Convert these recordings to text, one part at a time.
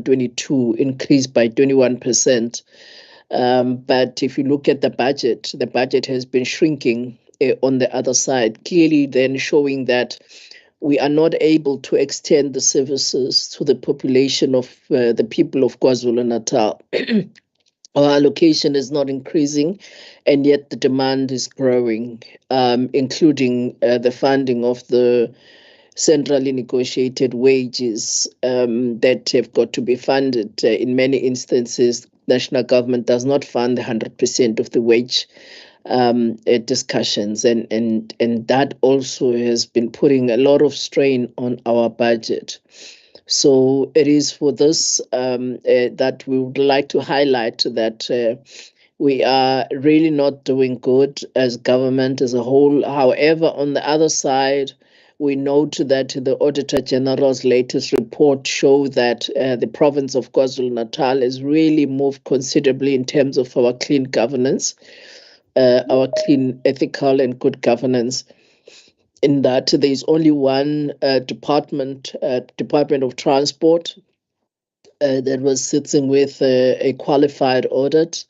22 increased by 21%. But if you look at the budget has been shrinking on the other side, clearly then showing that we are not able to extend the services to the population of the people of KwaZulu-Natal. Our allocation is not increasing, and yet the demand is growing, including the funding of the centrally negotiated wages that have got to be funded. In many instances, national government does not fund 100% of the wage discussions, and that also has been putting a lot of strain on our budget. So it is for this that we would like to highlight that we are really not doing good as government as a whole. However, on the other side, we note that the Auditor General's latest report show that the province of KwaZulu-Natal has really moved considerably in terms of our clean governance, our clean, ethical, and good governance. In that there is only one Department of Transport, that was sitting with a qualified audit.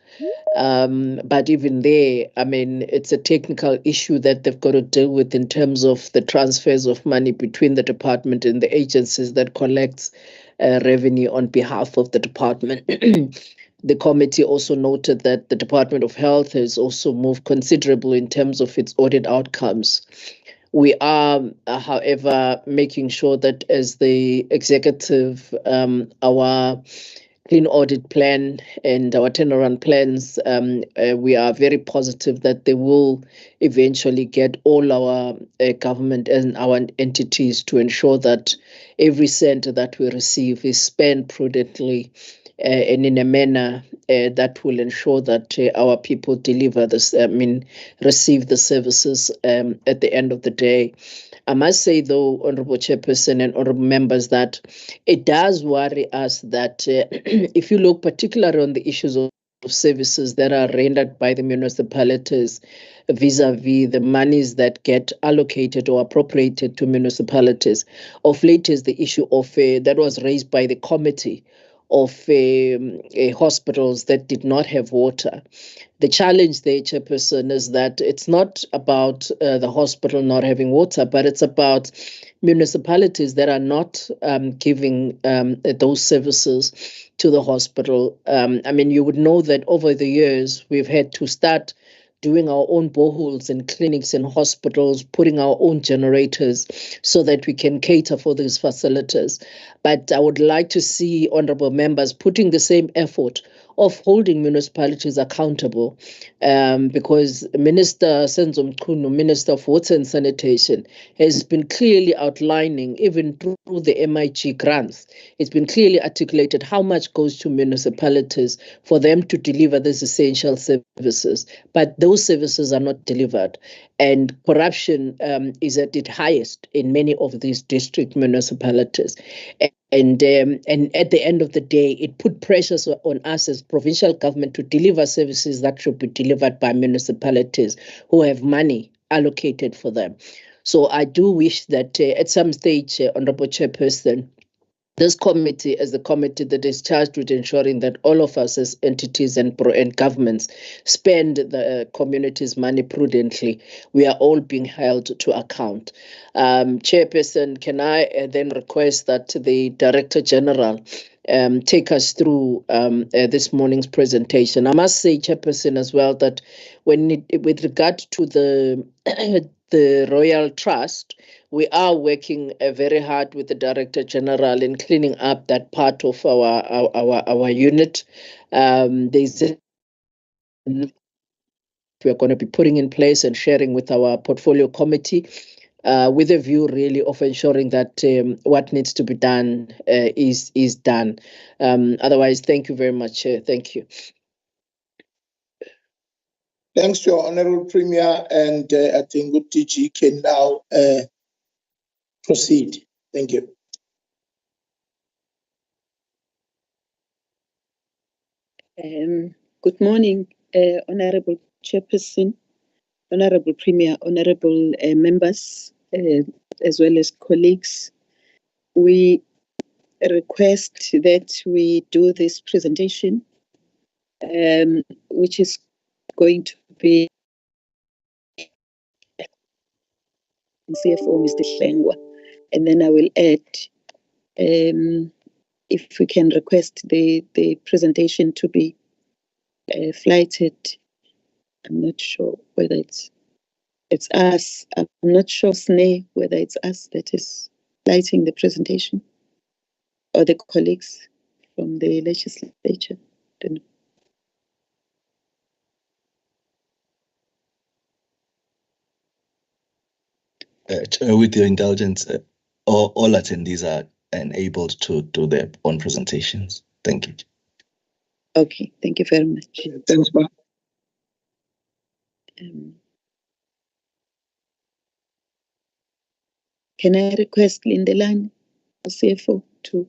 But even there, I mean, it's a technical issue that they've got to deal with in terms of the transfers of money between the department and the agencies that collects revenue on behalf of the department. The committee also noted that the Department of Health has also moved considerably in terms of its audit outcomes. We are, however, making sure that as the executive, our clean audit plan and our turnaround plans, we are very positive that they will eventually get all our government and our entities to ensure that every cent that we receive is spent prudently and in a manner that will ensure that our people deliver this, receive the services at the end of the day. I must say, though, Honorable Chairperson and Honorable Members, that it does worry us that if you look particularly on the issues of services that are rendered by the municipalities vis-a-vis the monies that get allocated or appropriated to municipalities, of late is the issue of that was raised by the committee of hospitals that did not have water. The challenge there, Chairperson, is that it's not about the hospital not having water, but it's about municipalities that are not giving those services to the hospital. I mean, you would know that over the years, we've had to start doing our own boreholes in clinics and hospitals, putting our own generators so that we can cater for these facilities. But I would like to see honorable members putting the same effort of holding municipalities accountable, because Minister Senzo Mchunu, Minister of Water and Sanitation, has been clearly outlining, even through the MIG grants, it's been clearly articulated how much goes to municipalities for them to deliver these essential services. But those services are not delivered. And corruption is at its highest in many of these district municipalities. And at the end of the day, it put pressures on us as provincial government to deliver services that should be delivered by municipalities who have money allocated for them. So I do wish that at some stage, Honorable Chairperson, this committee is the committee that is charged with ensuring that all of us as entities and governments spend the community's money prudently. We are all being held to account. Chairperson, can I then request that the Director General take us through this morning's presentation? I must say, Chairperson, as well, that with regard to the Royal Trust, we are working very hard with the Director General in cleaning up that part of our unit. There's we are going to be putting in place and sharing with our portfolio committee, with a view really of ensuring that what needs to be done is done. Otherwise, thank you very much. Thank you. Thanks to your Honorable Premier, and I think good DG can now proceed. Thank you. Good morning, Honorable Chairperson, Honorable Premier, Honorable members, as well as colleagues. We request that we do this presentation, which is going to be CFO Mr. Hlengwa, and then I will add if we can request the presentation to be flighted. I'm not sure whether it's us. I'm not sure, Sneh, whether it's us that is flighting the presentation or the colleagues from the legislature. Don't know. With your indulgence, all attendees are enabled to do their own presentations. Thank you. Okay, thank you very much. Thanks, Ma. Can I request Lindelani, CFO, to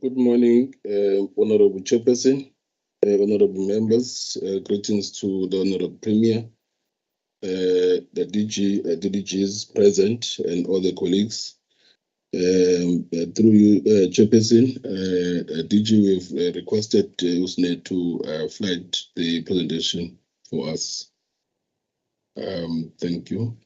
Good morning, Honorable Chairperson, Honorable members. Greetings to the Honorable Premier, the DDGs present, and all the colleagues. Through you, Chairperson, DG, we've requested Usne to flight the presentation for us. Thank you.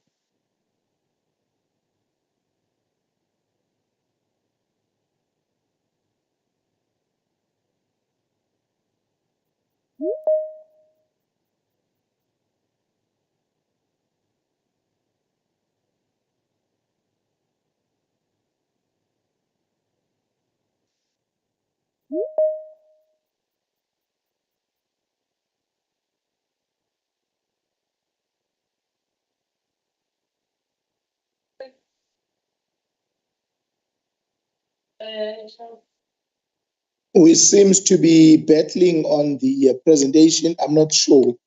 We seems to be battling on the presentation. I'm not sure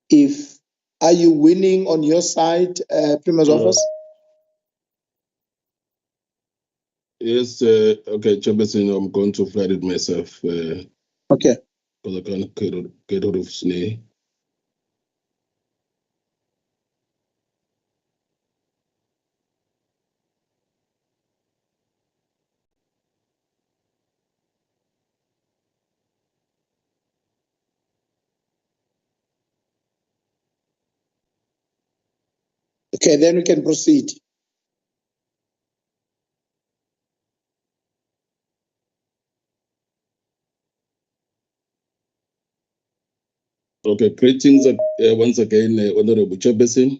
if are you winning on your side, Premier's office? Yes, okay, Chairperson, I'm going to flight it myself. Okay. Because I can't get out of Sneh. Okay, then we can proceed. Okay, greetings once again, Honorable Chairperson,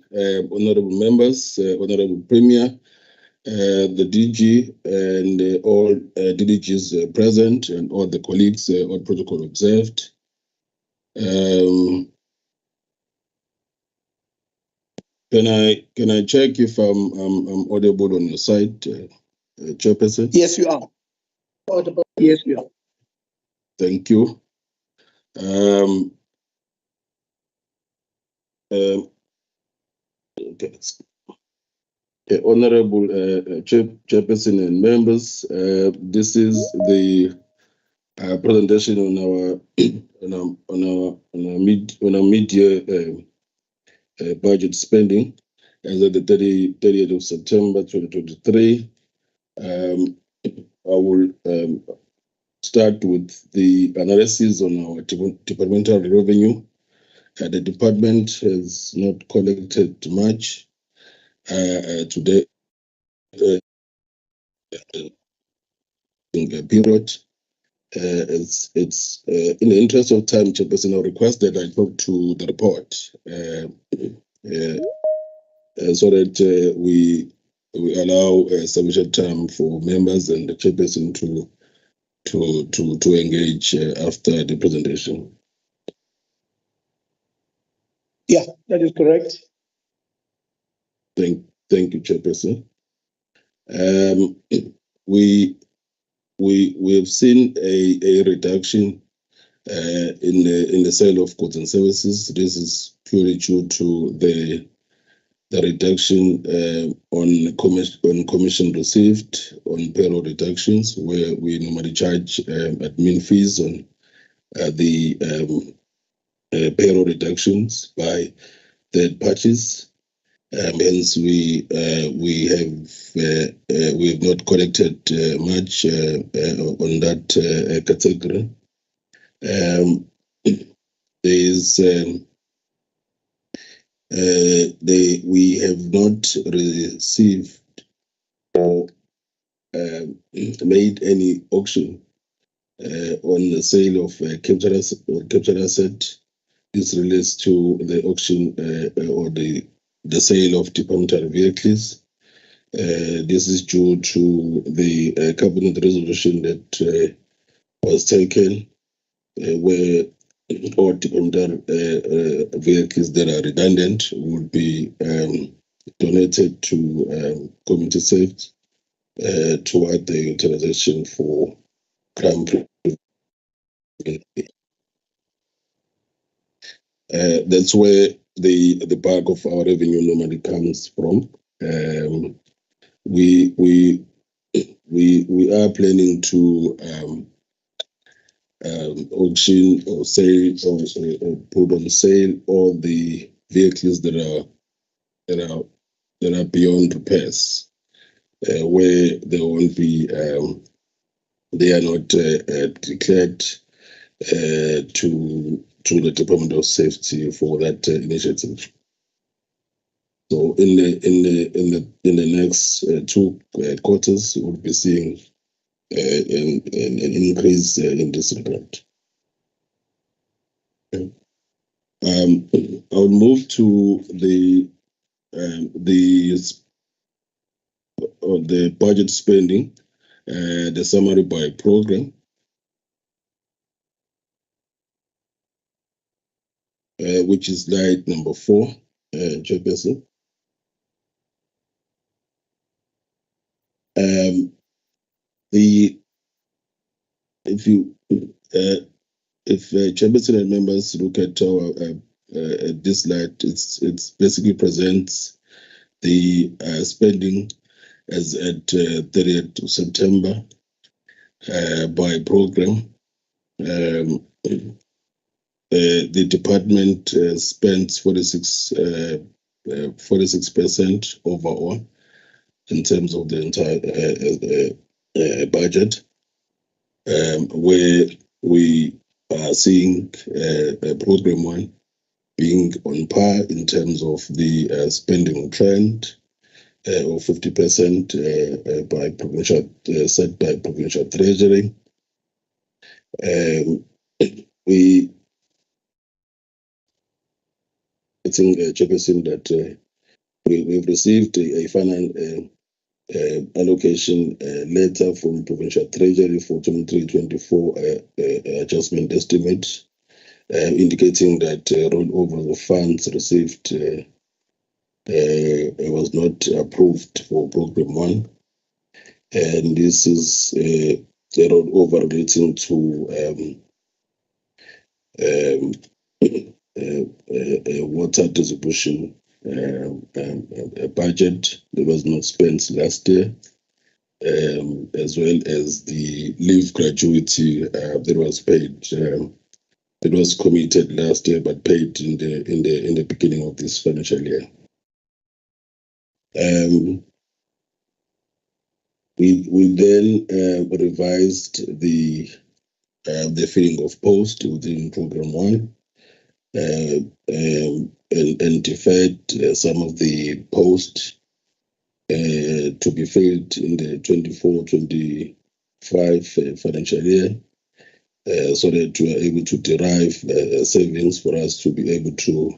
Honorable members, Honorable Premier, the DG, and all DDGs present, and all the colleagues, all protocol observed. Can I check if I'm audible on your side, Chairperson? Yes, you are. Audible. Yes, you are. Thank you. Okay. Honorable Chairperson and members, this is the presentation on our mid-year budget spending as of the 30th of September 2023. I will start with the analysis on our departmental revenue. The department has not collected much today in the period. It's in the interest of time, Chairperson, I request that I talk to the report so that we allow sufficient time for members and the Chairperson to to engage after the presentation. Yeah, that is correct. Thank you, Chairperson. We have seen a reduction in the sale of goods and services. This is purely due to the reduction on commission received on payroll reductions, where we normally charge admin fees on the payroll reductions by third parties. Hence, we have not collected much on that category. We have not received or made any auction on the sale of captured asset. This relates to the auction or the sale of departmental vehicles. This is due to the cabinet resolution that was taken, where all departmental vehicles that are redundant would be donated to community safety toward the utilization for crime prevention. That's where the bulk of our revenue normally comes from. We are planning to auction or sale or put on sale all the vehicles that are beyond repairs, where they won't be they are not declared to the Department of Safety for that initiative. So in the next 2 quarters, we'll be seeing an increase in this regard. I'll move to the budget spending, the summary by program. Which is slide number 4, Chairperson. If Chairperson and members look at our this slide, it's basically presents the spending as at 30th of September by program. The department spends 46% overall in terms of the entire budget, where we are seeing program 1 being on par in terms of the spending trend of 50% by provincial set by provincial treasury. I think, Chairperson, that we've received a final allocation letter from provincial treasury for 23-24 adjustment estimate, indicating that rollover of funds received was not approved for program 1, and this is a rollover relating to a water distribution a budget that was not spent last year, as well as the leave gratuity that was paid, that was committed last year but paid in the beginning of this financial year. We then revised the filling of post within program 1. And deferred some of the posts to be filled in the 24-25 financial year, so that we are able to derive savings for us to be able to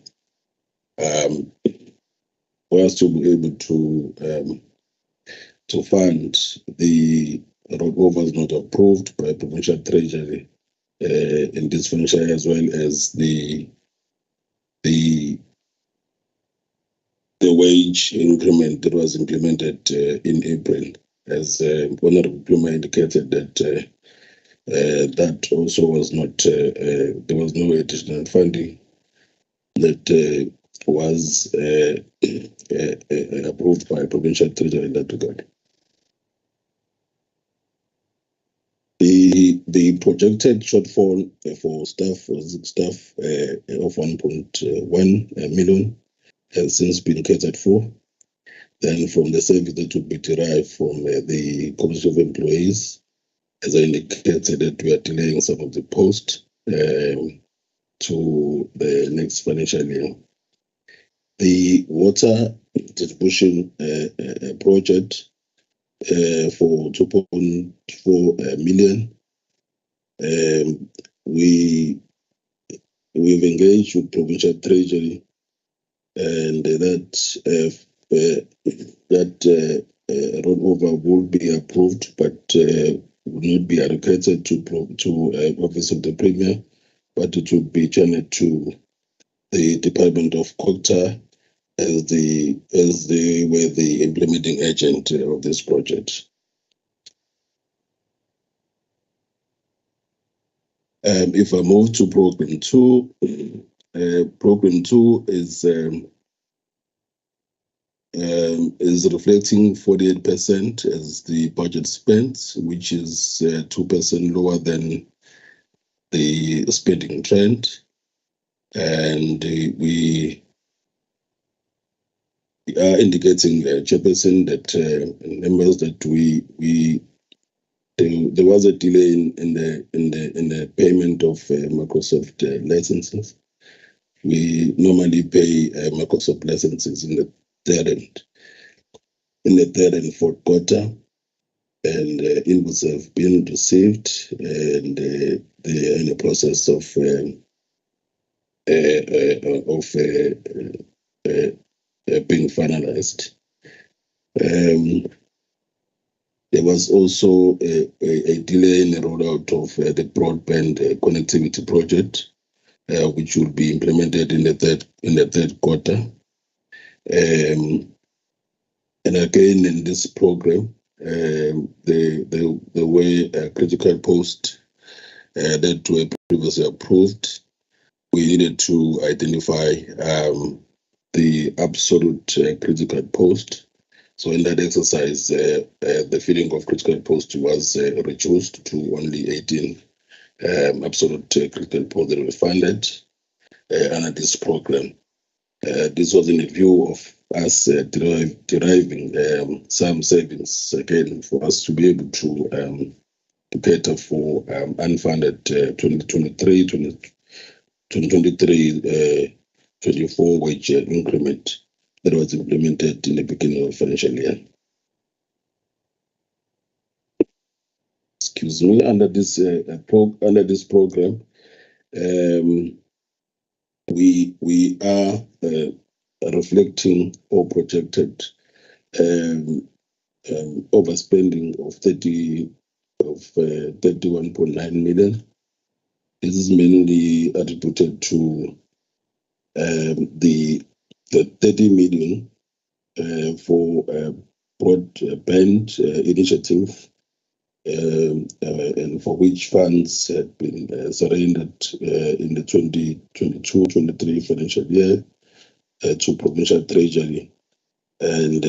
fund the rollover is not approved by Provincial Treasury in this financial year, as well as the wage increment that was implemented in April, as Honorable Pluma indicated that that also was not, there was no additional funding that was approved by Provincial Treasury in that regard. The projected shortfall for staff of 1.1 million has since been catered for. Then from the service that would be derived from the Commission of Employees, as I indicated, that we are delaying some of the posts to the next financial year. The water distribution project for 2.4 million. We've engaged with Provincial Treasury, and that rollover will be approved, but will not be allocated to Office of the Premier, but it will be channeled to the Department of Culture as they were the implementing agent of this project. If I move to Program 2, Program 2 is reflecting 48% as the budget spent, which is 2% lower than the spending trend, and we are indicating, Chairperson, that members, that there was a delay in the payment of Microsoft licenses. We normally pay Microsoft licenses in the third and fourth quarter, and invoices have been received, and they are in the process of being finalized. There was also a delay in the rollout of the broadband connectivity project, which will be implemented in the third quarter. And again, in this program, the way critical posts that were previously approved, we needed to identify the absolute critical post. So in that exercise, the filling of critical post was reduced to only 18 absolute critical posts that were funded under this program. This was in the view of us deriving some savings, again, for us to be able to cater for unfunded 2023-24 wage increment that was implemented in the beginning of the financial year. Excuse me. Under this program, we are reflecting or projected overspending of 31.9 million. This is mainly attributed to the 30 million for broadband initiative, and for which funds had been surrendered in the 2022-23 financial year to Provincial Treasury. And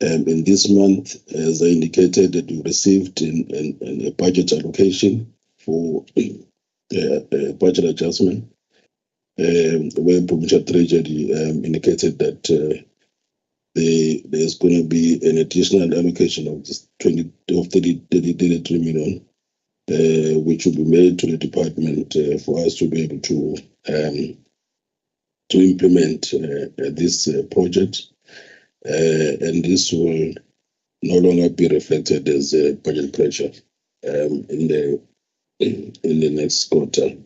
in this month, as I indicated, that we received a budget allocation for a budget adjustment, where Provincial Treasury indicated that there's going to be an additional allocation of 33 million, which will be made to the department for us to be able to implement this project, and this will no longer be reflected as a budget pressure in the next quarter.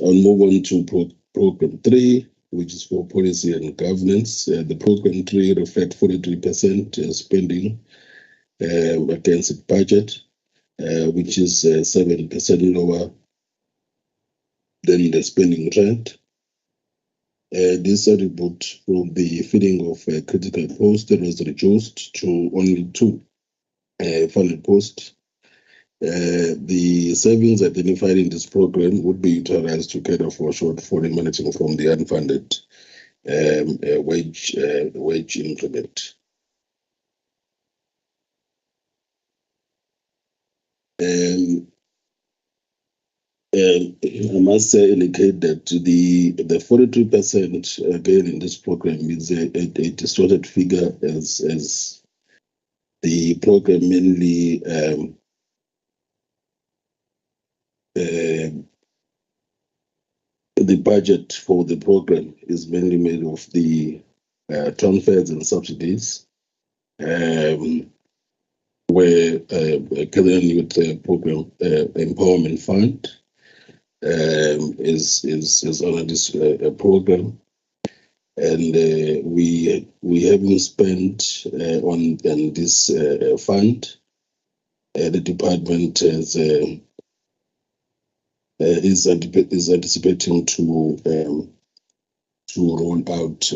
I'll move on to Program 3, which is for policy and governance. The program 3 reflects 43% spending against the budget, which is 7% lower than the spending trend. This attribute from the filling of critical posts was reduced to only 2 funded posts. The savings identified in this program would be utilized to cater for shortfall emanating from the unfunded wage increment. I must indicate that the 43% again in this program is a distorted figure, as the program mainly the budget for the program is mainly made of the transfers and subsidies, where Kenyan Youth Program Empowerment Fund is under this program, and we haven't spent on this fund. The department is anticipating to roll out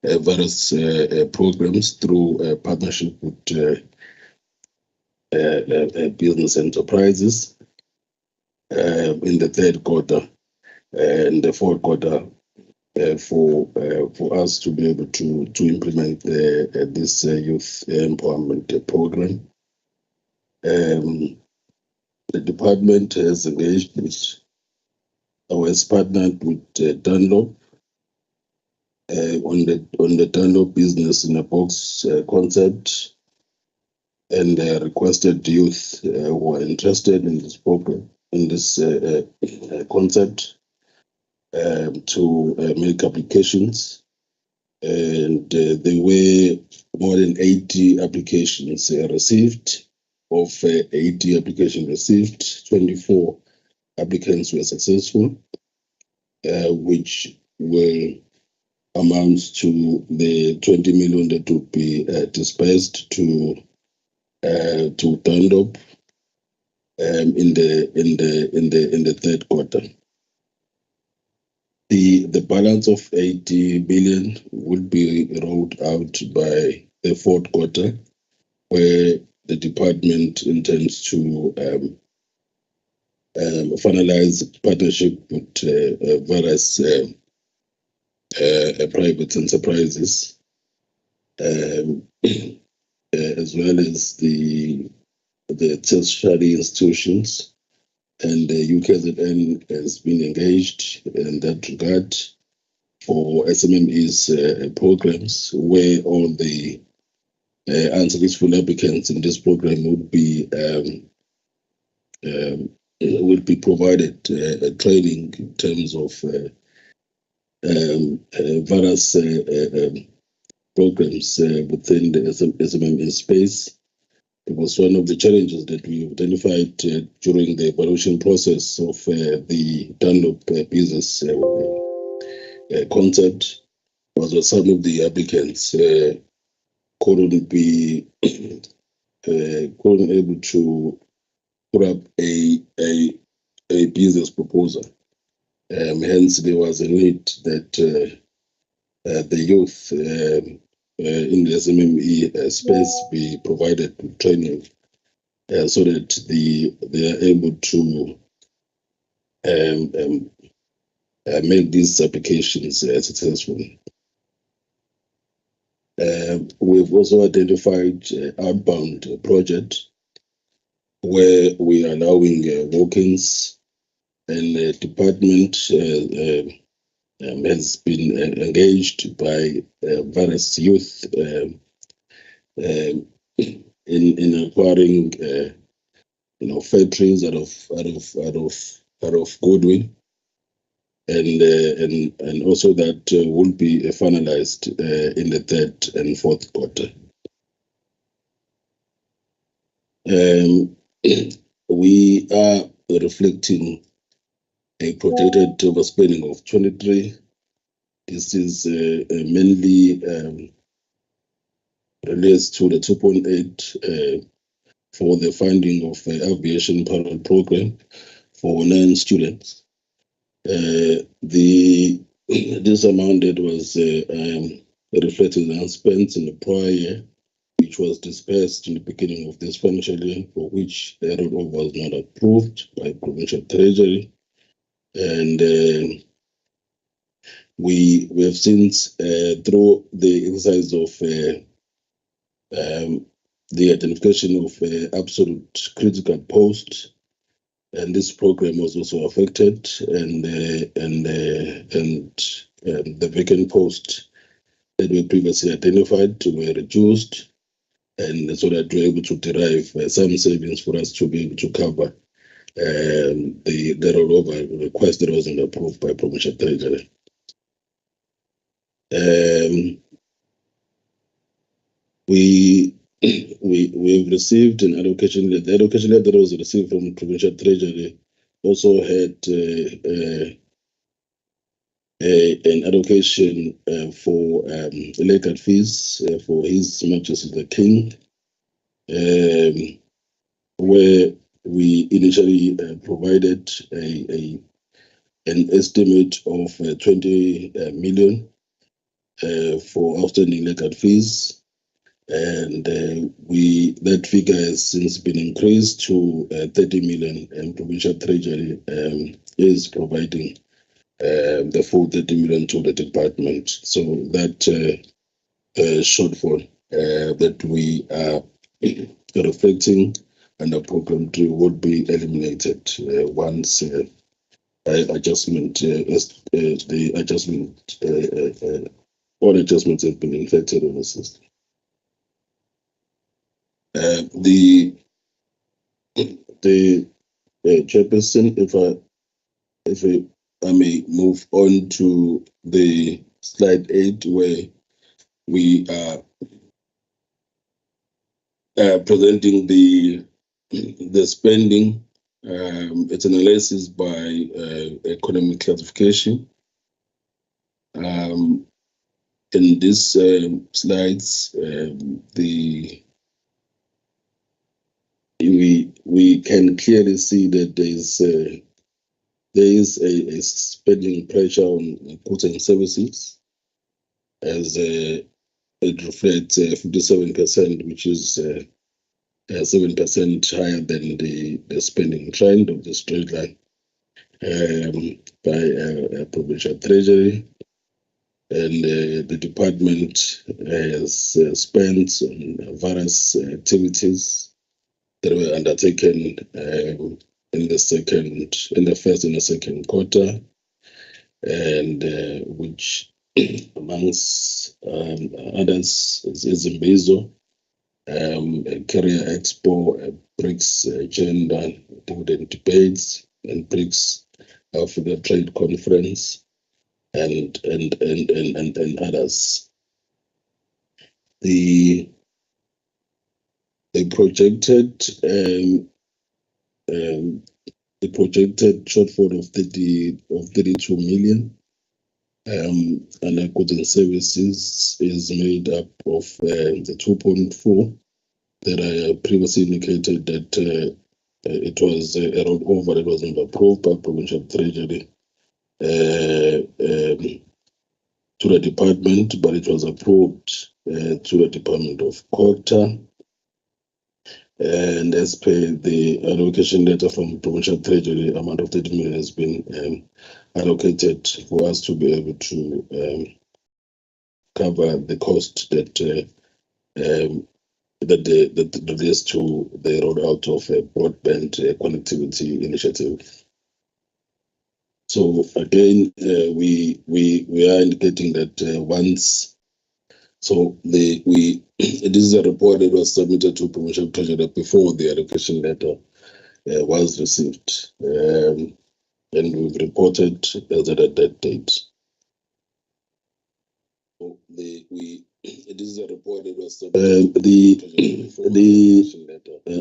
various programs through partnership with business enterprises in the third quarter and the fourth quarter, for us to be able to implement this youth empowerment program. The department has engaged has partnered with Dunlop on the Dunlop business in a box concept, and requested youth who are interested in this program, in this concept, to make applications. And there were more than 80 applications received. Of 80 applications received, 24 applicants were successful, which will amount to the 20 million that would be dispersed to Dunlop in the third quarter. The balance of 80 billion would be rolled out by the fourth quarter, where the department intends to finalize partnership with various private enterprises, as well as the tertiary institutions. And UKZN has been engaged in that regard for SMMEs programs, where all the unsuccessful applicants in this program would be provided training in terms of various programs within the SMME space. It was one of the challenges that we identified during the evaluation process of the Dunlop business concept, was that some of the applicants couldn't be able to put up a business proposal. Hence, there was a need that the youth in the SMME space be provided with training, so that they are able to make these applications successful. We've also identified outbound project where we are allowing walk-ins, and the department has been engaged by various youth in acquiring factories out of Goodwin, and also that will be finalized in the third and fourth quarter. We are reflecting a projected overspending of 23 This is mainly relates to the 2.8 for the funding of aviation parallel program for 9 students. This amount that was reflected unspent in the prior year, which was dispersed in the beginning of this financial year, for which the rollover was not approved by provincial treasury, and we have since through the exercise of the identification of absolute critical posts, and this program was also affected, and the vacant posts that were previously identified were reduced, and so that we're able to derive some savings for us to be able to cover the rollover request that wasn't approved by provincial treasury. We've received an allocation. The allocation that was received from provincial treasury also had an allocation for legal fees for His Majesty the King, where we initially provided an estimate of 20 million for outstanding legal fees. And that figure has since been increased to 30 million, and provincial treasury is providing the full 30 million to the department. So that shortfall that we are reflecting under program 3 would be eliminated once all adjustments have been effected on the system. The chairperson, if I may move on to the slide 8, where we are presenting the spending. It's an analysis by economic classification. In these slides, we can clearly see that there is a spending pressure on goods and services, as it reflects 57%, which is 7% higher than the spending trend of the straight line by provincial treasury. And the department has spent on various activities that were undertaken in the first and the second quarter, and which amongst others is Imbizo, Career Expo, BRICS Agenda, Dividend Debates, and BRICS Africa Trade Conference, and others. The projected shortfall of 32 million under goods and services is made up of the 2.4 that I previously indicated that it was a rollover that wasn't approved by provincial treasury to the department, but it was approved to the Department of Quota. And as per the allocation letter from provincial treasury, amount of 30 million has been allocated for us to be able to cover the cost that relates to the rollout of a broadband connectivity initiative. So again, we are indicating that once. So this is a report that was submitted to provincial treasury before the allocation letter was received, and we've reported as at that date. So this is a report that was submitted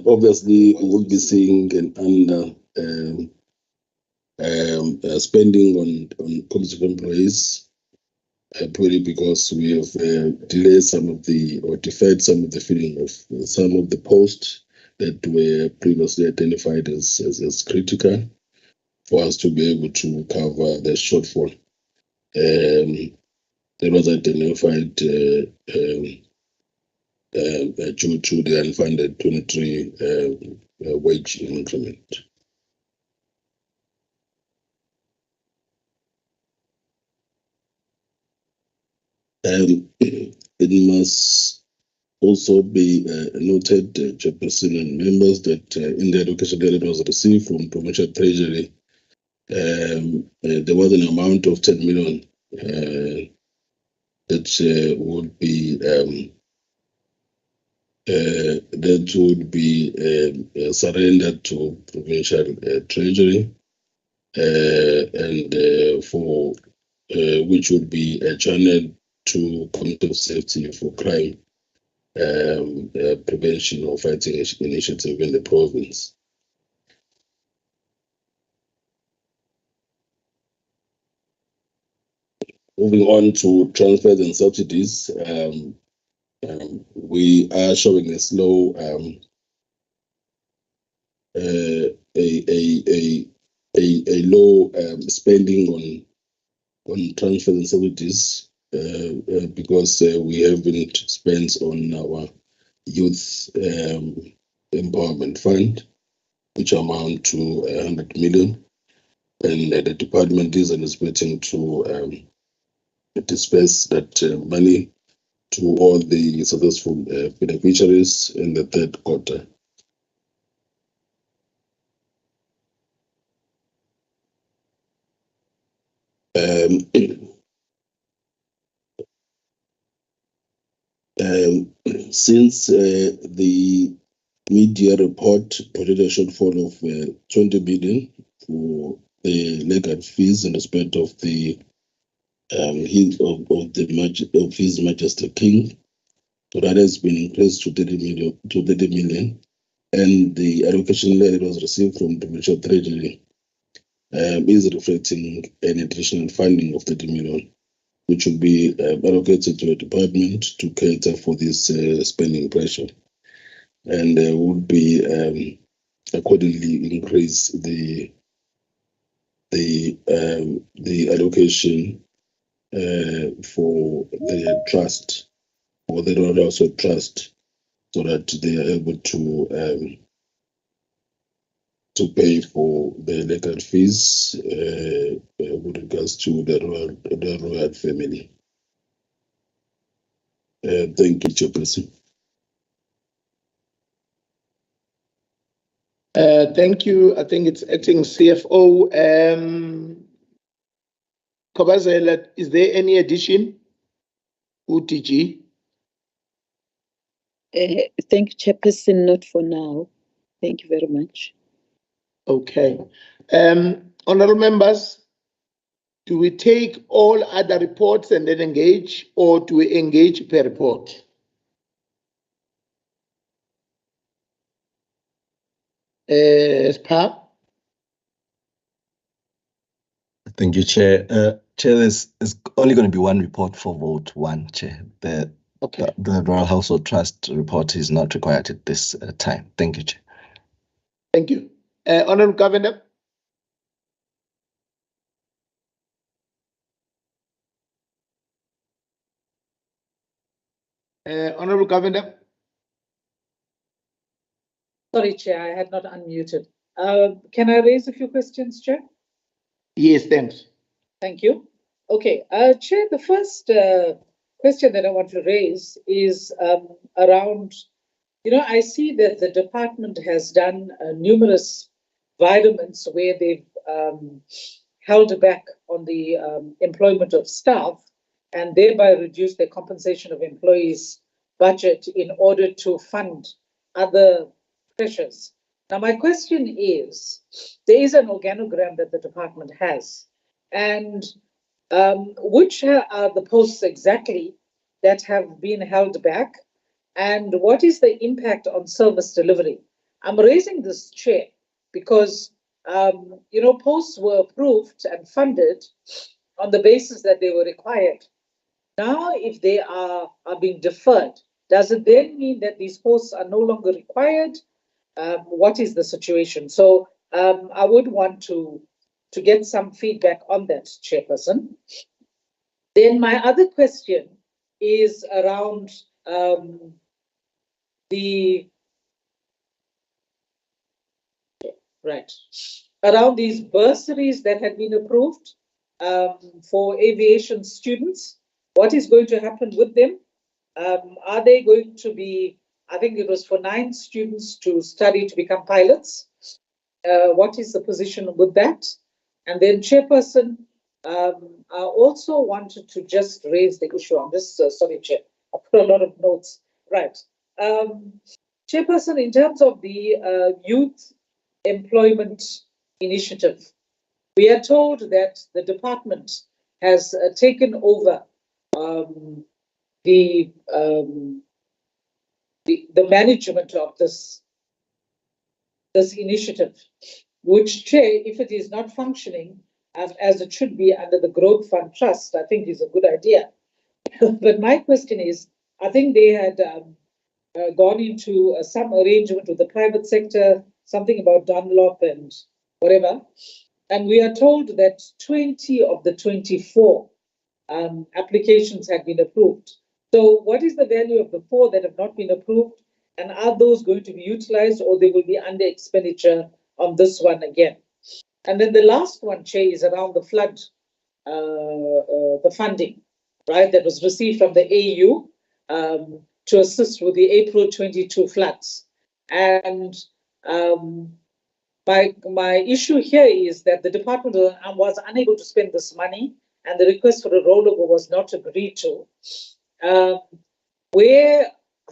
obviously we will be seeing an under spending on police employees. purely because we have delayed some of the, or deferred some of the filling of some of the posts that were previously identified as critical for us to be able to cover the shortfall. That was identified due to the unfunded 23 wage increment. It must also be noted, Chairperson and members, that in the allocation that was received from Provincial Treasury, there was an amount of 10 million that would be surrendered to Provincial Treasury, and for which would be channeled to Committee of Safety for Crime Prevention or Fighting Initiative in the province. Moving on to transfers and subsidies, we are showing a slow a low spending on transfers and subsidies because we haven't spent on our youth empowerment fund, which amount to 100 million, and the department is anticipating to disperse that money to all the successful beneficiaries in the third quarter. Since the Midyear report projected a shortfall of 20 billion for the legal fees in respect of the of His Majesty King, so that has been increased to 30 million, and the allocation that was received from the Provincial Treasury is reflecting an additional funding of 30 million, which will be allocated to a department to cater for this spending pressure, and would be accordingly increase the allocation for the trust, or the Royal Household Trust, so that they are able to pay for the legal fees with regards to the royal family. Thank you, Chairperson. Thank you. I think it's acting CFO. Kobazela, is there any addition? UTG? Thank you, Chairperson. Not for now. Thank you very much. Okay. Honorable members, do we take all other reports and then engage, or do we engage per report? Spa? Thank you, Chair. Chair, there's only going to be one report for vote one, Chair. The Royal Household Trust report is not required at this time. Thank you, Chair. Thank you. Honorable Governor? Honorable Governor? Sorry, Chair, I had not unmuted. Can I raise a few questions, Chair? Yes, thanks. Thank you. Okay, Chair, the first question that I want to raise is around, I see that the department has done numerous vitamins where they've held back on the employment of staff and thereby reduced the compensation of employees' budget in order to fund other pressures. Now, my question is, there is an organogram that the department has, and which are the posts exactly that have been held back, and what is the impact on service delivery? I'm raising this, Chair, because posts were approved and funded on the basis that they were required Now, if they are being deferred, does it then mean that these posts are no longer required? What is the situation? So I would want to get some feedback on that, Chairperson. Then my other question is around around these bursaries that had been approved for aviation students. What is going to happen with them? Are they going to be, I think it was for 9 students to study to become pilots. What is the position with that? And then, Chairperson, I also wanted to just raise the issue on this. Sorry, Chair, I put a lot of notes. Right. Chairperson, in terms of the youth employment initiative, we are told that the department has taken over the management of this initiative, which, Chair, if it is not functioning as it should be under the Growth Fund Trust, I think is a good idea. But my question is, I think they had gone into some arrangement with the private sector, something about Dunlop and whatever. And we are told that 20 of the 24 applications have been approved. So what is the value of the 4 that have not been approved? And are those going to be utilized, or they will be under expenditure on this one again? And then the last one, Chair, is around the flood, the funding, right, that was received from the AU to assist with the April 22 floods. And my issue here is that the department was unable to spend this money, and the request for a rollover was not agreed to.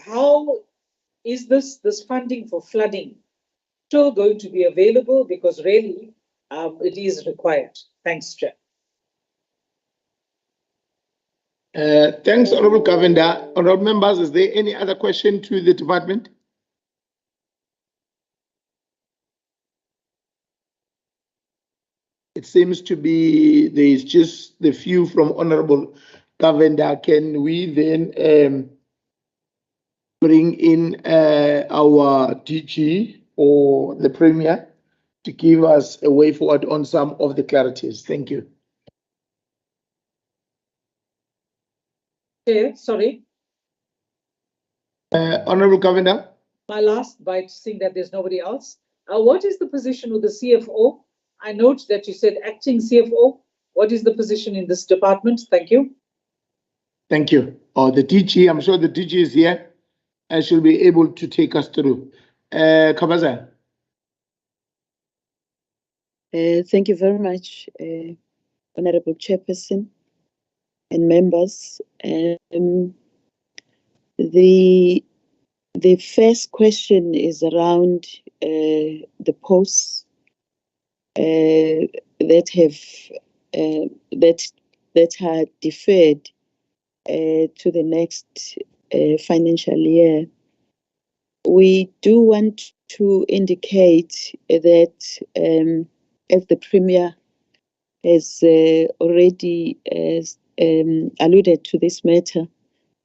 How is this funding for flooding still going to be available? Because really, it is required. Thanks, Chair. Thanks, Honorable Governor. Honorable members, is there any other question to the department? It seems to be there is just the few from Honorable Governor. Can we then bring in our DG or the Premier to give us a way forward on some of the clarities? Thank you. Okay, sorry. Honorable Governor. My last bite, seeing that there's nobody else. What is the position with the CFO? I note that you said acting CFO. What is the position in this department? Thank you. Thank you. Oh, the DG, I'm sure the DG is here and she'll be able to take us through. Kabaza. Thank you very much, Honorable Chairperson and members. The first question is around the posts that are deferred to the next financial year. We do want to indicate that, as the Premier has already alluded to this matter,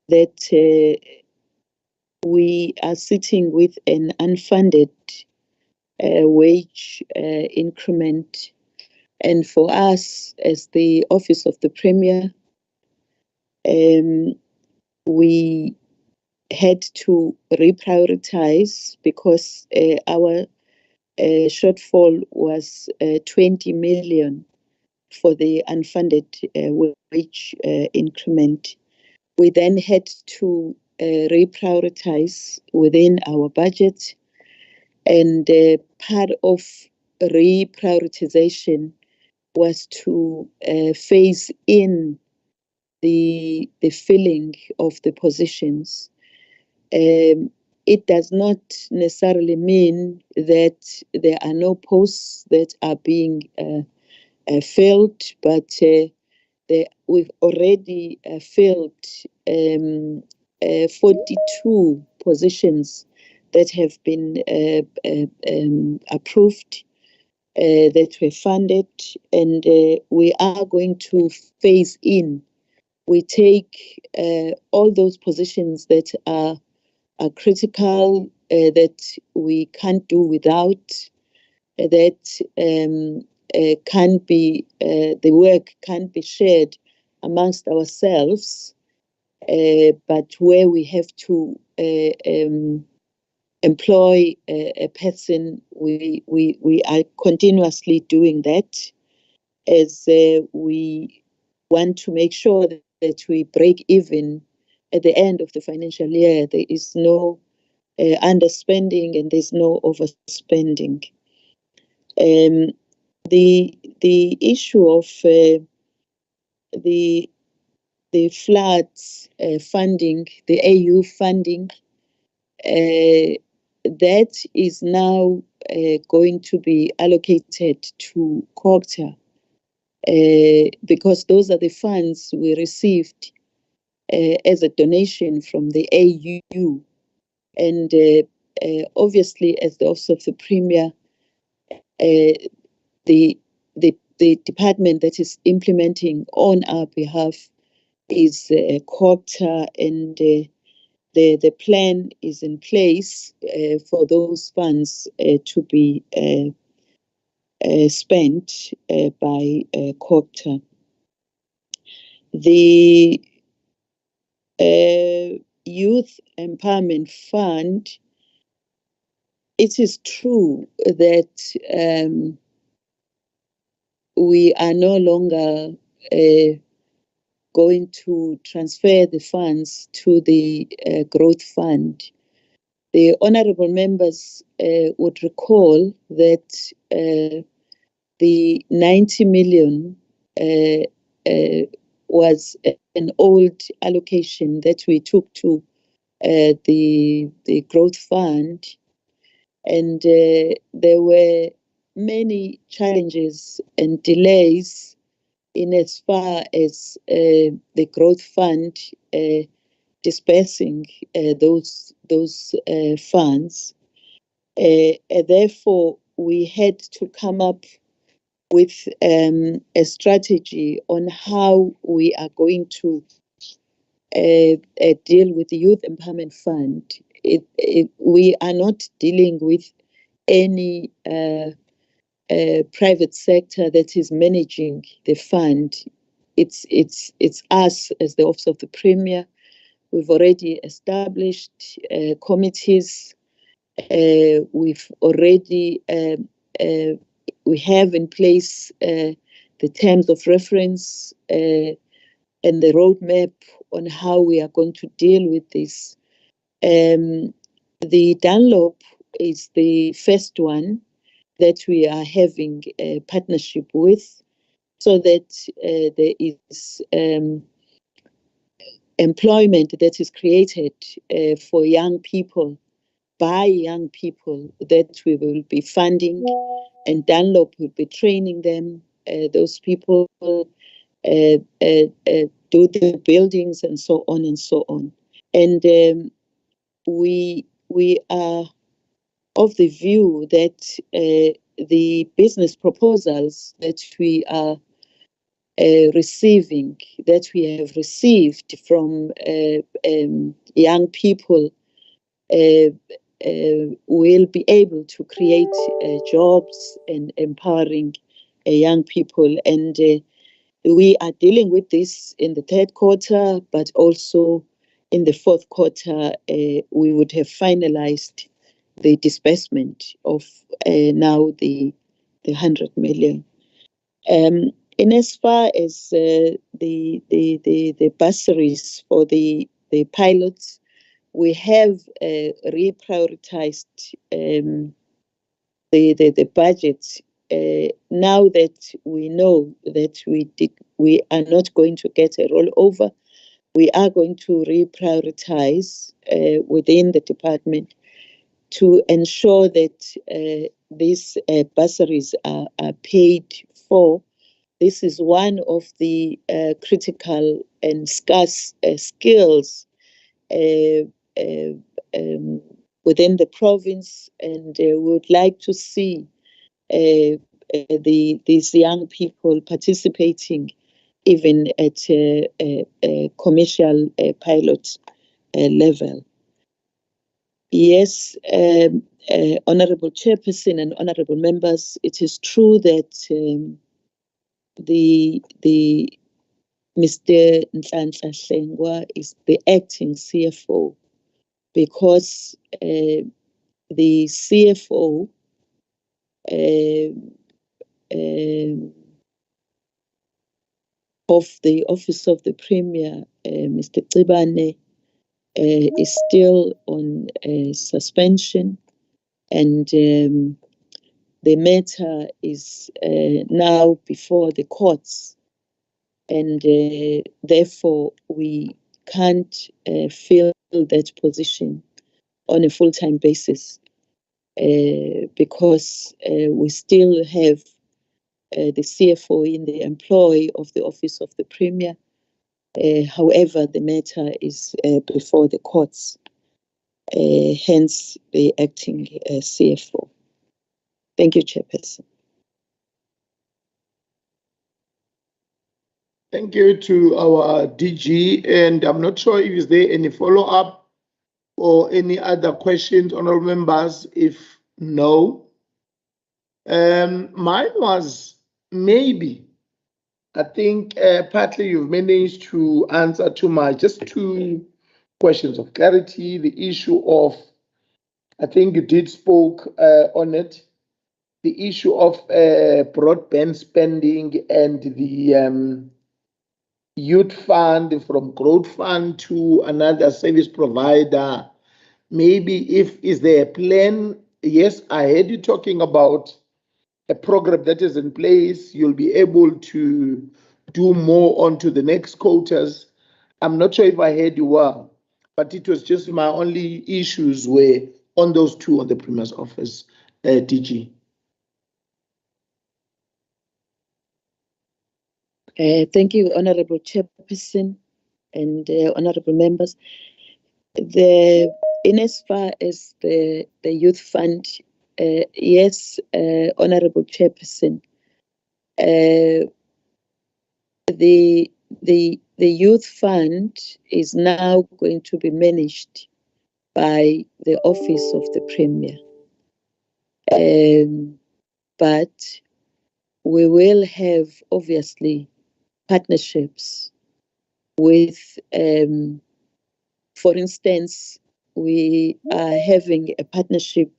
that we are sitting with an unfunded wage increment. And for us, as the Office of the Premier, we had to reprioritize because our shortfall was 20 million for the unfunded wage increment. We then had to reprioritize within our budget, and part of reprioritization was to phase in the filling of the positions. It does not necessarily mean that there are no posts that are being filled, but we've already filled 42 positions that have been approved, that were funded, and we are going to phase in we take all those positions that are critical, that we can't do without, that can't be, the work can't be shared amongst ourselves, but where we have to employ a person, we are continuously doing that, as we want to make sure that we break even at the end of the financial year. There is no underspending and there's no overspending. The issue of the floods funding, the AU funding, that is now going to be allocated to COGTA, because those are the funds we received as a donation from the AU. And obviously, as the Office of the Premier, the department that is implementing on our behalf is COGTA, and the plan is in place for those funds to be spent by COGTA. The Youth Empowerment Fund, it is true that we are no longer going to transfer the funds to the growth fund. The honourable members would recall that the 90 million was an old allocation that we took to the growth fund, and there were many challenges and delays in as far as the growth fund dispersing those funds. Therefore, we had to come up with a strategy on how we are going to deal with the Youth Empowerment Fund. We are not dealing with any private sector that is managing the fund. It's us as the Office of the Premier. We've already established committees. We've already we have in place the terms of reference and the roadmap on how we are going to deal with this. The Dunlop is the first one that we are having a partnership with, so that there is employment that is created for young people, by young people, that we will be funding, and Dunlop will be training them. Those people do the buildings and so on and so on. And we are of the view that the business proposals that we are receiving, that we have received from young people, will be able to create jobs and empowering young people. And we are dealing with this in the third quarter, but also in the fourth quarter, we would have finalized the disbursement of now the 100 million. In as far as the bursaries for the pilots, we have reprioritized the budget. Now that we know that we are not going to get a rollover, we are going to reprioritize within the department to ensure that these bursaries are paid for. This is one of the critical and scarce skills within the province, and we would like to see these young people participating even at a commercial pilot level. Yes, Honorable Chairperson and Honorable Members, it is true that the Mr. Nhlanhla Hlengwa is the acting CFO, because the CFO of the Office of the Premier, Mr. Cibane, is still on suspension, and the matter is now before the courts, and therefore we can't fill that position on a full-time basis, because we still have the CFO in the employ of the Office of the Premier. However, the matter is before the courts, hence the acting CFO. Thank you, Chairperson. Thank you to our DG, and I'm not sure if is there any follow-up or any other questions, honorable members. If no, mine was maybe, I think partly you've managed to answer to my just two questions of clarity. The issue of, I think you did spoke on it, the issue of broadband spending and the youth fund from growth fund to another service provider. Maybe is there a plan? Yes, I heard you talking about a program that is in place. You'll be able to do more onto the next quotas. I'm not sure if I heard you well, but it was just my only issues were on those two on the Premier's office, DG. Thank you, Honorable Chairperson and Honorable Members. In as far as the Youth Fund, yes, Honorable Chairperson, the Youth Fund is now going to be managed by the Office of the Premier. But we will have, obviously, partnerships with, for instance, we are having a partnership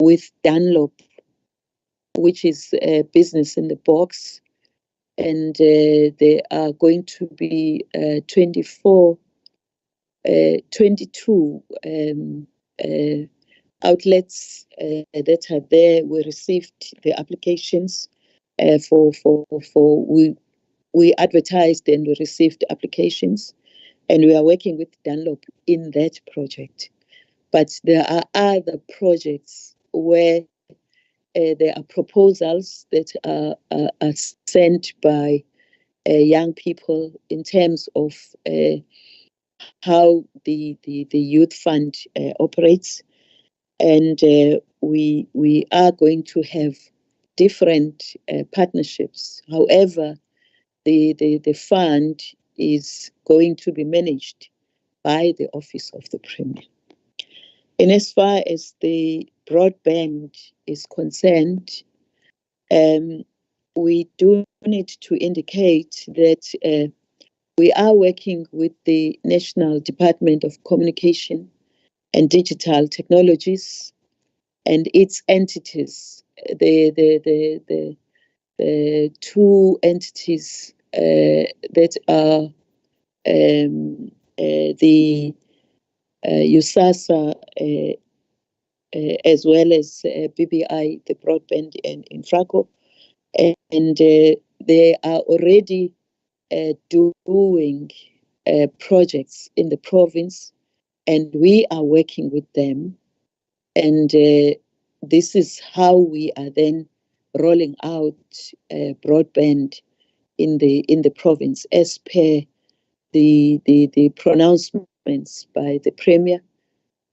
with Dunlop, which is a business in the box, and there are going to be 22 outlets that are there. We received the applications we advertised and we received applications, and we are working with Dunlop in that project. But there are other projects where there are proposals that are sent by young people in terms of how the Youth Fund operates, and we are going to have different partnerships. However, the fund is going to be managed by the Office of the Premier. And as far as the broadband is concerned, we do need to indicate that we are working with the National Department of Communication and Digital Technologies and its entities, the two entities that are the USASA as well as BBI, the broadband and Infraco, and they are already doing projects in the province, and we are working with them, and this is how we are then rolling out broadband in the province as per the pronouncements by the Premier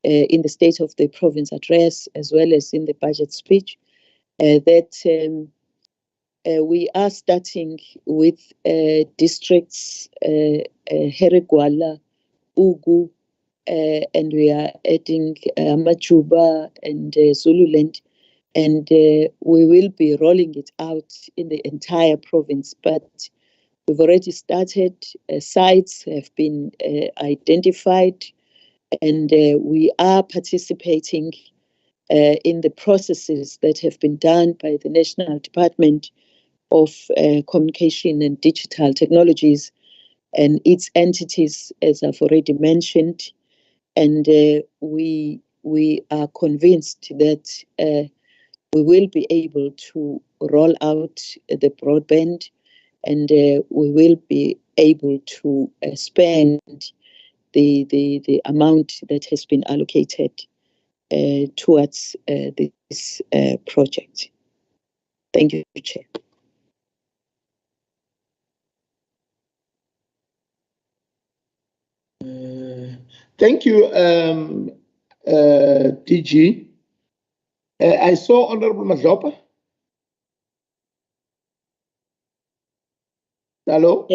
in the State of the Province address, as well as in the budget speech, that we are starting with districts Herigwala, Ugu, and we are adding Majuba and Zululand, and we will be rolling it out in the entire province. But we've already started. Sites have been identified, and we are participating in the processes that have been done by the National Department of Communication and Digital Technologies and its entities, as I've already mentioned. And we are convinced that we will be able to roll out the broadband, and we will be able to spend the amount that has been allocated towards this project. Thank you, Chair. Thank you, DG. I saw Honorable Madlopa. Hello?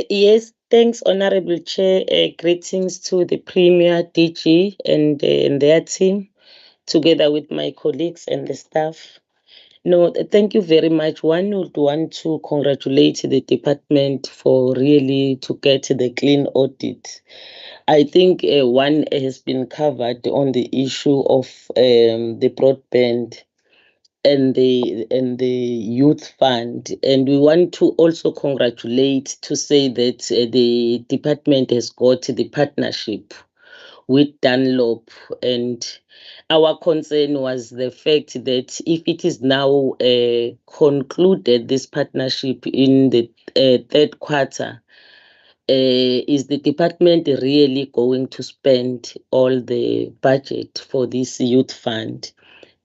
Yes, thanks, Honorable Chair. Greetings to the Premier, DG, and their team, together with my colleagues and the staff. No, thank you very much. One would want to congratulate the department for really to get the clean audit. I think one has been covered on the issue of the broadband and the youth fund, and we want to also congratulate to say that the department has got the partnership with Dunlop, and our concern was the fact that if it is now concluded, this partnership in the third quarter, is the department really going to spend all the budget for this youth fund?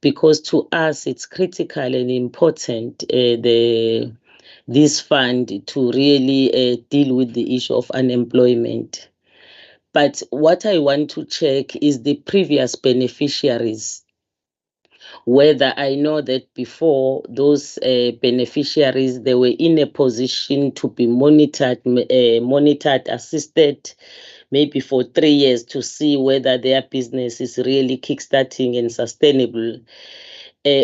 Because to us it's critical and important, this fund to really deal with the issue of unemployment. But what I want to check is the previous beneficiaries, whether I know that before those beneficiaries, they were in a position to be monitored, assisted, maybe for 3 years to see whether their business is really kickstarting and sustainable.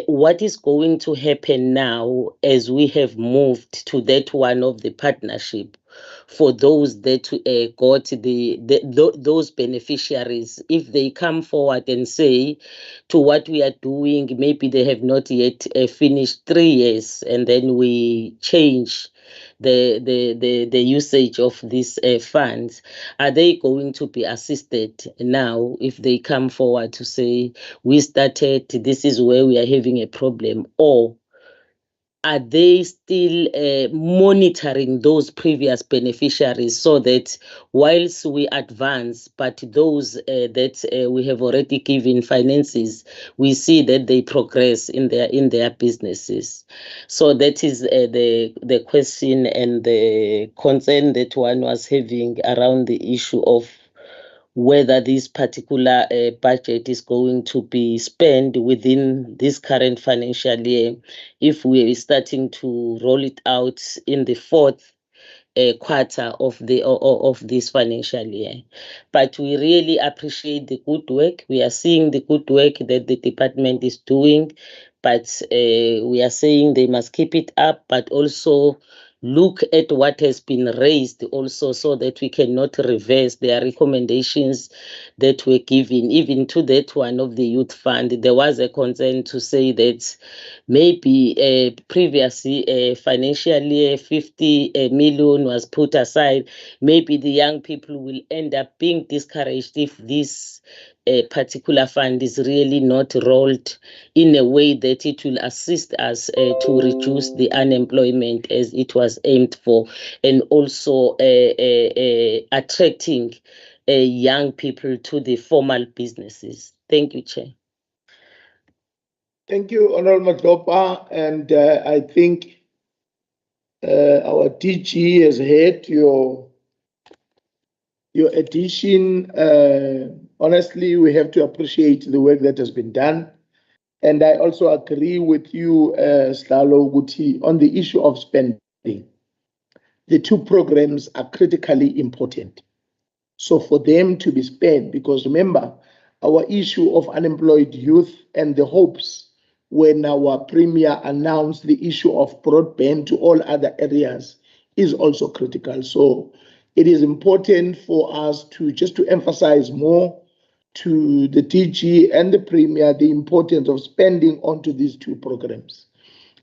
What is going to happen now as we have moved to that one of the partnership for those that got those beneficiaries, if they come forward and say to what we are doing, maybe they have not yet finished 3 years, and then we change the usage of these funds, are they going to be assisted now if they come forward to say we started, this is where we are having a problem? Or are they still monitoring those previous beneficiaries so that whilst we advance, but those that we have already given finances, we see that they progress in their businesses? So that is the question and the concern that one was having around the issue of whether this particular budget is going to be spent within this current financial year, if we are starting to roll it out in the fourth quarter of this financial year. But we really appreciate the good work. We are seeing the good work that the department is doing, but we are saying they must keep it up, but also look at what has been raised also, so that we cannot reverse their recommendations that were given. Even to that one of the youth fund, there was a concern to say that maybe previously financial year 50 million was put aside. Maybe the young people will end up being discouraged if this particular fund is really not rolled in a way that it will assist us to reduce the unemployment as it was aimed for, and also attracting young people to the formal businesses. Thank you, Chair. Thank you, Honorable Madlopa. And I think our DG has heard your addition. Honestly, we have to appreciate the work that has been done. And I also agree with you, Slalo Guti, on the issue of spending. The two programs are critically important. So for them to be spared, because remember, our issue of unemployed youth and the hopes when our Premier announced the issue of broadband to all other areas is also critical. So it is important for us to just to emphasize more to the DG and the Premier the importance of spending onto these two programs.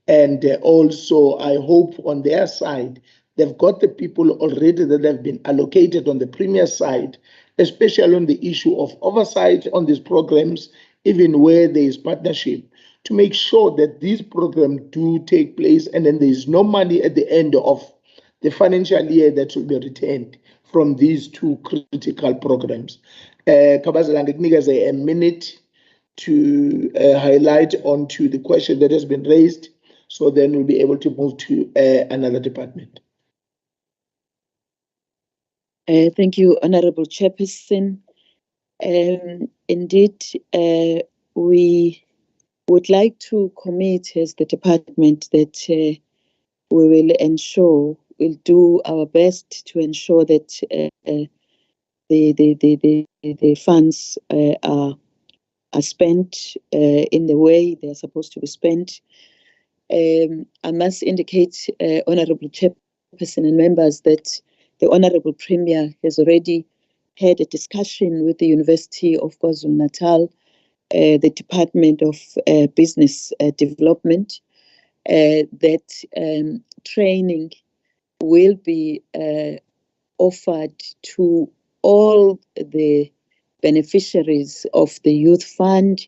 And also, I hope on their side, they've got the people already that have been allocated on the Premier side, especially on the issue of oversight on these programs, even where there is partnership, to make sure that these programs do take place and then there is no money at the end of the financial year that will be returned from these two critical programs. Kabazela, ngikunikeze a minute to highlight onto the question that has been raised, so then we'll be able to move to another department. Thank you, Honorable Chairperson. Indeed, we would like to commit as the department that we will ensure, we'll do our best to ensure that the funds are spent in the way they're supposed to be spent. I must indicate, Honorable Chairperson and members, that the Honorable Premier has already had a discussion with the University of KwaZulu-Natal, the Department of Business Development, that training will be offered to all the beneficiaries of the Youth Fund,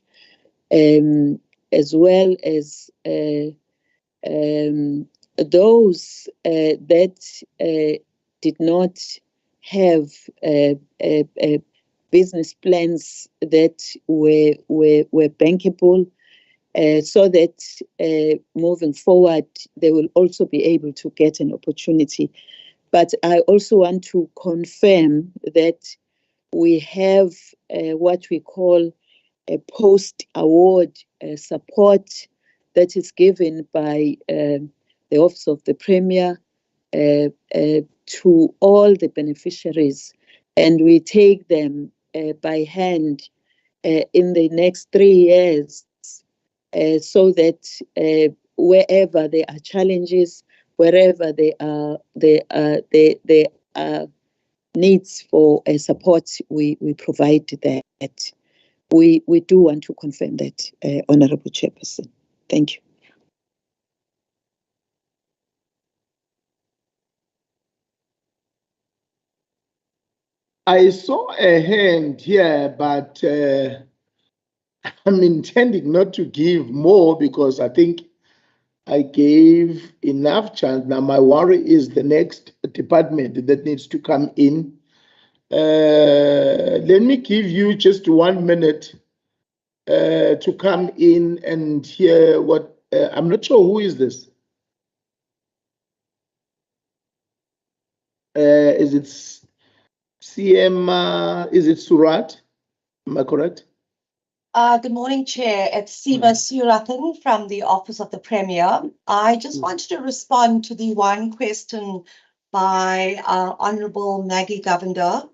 as well as those that did not have business plans that were bankable, so that moving forward they will also be able to get an opportunity. But I also want to confirm that we have what we call a post-award support that is given by the Office of the Premier to all the beneficiaries, and we take them by hand in the next 3 years, so that wherever there are challenges, wherever there are needs for support, we provide that. We do want to confirm that, Honorable Chairperson. Thank you. I saw a hand here, but I'm intending not to give more because I think I gave enough chance. Now, my worry is the next department that needs to come in. Let me give you just 1 minute to come in and hear what, I'm not sure who is this. Is it CM, is it Surat? Am I correct? Good morning, Chair. It's Siva Surathan from the Office of the Premier. I just wanted to respond to the one question by Honourable Maggie Govender.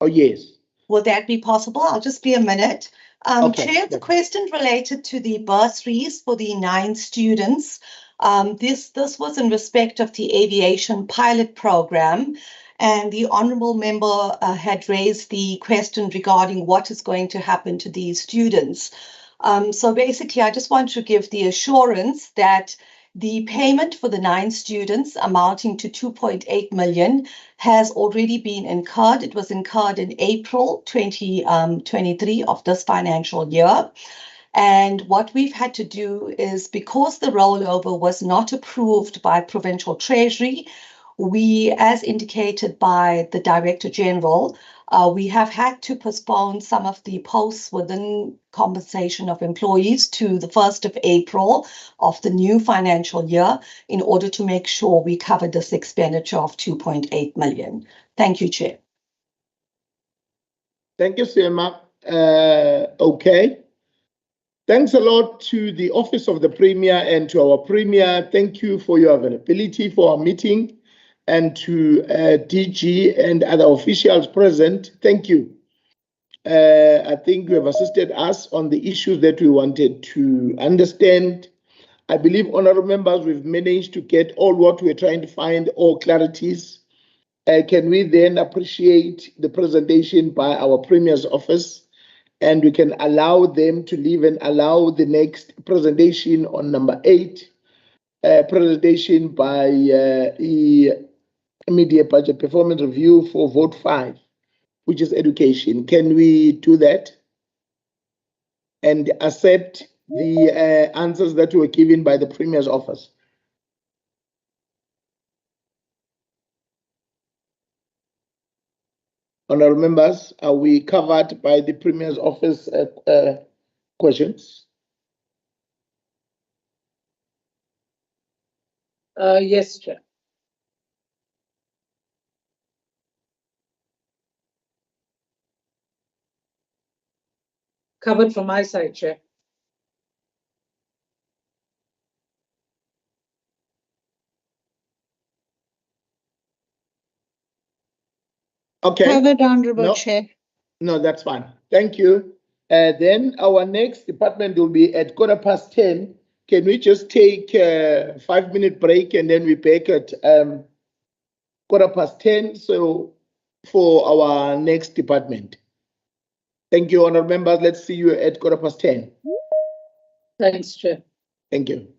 Oh, yes. Will that be possible? I'll just be a minute. Okay. Chair, the question related to the bursaries for the 9 students. This was in respect of the aviation pilot program, and the honourable member had raised the question regarding what is going to happen to these students. So basically, I just want to give the assurance that the payment for the 9 students amounting to 2.8 million has already been incurred. It was incurred in April 2023 of this financial year. And what we've had to do is, because the rollover was not approved by Provincial Treasury, we, as indicated by the Director General, we have had to postpone some of the posts within compensation of employees to the 1st of April of the new financial year in order to make sure we cover this expenditure of 2.8 million. Thank you, Chair. Thank you, Sema. Okay. Thanks a lot to the Office of the Premier and to our Premier. Thank you for your availability for our meeting, and to DG and other officials present. Thank you. I think you have assisted us on the issues that we wanted to understand. I believe, honorable members, we've managed to get all what we're trying to find, all clarities. Can we then appreciate the presentation by our Premier's office, and we can allow them to leave and allow the next presentation on number 8, presentation by the Midyear Budget Performance Review for vote 5, which is education. Can we do that and accept the answers that were given by the Premier's office? Honorable members, are we covered by the Premier's office questions? Yes, Chair. Covered from my side, Chair. Okay. Covered, Honorable Chair. No, that's fine. Thank you. Then our next department will be at 10:15. Can we just take a 5-minute break and then we back at 10:15? So for our next department. Thank you, honorable members. Let's see you at 10:15. Thanks, Chair. Thank you.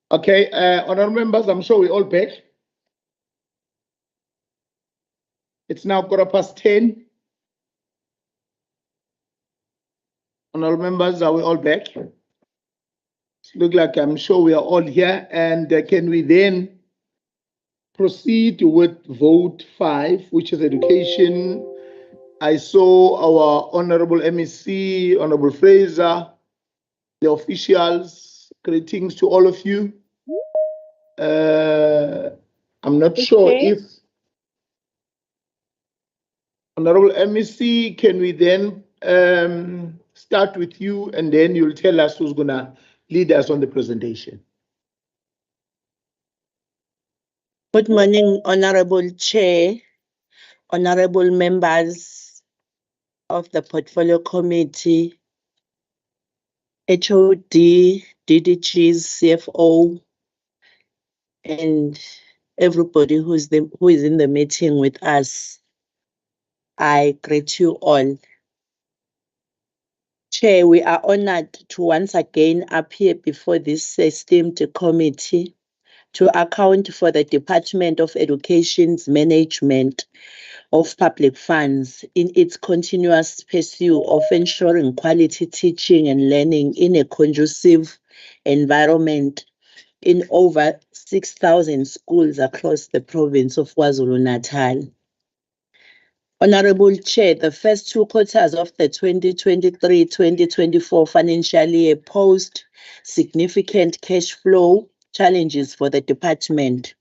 Okay, honorable members, I'm sure we're all back. It's now 10:15. Honorable members, are we all back? Look like I'm sure we are all here. And can we then proceed with vote 5, which is education? I saw our honorable MEC, Honorable Fraser, the officials. Greetings to all of you. I'm not sure if Honorable MEC, can we then start with you, and then you'll tell us who's going to lead us on the presentation. Good morning, Honorable Chair, honorable members of the Portfolio Committee, HOD, DDGs, CFO, and everybody who is in the meeting with us. I greet you all. Chair, we are honored to once again appear before this esteemed committee to account for the Department of Education's management of public funds in its continuous pursuit of ensuring quality teaching and learning in a conducive environment in over 6,000 schools across the province of KwaZulu-Natal. Honorable Chair, the first 2 quarters of the 2023-2024 financial year posed significant cash flow challenges for the department.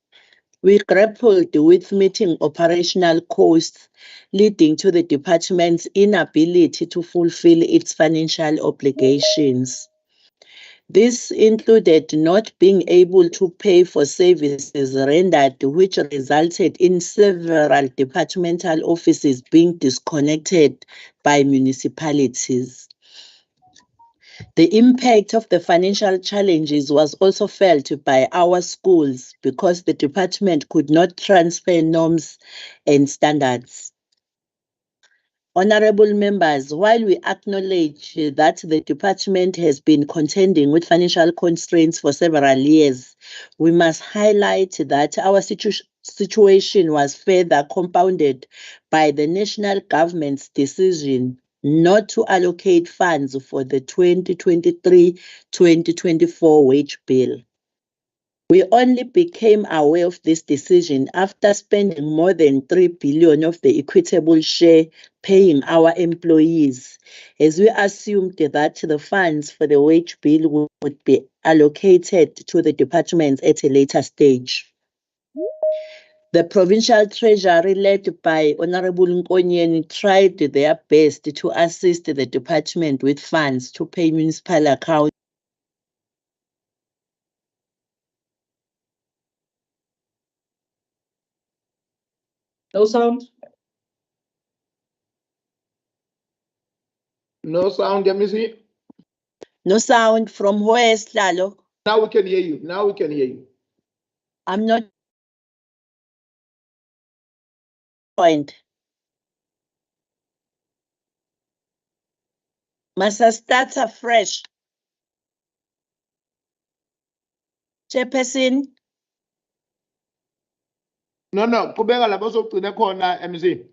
We grappled with meeting operational costs, leading to the department's inability to fulfill its financial obligations. This included not being able to pay for services rendered, which resulted in several departmental offices being disconnected by municipalities. The impact of the financial challenges was also felt by our schools because the department could not transfer norms and standards. Honorable members, while we acknowledge that the department has been contending with financial constraints for several years, we must highlight that our situation was further compounded by the national government's decision not to allocate funds for the 2023-2024 wage bill. We only became aware of this decision after spending more than 3 billion of the equitable share paying our employees, as we assumed that the funds for the wage bill would be allocated to the departments at a later stage. The provincial treasury led by Honorable Nkonyeni tried their best to assist the department with funds to pay municipal accounts. No sound? No sound, let me see. No sound from where, Slalo? Now we can hear you. Now we can hear you. I'm not point. Must I start afresh? Chairperson, No, kubeka lapho sokugcina khona MC.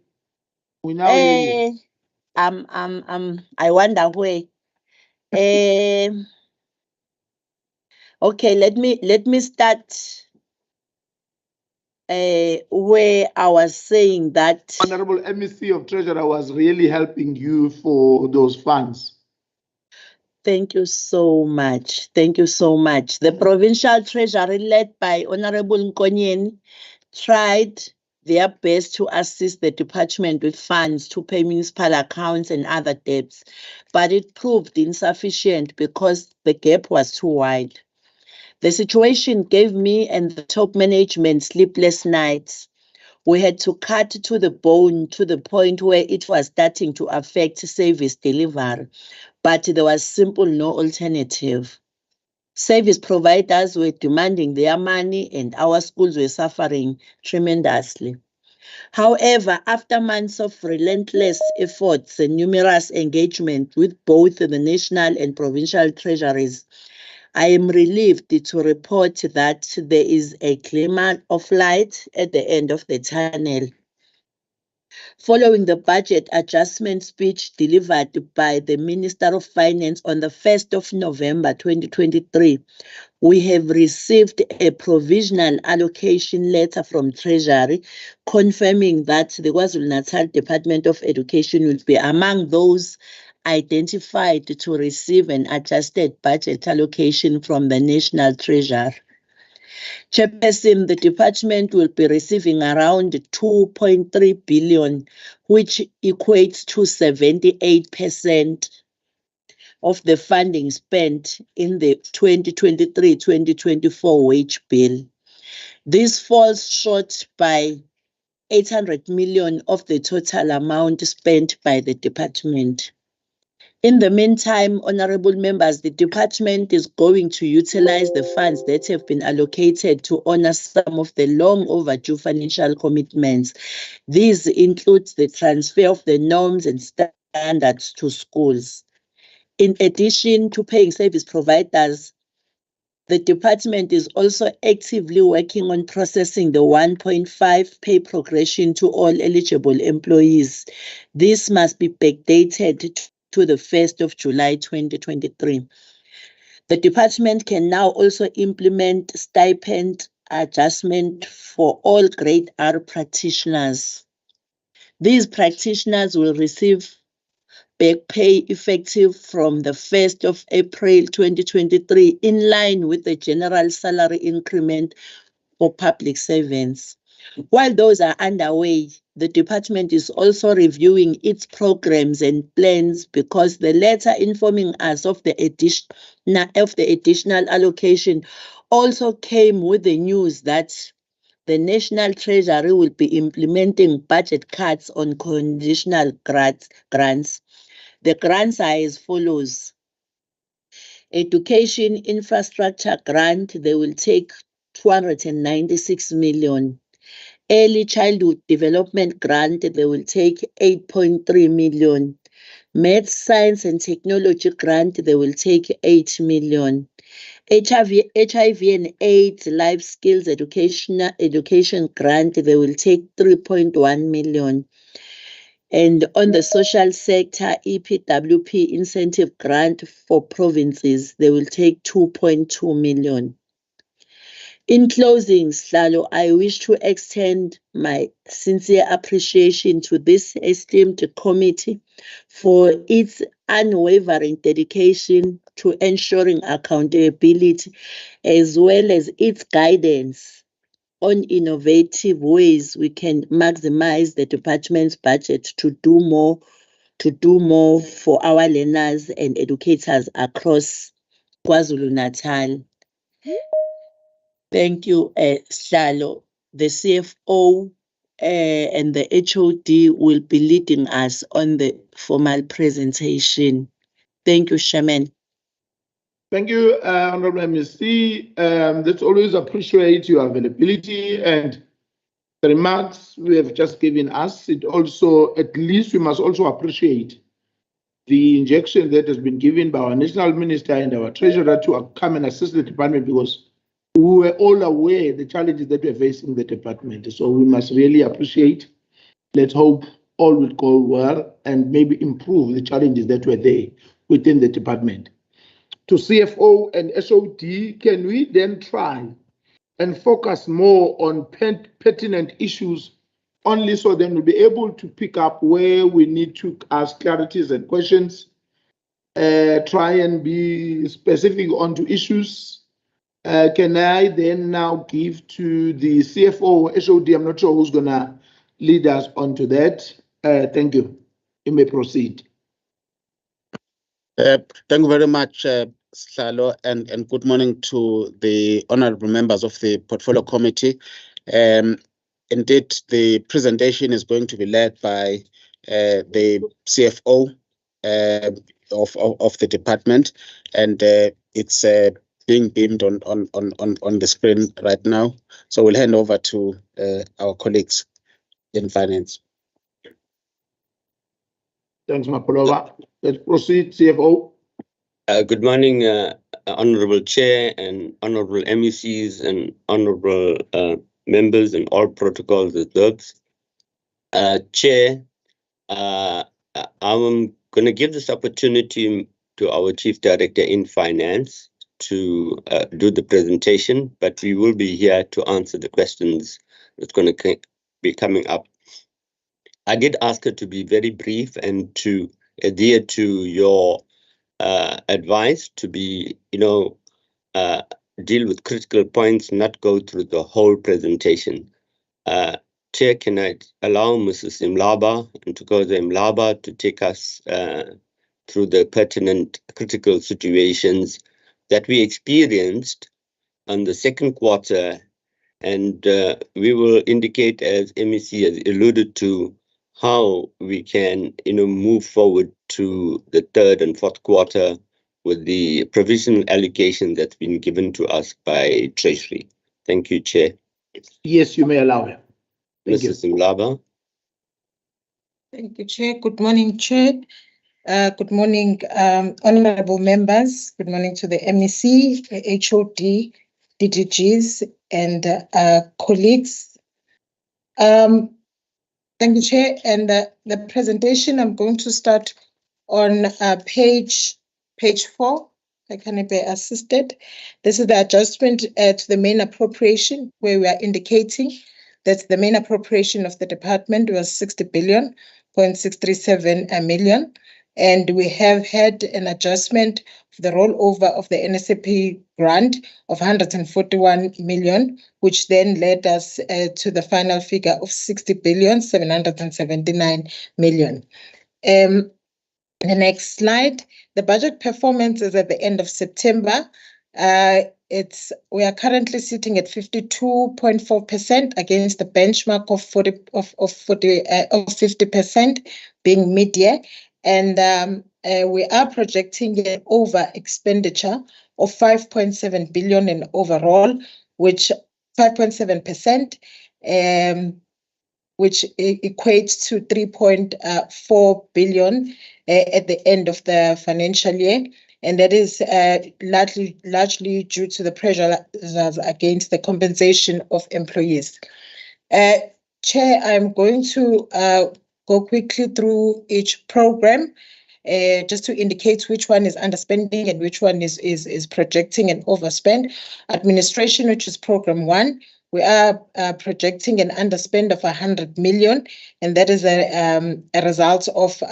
We now hear you. I wonder where. Okay, let me start where I was saying that Honorable MEC of Treasurer was really helping you for those funds. Thank you so much. Thank you so much. The provincial treasury led by Honorable Nkonyeni tried their best to assist the department with funds to pay municipal accounts and other debts, but it proved insufficient because the gap was too wide. The situation gave me and the top management sleepless nights. We had to cut to the bone to the point where it was starting to affect service delivery, but there was simple no alternative. Service providers were demanding their money and our schools were suffering tremendously. However, after months of relentless efforts and numerous engagement with both the national and provincial treasuries, I am relieved to report that there is a glimmer of light at the end of the tunnel. Following the budget adjustment speech delivered by the Minister of Finance on the 1st of November 2023, we have received a provisional allocation letter from Treasury confirming that the KwaZulu-Natal Department of Education will be among those identified to receive an adjusted budget allocation from the National Treasury. Chairperson, the department will be receiving around 2.3 billion, which equates to 78% of the funding spent in the 2023-2024 wage bill. This falls short by 800 million of the total amount spent by the department. In the meantime, honorable members, the department is going to utilize the funds that have been allocated to honor some of the long overdue financial commitments. These include the transfer of the norms and standards to schools. In addition to paying service providers, the department is also actively working on processing the 1.5 pay progression to all eligible employees. This must be backdated to the 1st of July 2023. The department can now also implement stipend adjustment for all grade R practitioners. These practitioners will receive back pay effective from the 1st of April 2023 in line with the general salary increment for public servants. While those are underway, the department is also reviewing its programs and plans, because the letter informing us of the additional allocation also came with the news that the National Treasury will be implementing budget cuts on conditional grants. The grants are as follows. Education infrastructure grant, they will take 296 million. Early childhood development grant, they will take 8.3 million. Math, science and technology grant, they will take 8 million. HIV and AIDS life skills education grant, they will take 3.1 million. And on the social sector, EPWP incentive grant for provinces, they will take 2.2 million. In closing, Slalo, I wish to extend my sincere appreciation to this esteemed committee for its unwavering dedication to ensuring accountability, as well as its guidance on innovative ways we can maximize the department's budget to do more for our learners and educators across KwaZulu-Natal. Thank you, Slalo. The CFO and the HOD will be leading us on the formal presentation. Thank you, Chairman. Thank you, Honorable MEC. Let's always appreciate your availability and the remarks we have just given us. It also, at least we must also appreciate the injection that has been given by our national minister and our treasurer to come and assist the department, because we were all aware of the challenges that we're facing the department. So we must really appreciate. Let's hope all will go well and maybe improve the challenges that were there within the department. To CFO and SOD, can we then try and focus more on pertinent issues, only so then we'll be able to pick up where we need to ask clarities and questions, try and be specific onto issues. Can I then now give to the CFO, SOD? I'm not sure who's going to lead us onto that. Thank you. You may proceed. Thank you very much, Slalo, and good morning to the honorable members of the Portfolio Committee. Indeed, the presentation is going to be led by the CFO of the department, and it's being beamed on the screen right now. So we'll hand over to our colleagues in finance. Thanks, Mapolova. Let's proceed, CFO. Good morning, Honorable Chair and Honorable MECs and Honorable members and all protocols observed. Chair, I'm going to give this opportunity to our Chief Director in Finance to do the presentation, but we will be here to answer the questions that's going to be coming up. I did ask her to be very brief and to adhere to your advice to be, deal with critical points, not go through the whole presentation. Chair, can I allow Mrs. Imlaba and Tukoza Imlaba to take us through the pertinent critical situations that we experienced on the second quarter, and we will indicate, as MEC has alluded to, how we can, move forward to the third and fourth quarter with the provisional allocation that's been given to us by Treasury. Thank you, Chair. Yes, you may allow him. Mrs. Imlaba. Thank you, Chair. Good morning, Chair. Good morning, honorable members. Good morning to the MEC, HOD, DDGs, and colleagues. Thank you, Chair. And the presentation, I'm going to start on page 4. I can be assisted. This is the adjustment to the main appropriation, where we are indicating that the main appropriation of the department was 60 billion, 0.637 million. and we have had an adjustment for the rollover of the NSAP grant of 141 million, which then led us to the final figure of 60,779 million. The next slide, the budget performance is at the end of September. We are currently sitting at 52.4% against the benchmark of 50% being mid-year, and we are projecting an over expenditure of 5.7 billion in overall, which 5.7%, which equates to 3.4 billion at the end of the financial year. And that is largely due to the pressures against the compensation of employees. Chair, I'm going to go quickly through each program just to indicate which one is underspending and which one is projecting an overspend. Administration, which is program 1, we are projecting an underspend of 100 million, and that is a result of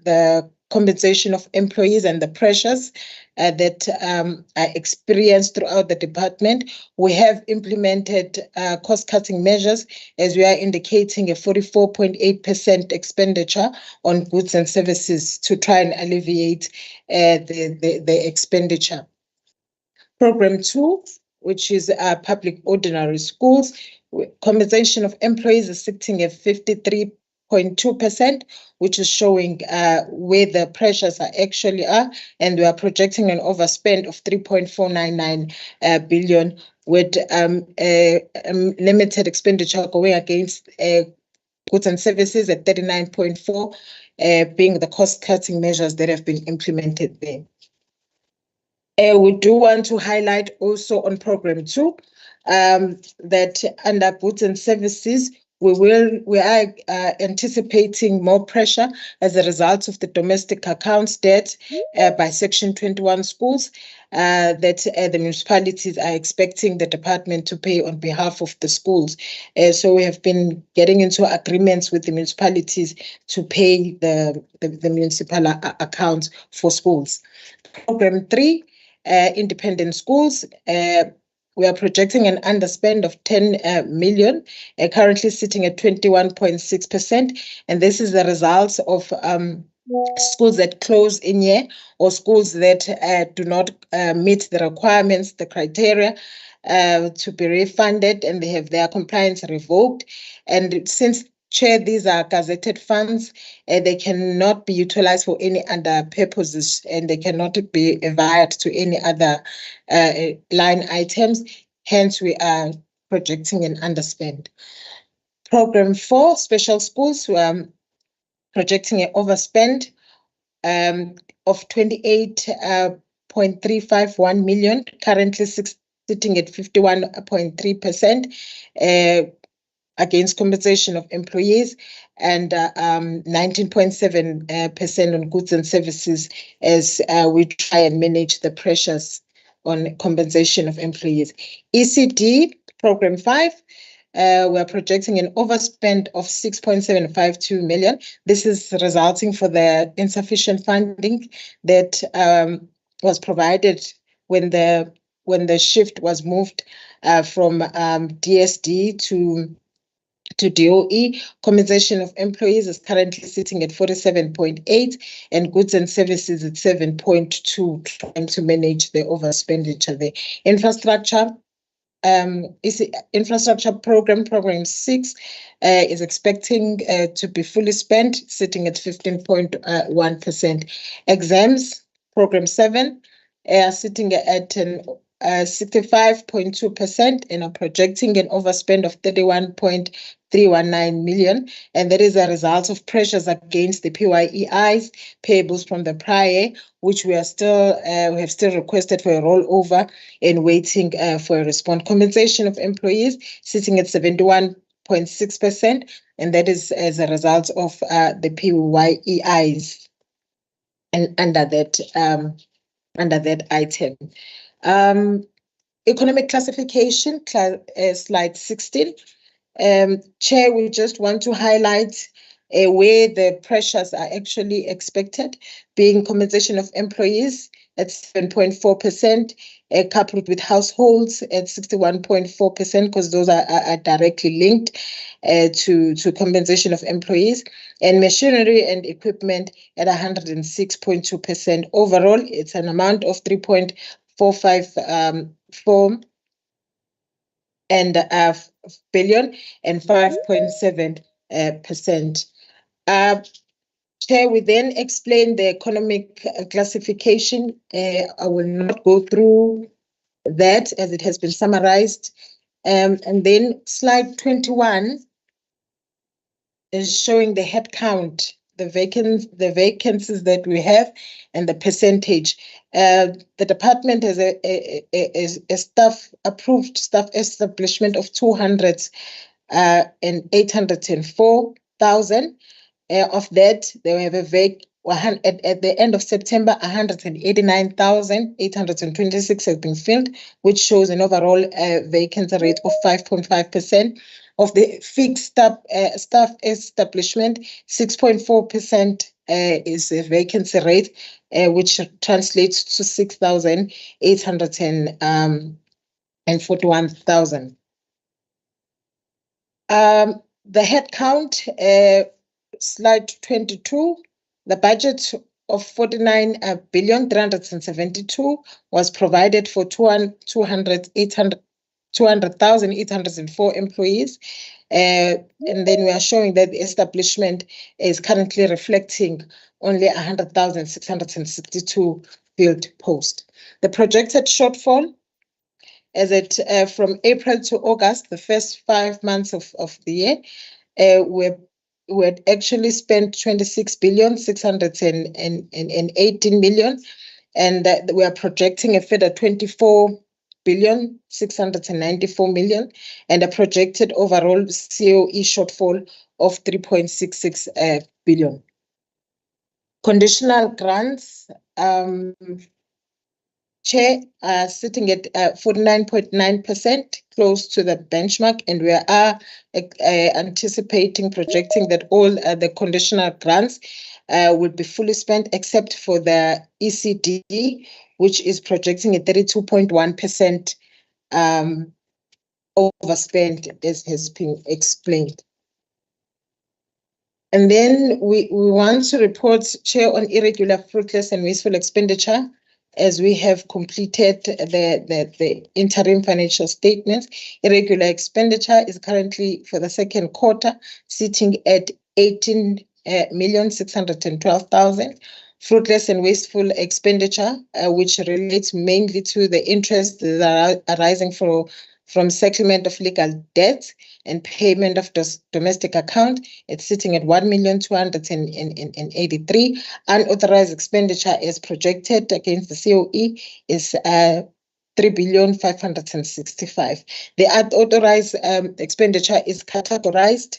the compensation of employees and the pressures that are experienced throughout the department. We have implemented cost-cutting measures, as we are indicating a 44.8% expenditure on goods and services to try and alleviate the expenditure. Program 2, which is public ordinary schools, compensation of employees is sitting at 53.2%, which is showing where the pressures actually are, and we are projecting an overspend of 3.499 billion, with limited expenditure going against goods and services at 39.4, being the cost-cutting measures that have been implemented there. We do want to highlight also on program 2 that under goods and services, we are anticipating more pressure as a result of the domestic accounts debt by Section 21 schools that the municipalities are expecting the department to pay on behalf of the schools. So we have been getting into agreements with the municipalities to pay the municipal accounts for schools. Program 3, independent schools, we are projecting an underspend of 10 million, currently sitting at 21.6%. And this is the result of schools that close in year or schools that do not meet the requirements, the criteria to be refunded, and they have their compliance revoked. And since, Chair, these are gazetted funds, they cannot be utilized for any other purposes, and they cannot be wired to any other line items. Hence, we are projecting an underspend. Program 4, special schools, we are projecting an overspend of 28.351 million, currently sitting at 51.3%. Against compensation of employees, and 19.7% on goods and services, as we try and manage the pressures on compensation of employees. ECD, program 5, we're projecting an overspend of 6.752 million. This is resulting for the insufficient funding that was provided when the shift was moved from DSD to DOE. Compensation of employees is currently sitting at 47.8, and goods and services at 7.2, trying to manage the overexpenditure there. Infrastructure, infrastructure program 6 is expecting to be fully spent, sitting at 15.1%. Exams, program 7, are sitting at an 65.2% and are projecting an overspend of 31.319 million, and that is a result of pressures against the PYEIs payables from the prior, which we have still requested for a rollover and waiting for a response. Compensation of employees sitting at 71.6%, and that is as a result of the PYEIs and under that item. Economic classification, slide 16. Chair, we just want to highlight where the pressures are actually expected, being compensation of employees at 7.4%, coupled with households at 61.4%, because those are directly linked to compensation of employees, and machinery and equipment at 106.2%. Overall, it's an amount of 3.454 billion and 5.7%. Chair, we then explain the economic classification. I will not go through that as it has been summarized. And then slide 21 is showing the head count, the vacancies that we have and the percentage. The department has a approved staff establishment of 804,000. Of that, they have at the end of September, 189,826 have been filled, which shows an overall vacancy rate of 5.5%. Of the fixed staff establishment, 6.4% is a vacancy rate, which translates to 6,841,000. The head count, slide 22, the budget of 49,372 was provided for 200,804 employees. And then we are showing that the establishment is currently reflecting only 100,662 filled posts. The projected shortfall, as it from April to August, the first 5 months of the year, we had actually spent 26,618 million, and we are projecting a further 24,694 million, and a projected overall COE shortfall of 3.66 billion. Conditional grants, Chair, sitting at 49.9%, close to the benchmark, and we are projecting that all the conditional grants will be fully spent, except for the ECD, which is projecting a 32.1% overspend, as has been explained. And then we want to report, Chair, on irregular, fruitless, and wasteful expenditure, as we have completed the interim financial statements. Irregular expenditure is currently, for the second quarter, sitting at 18,612,000. Fruitless and wasteful expenditure, which relates mainly to the interest that are arising from settlement of legal debts and payment of domestic account, it's sitting at 1,283,000. Unauthorized expenditure as projected against the COE is 3,565,000. The unauthorized expenditure is categorized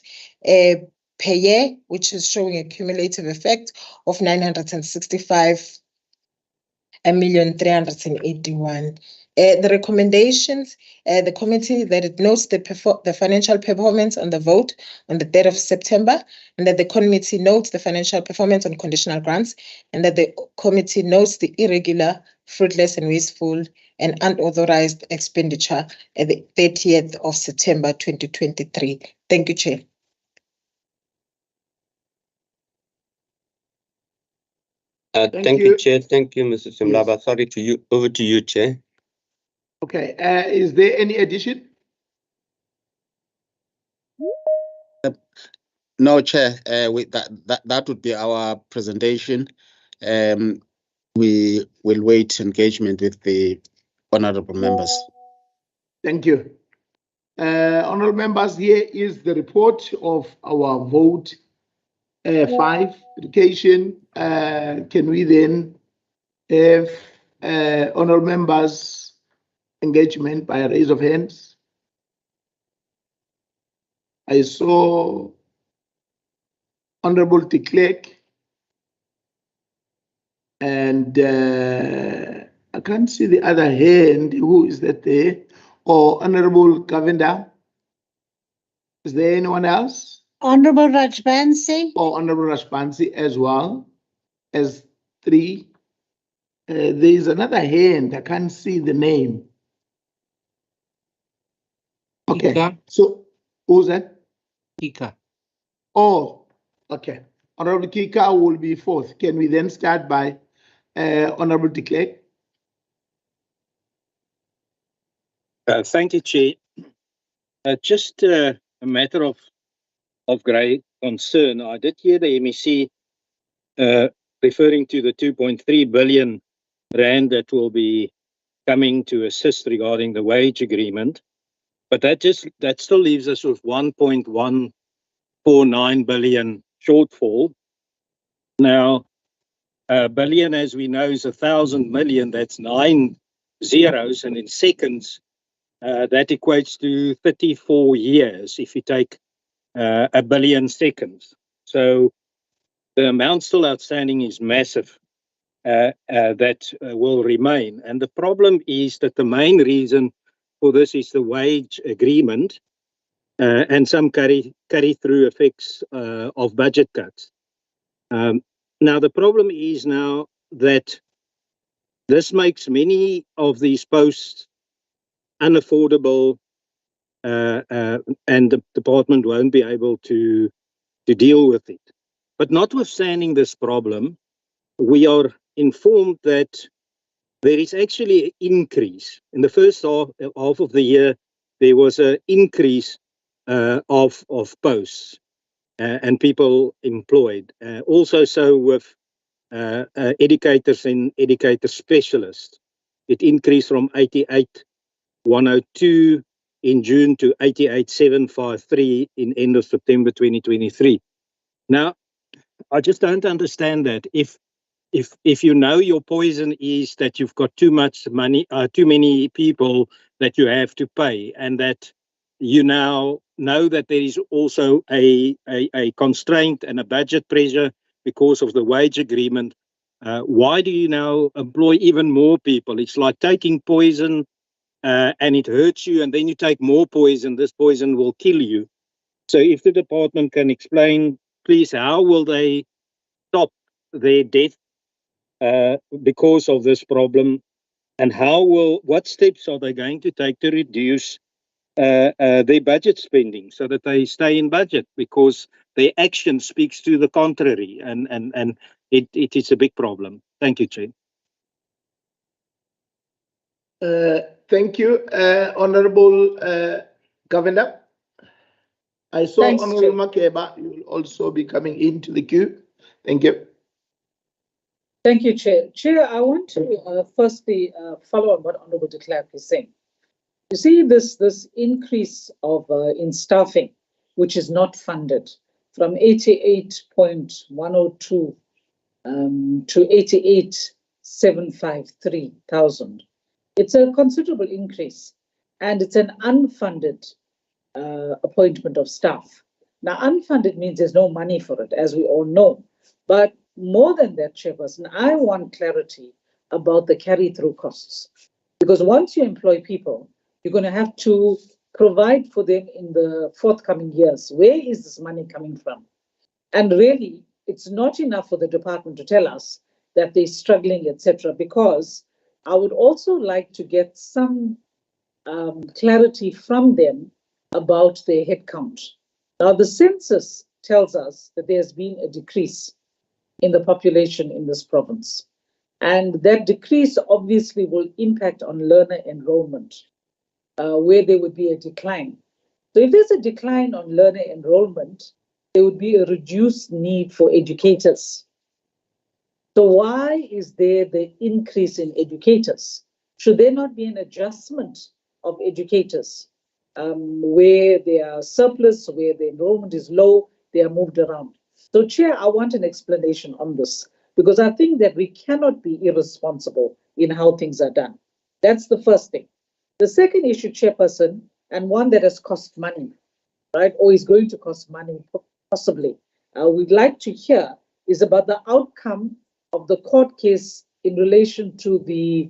per year, which is showing a cumulative effect of 965,381,000. The recommendations, the committee that it notes the financial performance on the vote on the 3rd of September, and that the committee notes the financial performance on conditional grants, and that the committee notes the irregular, fruitless, and wasteful and unauthorized expenditure at the 30th of September 2023. Thank you, Chair. Thank you, Chair. Thank you, Mr. Simlaba. Yes. Sorry, over to you, Chair. Okay, is there any addition? No, Chair. That would be our presentation. We will wait engagement with the honourable members. Thank you. Honourable members, here is the report of our vote 5, education. Can we then have honourable members' engagement by a raise of hands? I saw Honourable de Klerk, and I can't see the other hand. Who is that there? Or Honourable Govender? Is there anyone else? Honorable Rajbansi. Or Honorable Rajbansi as well as 3. There is another hand. I can't see the name. Okay. Kika. So who's that? Kika. Oh, okay. Honorable Kika will be 4th. Can we then start by Honorable de Klerk? Thank you, Chair. Just a matter of great concern. I did hear the MEC referring to the 2.3 billion rand that will be coming to assist regarding the wage agreement, but that still leaves us with 1.149 billion shortfall. Now, a billion, as we know, is 1,000 million. That's 9 zeros, and in seconds, that equates to 34 years if you take a billion seconds. So the amount still outstanding is massive that will remain. And the problem is that the main reason for this is the wage agreement and some carry-through effects of budget cuts. Now, the problem is now that this makes many of these posts unaffordable, and the department won't be able to deal with it. But notwithstanding this problem, we are informed that there is actually an increase. In the first half of the year, there was an increase of posts and people employed. Also so with educators and educator specialists. It increased from 88,102 in June to 88,753 in end of September 2023. Now, I just don't understand that. If you know your poison is that you've got too much money, too many people that you have to pay, and that you now know that there is also a constraint and a budget pressure because of the wage agreement, why do you now employ even more people? It's like taking poison and it hurts you, and then you take more poison. This poison will kill you. So if the department can explain, please, how will they stop their death because of this problem, and what steps are they going to take to reduce their budget spending so that they stay in budget, because their action speaks to the contrary, and it is a big problem. Thank you, Chair. Thank you, Honorable Governor. I saw Thanks, Honorable Chair. Makeba. You will also be coming into the queue. Thank you. Thank you, Chair. Chair, I want to firstly follow on what Honorable de Klerk is saying. You see this increase of in staffing, which is not funded, from 88.102 to 88,753 thousand. It's a considerable increase, and it's an unfunded appointment of staff. Now, unfunded means there's no money for it, as we all know. But more than that, Chairperson, I want clarity about the carry-through costs. Because once you employ people, you're going to have to provide for them in the forthcoming years. Where is this money coming from? And really, it's not enough for the department to tell us that they're struggling, etc., because I would also like to get some clarity from them about their headcount. Now, the census tells us that there's been a decrease in the population in this province. And that decrease obviously will impact on learner enrollment, where there would be a decline. So if there's a decline on learner enrollment, there would be a reduced need for educators. So why is there the increase in educators? Should there not be an adjustment of educators where there are surplus, where the enrollment is low, they are moved around? So, Chair, I want an explanation on this, because I think that we cannot be irresponsible in how things are done. That's the first thing. The second issue, Chairperson, and one that has cost money, right, or is going to cost money, possibly, we'd like to hear is about the outcome of the court case in relation to the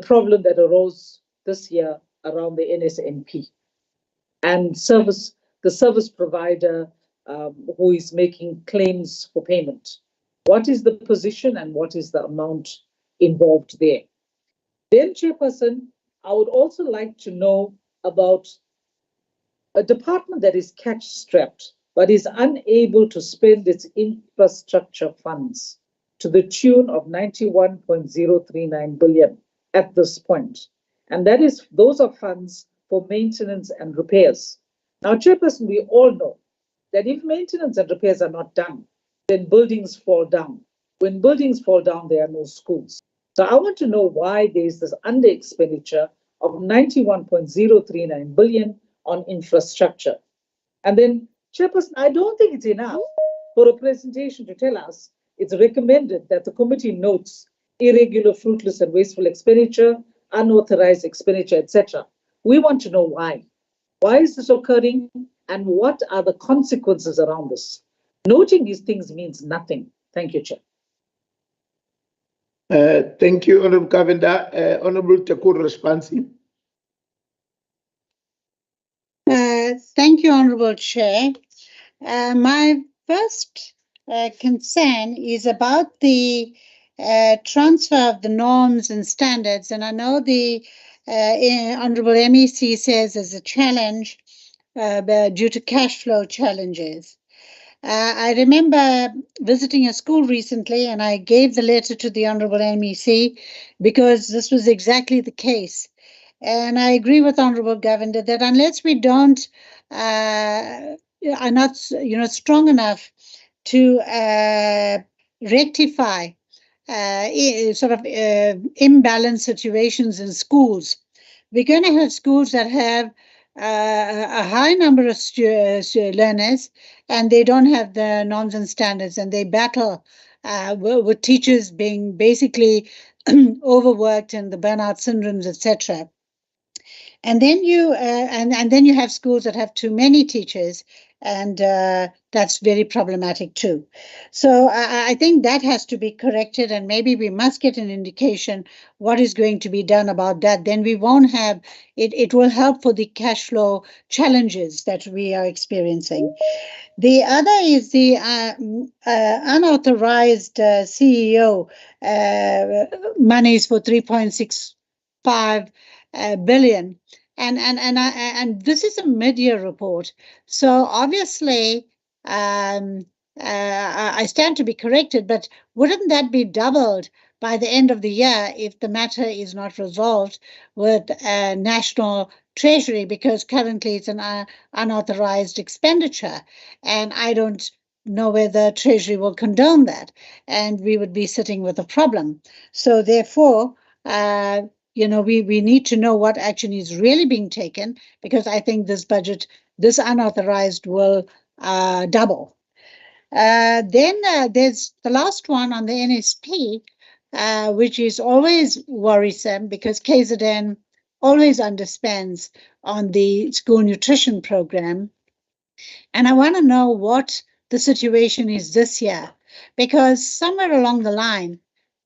problem that arose this year around the NSNP and the service provider who is making claims for payment. What is the position and what is the amount involved there? Then, Chairperson, I would also like to know about a department that is cash-strapped but is unable to spend its infrastructure funds to the tune of 91.039 billion at this point. And those are funds for maintenance and repairs. Now, Chairperson, we all know that if maintenance and repairs are not done, then buildings fall down. When buildings fall down, there are no schools. So I want to know why there is this under expenditure of 91.039 billion on infrastructure. And then, Chairperson, I don't think it's enough for a presentation to tell us it's recommended that the committee notes irregular, fruitless, and wasteful expenditure, unauthorized expenditure, etc. We want to know why. Why is this occurring, and what are the consequences around this? Noting these things means nothing. Thank you, Chair. Thank you, Honorable Kavenda. Honorable Takur Respansi. Thank you, Honorable Chair. My first concern is about the transfer of the norms and standards, and I know the Honorable MEC says there's a challenge due to cash flow challenges. I remember visiting a school recently, and I gave the letter to the Honorable MEC because this was exactly the case. And I agree with Honorable Governor that unless we are not, strong enough to rectify imbalanced situations in schools, we're going to have schools that have a high number of learners, and they don't have the norms and standards, and they battle with teachers being basically overworked and the burnout syndromes, etc. And then you have schools that have too many teachers, and that's very problematic too. So I think that has to be corrected, and maybe we must get an indication what is going to be done about that. Then we won't have it. It will help for the cash flow challenges that we are experiencing. The other is the unauthorized CEO monies for 3.65 billion. And this is a mid-year report. So obviously, I stand to be corrected, but wouldn't that be doubled by the end of the year if the matter is not resolved with National Treasury? Because currently it's an unauthorized expenditure, and I don't know whether Treasury will condone that, and we would be sitting with a problem. So therefore, we need to know what action is really being taken, because I think this budget, this unauthorized, will double. Then there's the last one on the NSP, which is always worrisome because KZN always underspends on the school nutrition program. And I want to know what the situation is this year, because somewhere along the line,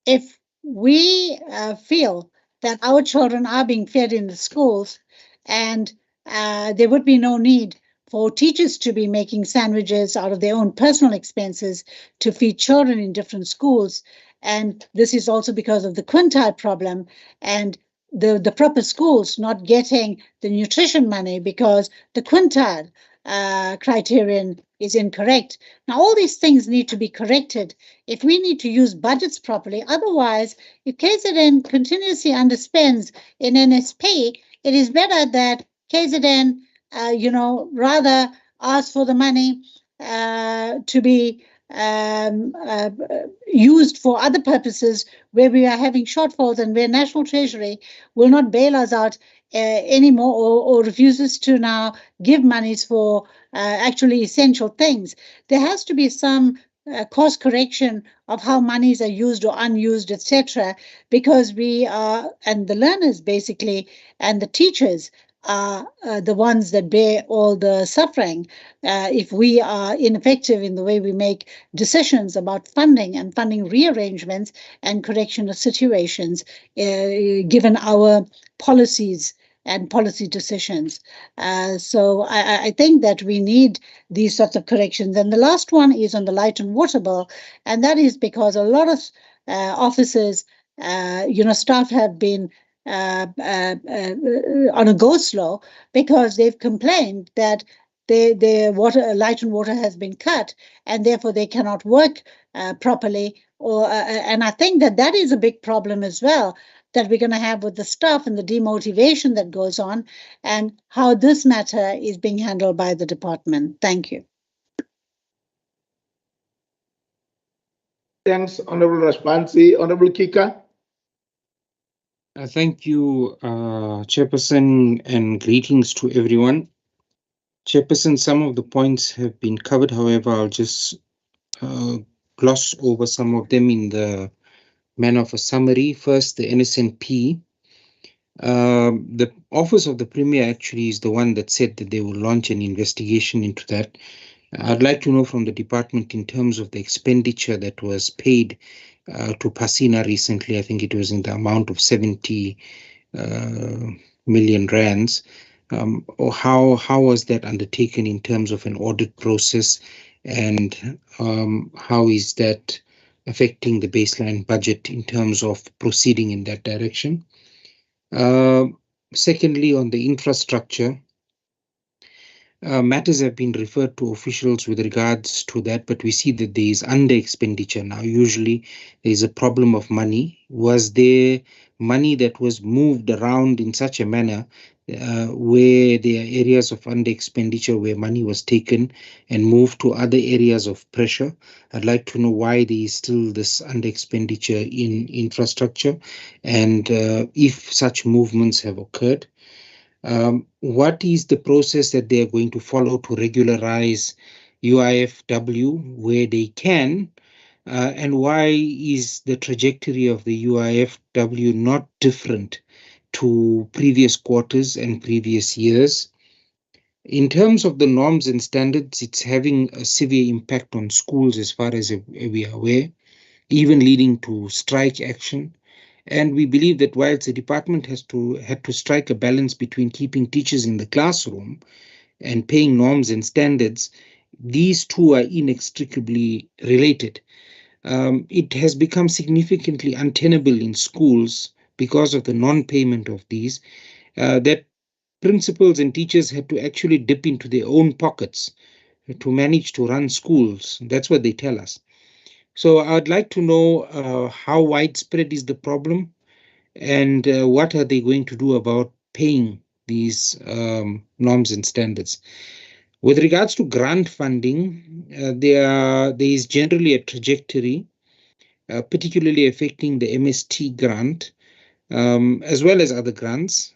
if we feel that our children are being fed in the schools, and there would be no need for teachers to be making sandwiches out of their own personal expenses to feed children in different schools. And this is also because of the quintile problem and the proper schools not getting the nutrition money because the quintile criterion is incorrect. Now, all these things need to be corrected if we need to use budgets properly. Otherwise, if KZN continuously underspends in NSP, it is better that KZN, rather ask for the money to be used for other purposes where we are having shortfalls and where National Treasury will not bail us out anymore or refuses to now give monies for actually essential things. There has to be some course correction of how monies are used or unused, etc., because we are, and the learners basically, and the teachers are the ones that bear all the suffering if we are ineffective in the way we make decisions about funding and funding rearrangements and correction of situations given our policies and policy decisions. So I think that we need these sorts of corrections. And the last one is on the light and water bill, and that is because a lot of officers, staff have been on a go slow because they've complained that their light and water has been cut, and therefore they cannot work properly. And I think that is a big problem as well, that we're going to have with the staff and the demotivation that goes on, and how this matter is being handled by the department. Thank you. Thanks, Honorable Raspansi. Honorable Kika. Thank you, Chairperson, and greetings to everyone. Chairperson, some of the points have been covered. However, I'll just gloss over some of them in the manner of a summary. First, the NSNP. The Office of the Premier actually is the one that said that they will launch an investigation into that. I'd like to know from the department in terms of the expenditure that was paid to Pasina recently. I think it was in the amount of 70 million rands. Or how was that undertaken in terms of an audit process, and how is that affecting the baseline budget in terms of proceeding in that direction? Secondly, on the infrastructure, matters have been referred to officials with regards to that, but we see that there is under expenditure now. Usually there is a problem of money. Was there money that was moved around in such a manner where there are areas of under expenditure where money was taken and moved to other areas of pressure? I'd like to know why there is still this under expenditure in infrastructure, and if such movements have occurred. What is the process that they are going to follow to regularize UIFW where they can? And why is the trajectory of the UIFW not different to previous quarters and previous years? In terms of the norms and standards, it's having a severe impact on schools as far as we are aware, even leading to strike action. And we believe that whilst the department had to strike a balance between keeping teachers in the classroom and paying norms and standards, these two are inextricably related. It has become significantly untenable in schools because of the non-payment of these, that principals and teachers had to actually dip into their own pockets to manage to run schools. That's what they tell us. So I'd like to know how widespread is the problem, and what are they going to do about paying these norms and standards. With regards to grant funding, there is generally a trajectory, particularly affecting the MST grant, as well as other grants.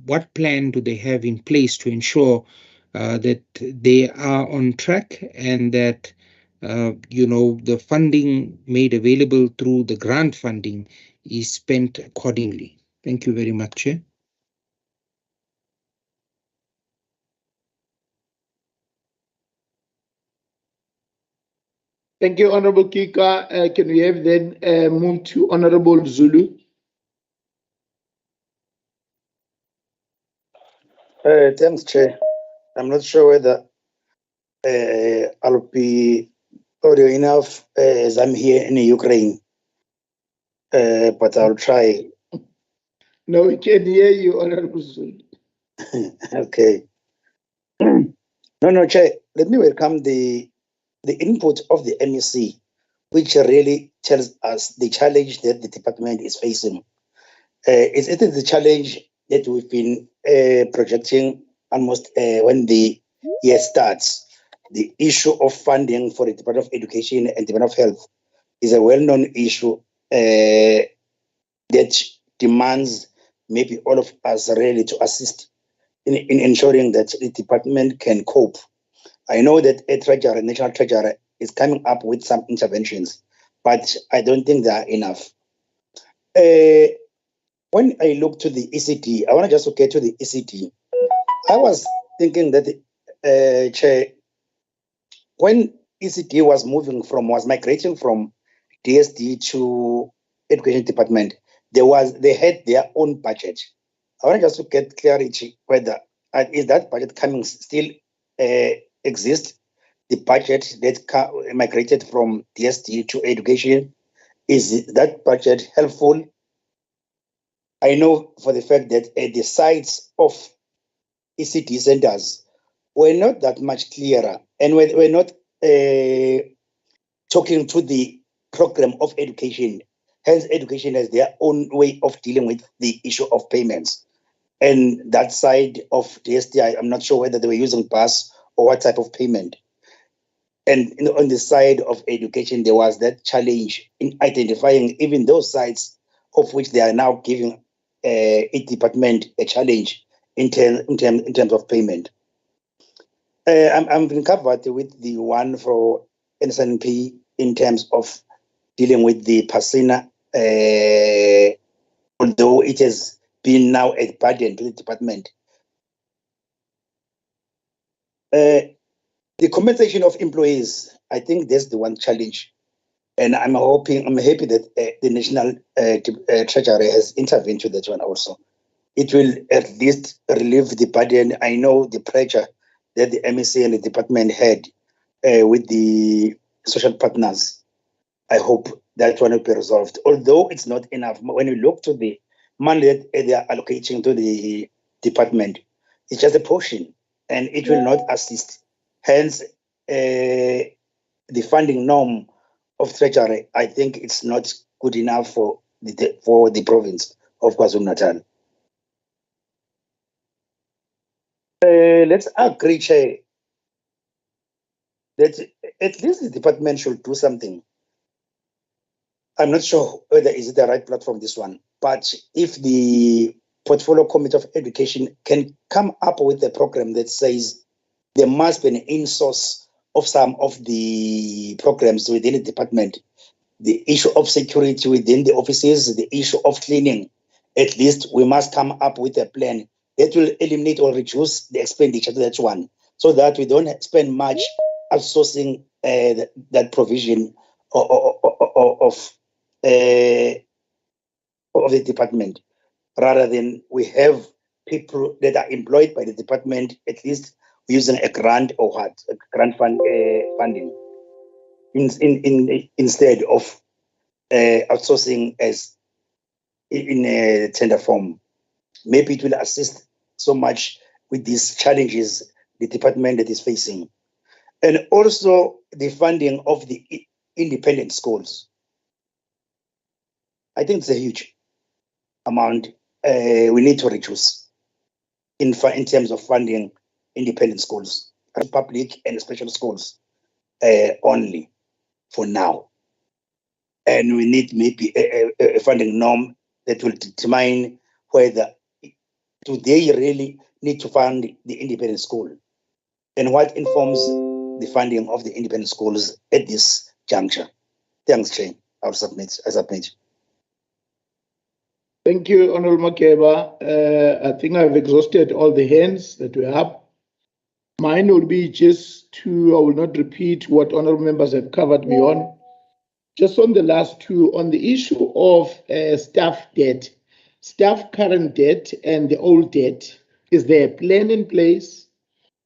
What plan do they have in place to ensure that they are on track, and that the funding made available through the grant funding is spent accordingly? Thank you very much, Chair. Thank you, Honorable Kika. Can we have then move to Honorable Zulu? Thanks, Chair. I'm not sure whether I'll be audio enough as I'm here in Ukraine, but I'll try. No, we can hear you, Honorable Zulu. Okay. No, Chair, let me welcome the input of the MEC, which really tells us the challenge that the department is facing. It is the challenge that we've been projecting almost when the year starts. The issue of funding for the Department of Education and Department of Health is a well-known issue that demands maybe all of us really to assist in ensuring that the department can cope. I know that a treasurer, national treasurer, is coming up with some interventions, but I don't think they are enough. When I look to the ECD, I want to just get to the ECD. I was thinking that, Chair, when ECD was migrating from DSD to Education Department, they had their own budget. I want just to get clarity whether is that budget coming still exist? The budget that migrated from DSD to education, is that budget helpful? I know for the fact that the sites of ECD centers were not that much clearer, and we're not talking to the program of education. Hence, education has their own way of dealing with the issue of payments. And that side of DSD, I'm not sure whether they were using bus or what type of payment. And on the side of education, there was that challenge in identifying even those sites of which they are now giving a department a challenge in terms of payment. I'm being covered with the one for NSNP in terms of dealing with the Pasina, although it has been now a burden to the department. The compensation of employees, I think that's the one challenge. And I'm happy that the National Treasury has intervened to that one also. It will at least relieve the burden. I know the pressure that the MEC and the department had with the social partners. I hope that one will be resolved. Although it's not enough. When you look to the money that they are allocating to the department, it's just a portion and it will not assist. Hence, the funding norm of Treasury, I think it's not good enough for the province of KwaZulu-Natal. Let's agree, Chair, that at least the department should do something. I'm not sure whether is it the right platform, this one, but if the Portfolio Committee of Education can come up with a program that says there must be an in-source of some of the programs within the department, the issue of security within the offices, the issue of cleaning, at least we must come up with a plan that will eliminate or reduce the expenditure to that one, so that we don't spend much outsourcing that provision of the department, rather than we have people that are employed by the department, at least using a grant or what, a grant funding, instead of outsourcing as in a tender form. Maybe it will assist so much with these challenges the department that is facing. And also the funding of the independent schools. I think it's a huge amount we need to reduce in terms of funding independent schools, public and special schools only for now. And we need maybe a funding norm that will determine whether do they really need to fund the independent school, and what informs the funding of the independent schools at this juncture. Thanks, Chair. I submit. Thank you, Honorable Makeba. I think I've exhausted all the hands that we have. Mine will be just two. I will not repeat what honorable members have covered me on. Just on the last two, on the issue of staff debt, staff current debt and the old debt, is there a plan in place?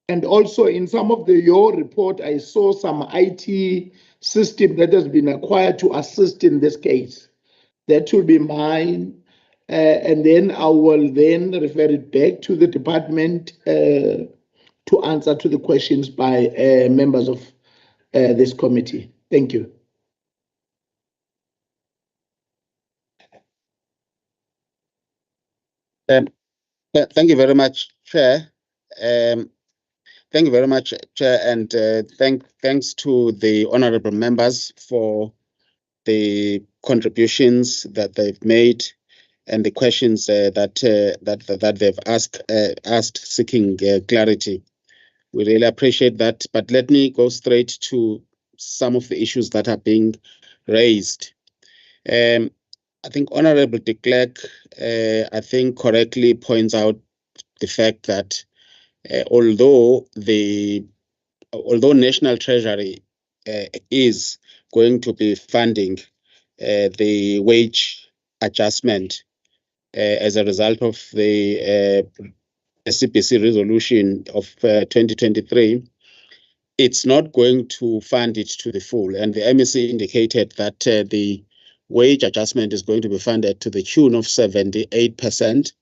And also in some of your report, I saw some IT system that has been acquired to assist in this case. That will be mine. And then I will then refer it back to the department to answer to the questions by members of this committee. Thank you. Thank you very much, Chair. Thank you very much, Chair, and thanks to the honourable members for the contributions that they've made and the questions that they've asked seeking clarity. We really appreciate that. But let me go straight to some of the issues that are being raised. I think Honourable de Klerk, I think correctly points out the fact that although National Treasury is going to be funding the wage adjustment as a result of the CPC resolution of 2023, it's not going to fund it to the full. And the MEC indicated that the wage adjustment is going to be funded to the tune of 78%,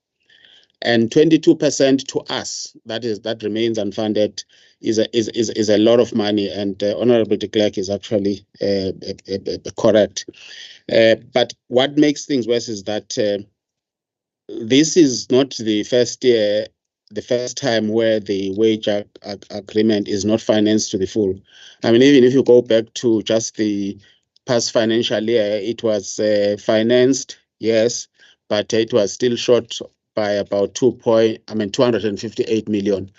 and 22% to us. That remains unfunded is a lot of money, and Honorable de Klerk is actually correct. But what makes things worse is that this is not the first year, the first time where the wage agreement is not financed to the full. I mean, even if you go back to just the past financial year, it was financed, yes, but it was still short by about 258 million.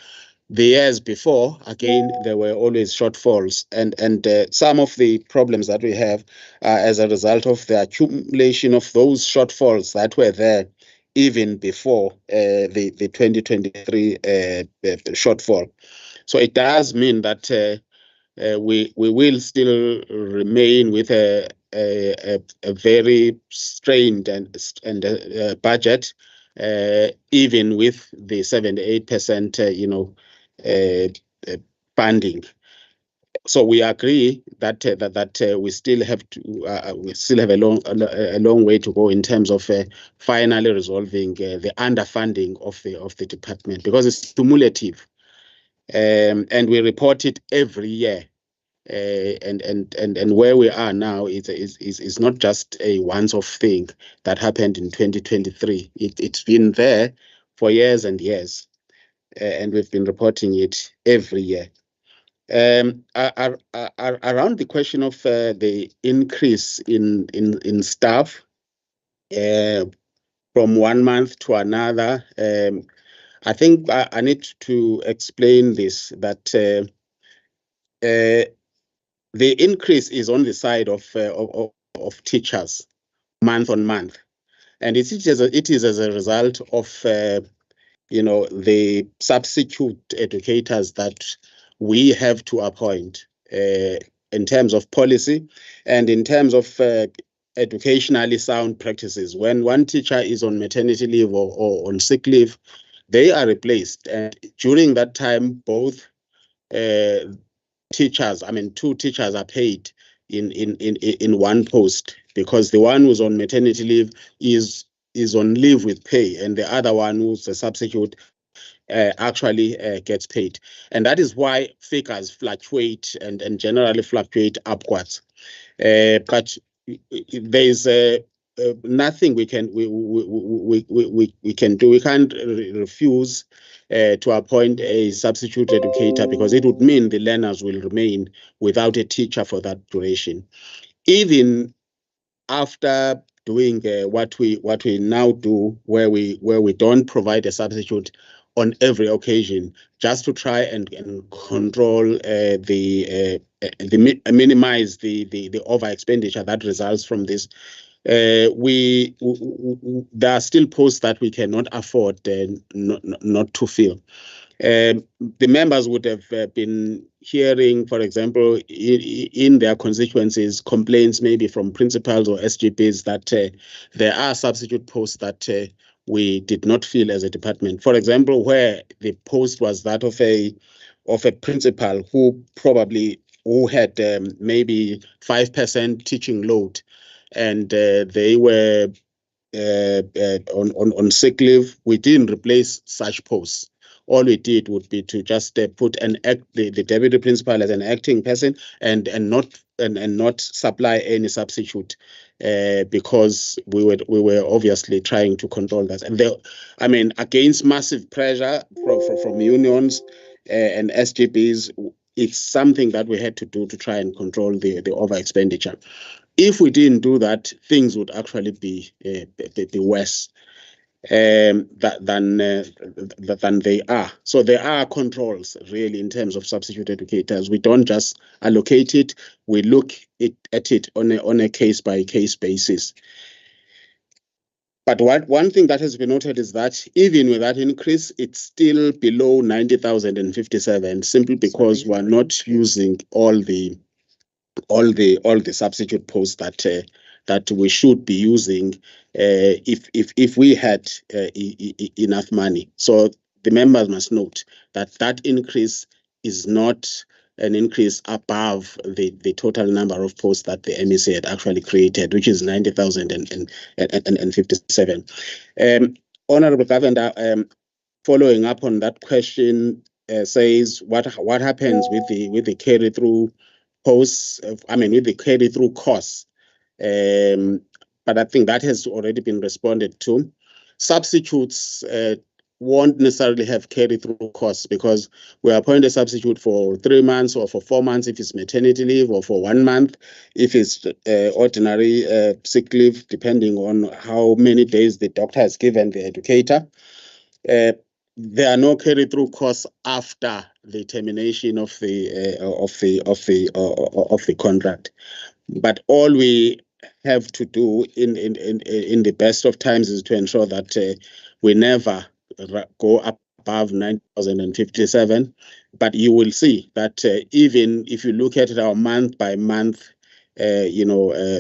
The years before, again, there were always shortfalls, and some of the problems that we have are as a result of the accumulation of those shortfalls that were there even before the 2023 shortfall. So it does mean that we will still remain with a very strained and budget, even with the 78% funding. So we agree that we still have a long way to go in terms of finally resolving the underfunding of the department, because it's cumulative, and we report it every year. And where we are now is not just a once-off thing that happened in 2023. It's been there for years and years, and we've been reporting it every year. Around the question of the increase in staff from 1 month to another, I think I need to explain this, that the increase is on the side of teachers month on month, and it is as a result of the substitute educators that we have to appoint in terms of policy and in terms of educationally sound practices. When one teacher is on maternity leave or on sick leave, they are replaced, and during that time, both teachers, two teachers are paid in one post, because the one who's on maternity leave is on leave with pay, and the other one who's a substitute actually gets paid. And that is why figures fluctuate and generally fluctuate upwards. But there's nothing we can do. We can't refuse to appoint a substitute educator, because it would mean the learners will remain without a teacher for that duration. Even after doing what we now do, where we don't provide a substitute on every occasion, just to try and control minimize the over expenditure that results from this. There are still posts that we cannot afford not to fill. The members would have been hearing, for example, in their constituencies, complaints maybe from principals or SGPs that there are substitute posts that we did not fill as a department. For example, where the post was that of a principal who had maybe 5% teaching load, and they were on sick leave. We didn't replace such posts. All we did would be to just put the deputy principal as an acting person and not supply any substitute, because we were obviously trying to control that. And against massive pressure from unions and SGPs, it's something that we had to do to try and control the over expenditure. If we didn't do that, things would actually be worse than they are. So there are controls really in terms of substitute educators. We don't just allocate it; we look at it on a case-by-case basis. But one thing that has been noted is that even with that increase, it's still below 90,057, simply because we're not using all the substitute posts that we should be using if we had enough money. So the members must note that that increase is not an increase above the total number of posts that the MEC had actually created, which is 90,057. Honorable Governor, following up on that question, says what happens with the carry through posts? With the carry through costs. But I think that has already been responded to. Substitutes won't necessarily have carry through costs because we appoint a substitute for 3 months or for 4 months if it's maternity leave, or for 1 month if it's ordinary sick leave, depending on how many days the doctor has given the educator. There are no carry through costs after the termination of the contract. But all we have to do in the best of times is to ensure that we never go above 9,057. But you will see that even if you look at our month by month,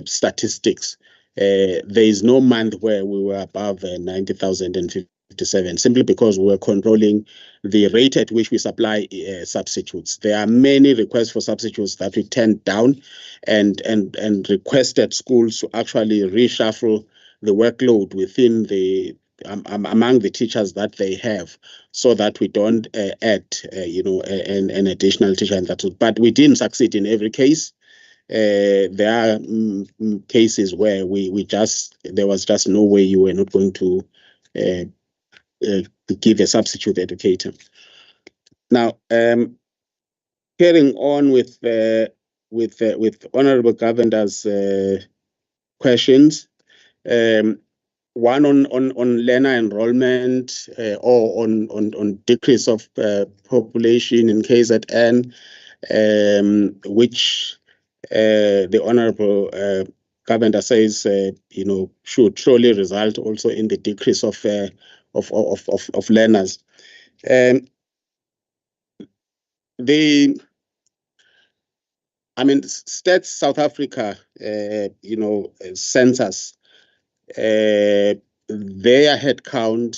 statistics, there is no month where we were above 90,057, simply because we were controlling the rate at which we supply substitutes. There are many requests for substitutes that we turned down, and requested schools to actually reshuffle the workload within the among the teachers that they have, so that we don't add an additional teacher in that. But we didn't succeed in every case. There are cases where there was just no way you were not going to give a substitute educator. Now, carrying on with Honourable Governor's questions, one on learner enrollment or on decrease of population in KZN, which the Honourable Governor says should surely result also in the decrease of learners. Stats South Africa, census, their headcount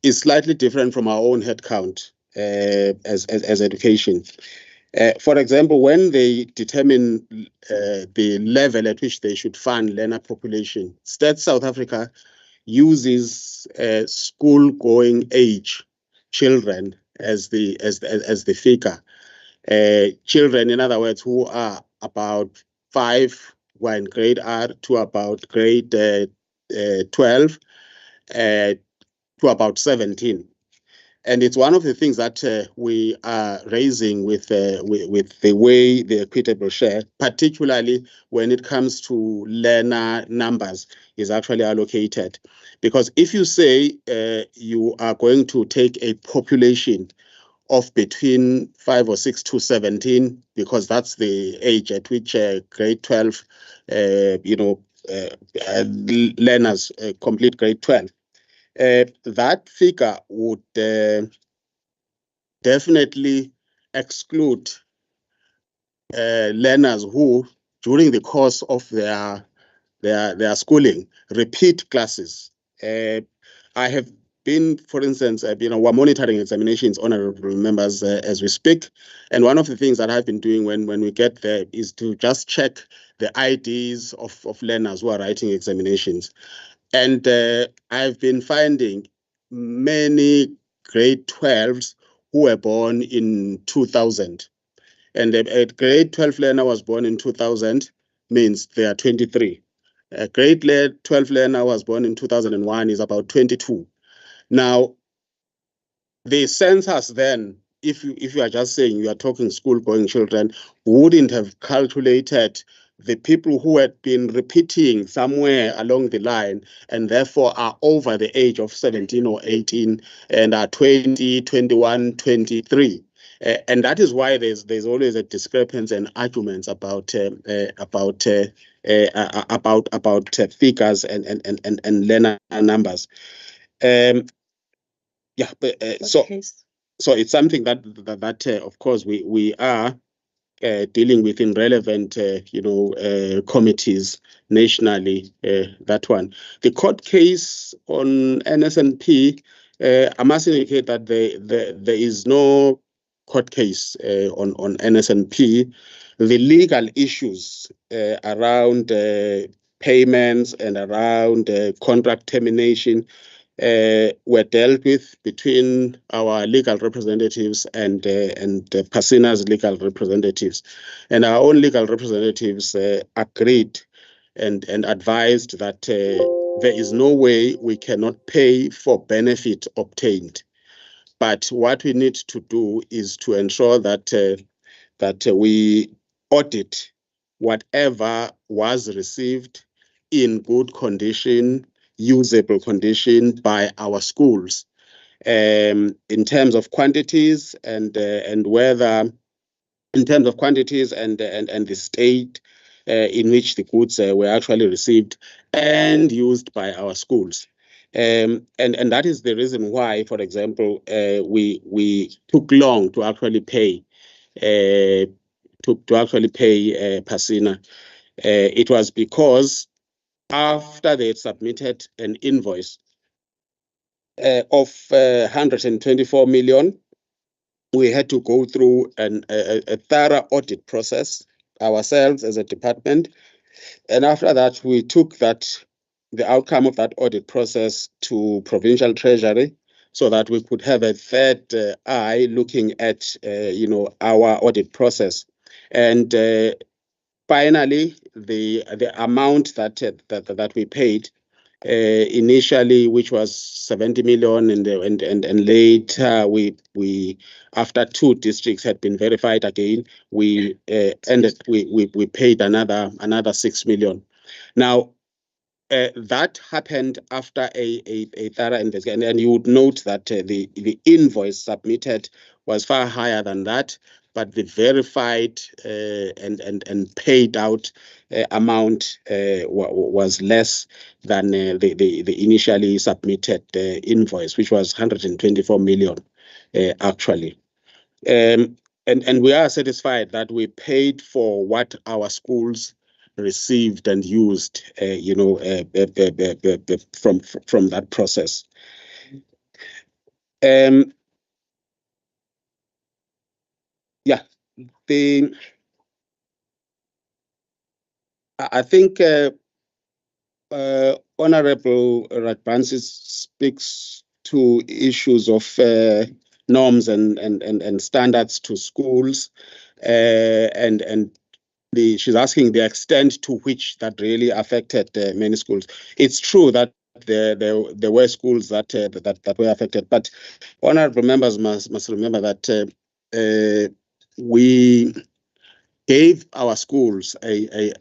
is slightly different from our own headcount as education. For example, when they determine the level at which they should fund learner population, Stats South Africa uses school-going age children as the figure. Children, in other words, who are about 5, who are in grade R, to about grade 12, to about 17. And it's one of the things that we are raising with the way the equitable share, particularly when it comes to learner numbers, is actually allocated. Because if you say you are going to take a population of between 5 or 6 to 17, because that's the age at which grade 12, learners complete grade 12. That figure would definitely exclude learners who, during the course of their schooling, repeat classes. I have been, for instance, we're monitoring examinations, honourable members, as we speak. And one of the things that I've been doing when we get there is to just check the IDs of learners who are writing examinations. And I've been finding many grade 12s who were born in 2000. And a grade 12 learner was born in 2000 means they are 23. A grade 12 learner was born in 2001 is about 22. Now, the census then, if you are just saying you are talking school-going children, wouldn't have calculated the people who had been repeating somewhere along the line and therefore are over the age of 17 or 18 and are 20, 21, 23. And that is why there's always a discrepancy and arguments about figures and learner numbers. So it's something that of course we are dealing with in relevant, committees nationally. That one. The court case on NSNP, I must indicate that there is no court case on NSNP. The legal issues around payments and around contract termination were dealt with between our legal representatives and Pasina's legal representatives. And our own legal representatives agreed and advised that there is no way we cannot pay for benefit obtained. But what we need to do is to ensure that we audit whatever was received in good condition, usable condition by our schools, in terms of quantities and whether, in terms of quantities and the state in which the goods were actually received and used by our schools. And that is the reason why, for example, we took long to actually pay Pasina. It was because after they had submitted an invoice of 124 million, we had to go through a thorough audit process ourselves as a department. And after that, we took the outcome of that audit process to Provincial Treasury so that we could have a third eye looking at, our audit process. And finally, the amount that we paid initially, which was 70 million, and later we after 2 districts had been verified again, we paid another 6 million. Now, that happened after a thorough investigation, and you would note that the invoice submitted was far higher than that, but the verified and paid out amount was less than the initially submitted invoice, which was 124 million actually. And we are satisfied that we paid for what our schools received and used, from that process. I think Honorable Radbansi speaks to issues of norms and standards to schools, and she's asking the extent to which that really affected many schools. It's true that there were schools that were affected, but honorable members must remember that we gave our schools a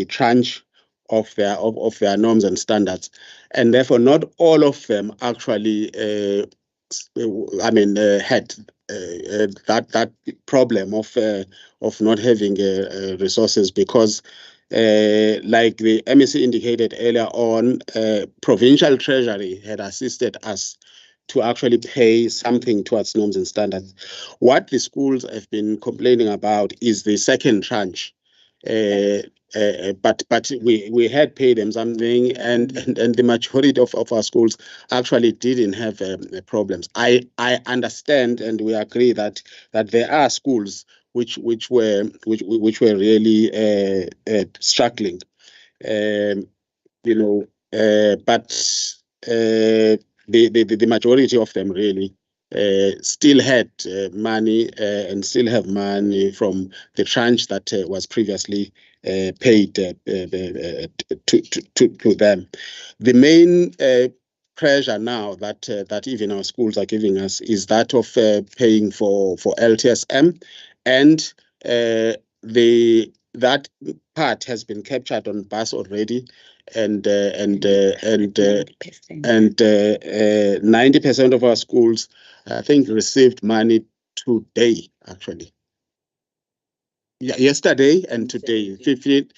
tranche of their norms and standards, and therefore not all of them actually had that problem of not having resources, because like the MEC indicated earlier on, Provincial Treasury had assisted us to actually pay something towards norms and standards. What the schools have been complaining about is the second tranche. But we had paid them something, and the majority of our schools actually didn't have problems. I understand, and we agree that there are schools which were really struggling, but the majority of them really still had money and still have money from the tranche that was previously paid to them. The main pressure now that even our schools are giving us is that of paying for LTSM, and that part has been captured on bus already, and 90% of our schools, I think, received money today, actually. Yeah, yesterday and today, 15th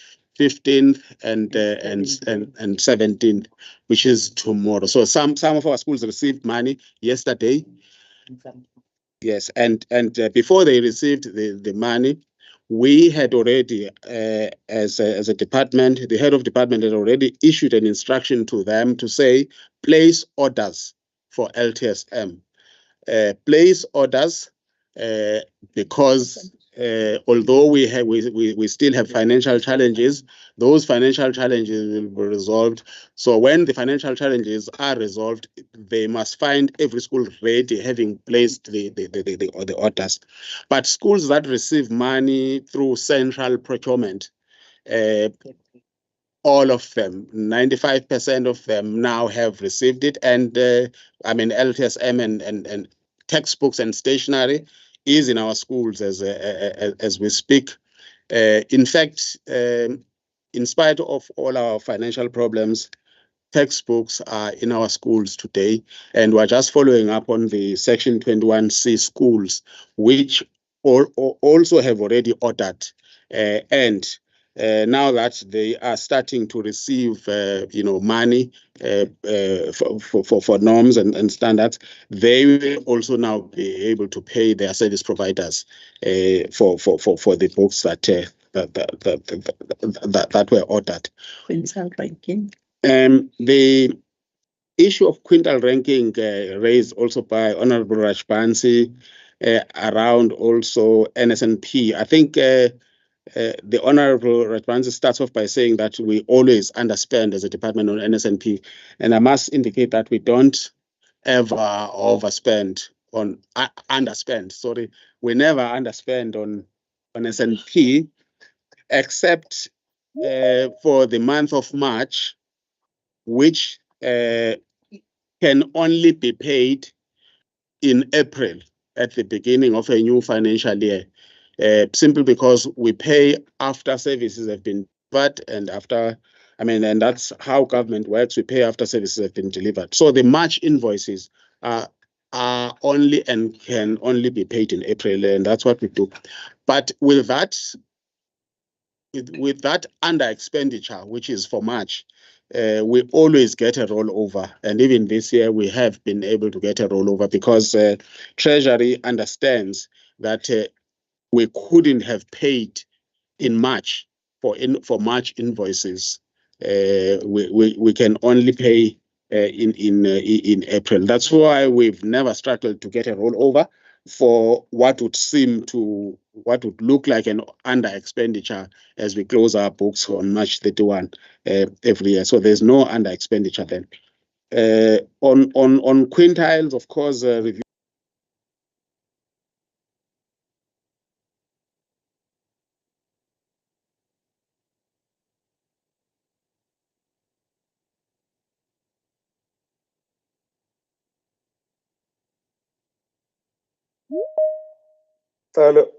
and 17th, which is tomorrow. So some of our schools received money yesterday. Yes, and before they received the money, we had already, as a department, the head of department had already issued an instruction to them to say, place orders for LTSM. Place orders because although we still have financial challenges, those financial challenges will be resolved. So when the financial challenges are resolved, they must find every school ready, having placed the orders. But schools that receive money through central procurement, all of them, 95% of them now have received it. And I mean, LTSM and textbooks and stationery is in our schools as we speak. In fact, in spite of all our financial problems, textbooks are in our schools today, and we're just following up on the Section 21C schools, which also have already ordered and now that they are starting to receive, money for norms and standards, they will also now be able to pay their service providers for the books that were ordered. Quintile ranking. The issue of quintile ranking raised also by Honorable Rajbansi around also NSNP. I think the Honorable Rajbansi starts off by saying that we always underspend as a department on NSNP, and I must indicate that we don't ever underspend. Sorry, we never underspend on SNP, except for the month of March, which can only be paid in April at the beginning of a new financial year. Simply because we pay after services have been delivered and and that's how government works. We pay after services have been delivered. So the March invoices are only and can only be paid in April, and that's what we do. But with that under expenditure, which is for March, we always get a rollover. And even this year, we have been able to get a rollover because Treasury understands that we couldn't have paid in March for March invoices. We can only pay in April. That's why we've never struggled to get a rollover for what would look like an under expenditure as we close our books on March 31 every year. So there's no under expenditure then. On quintiles, of course, review.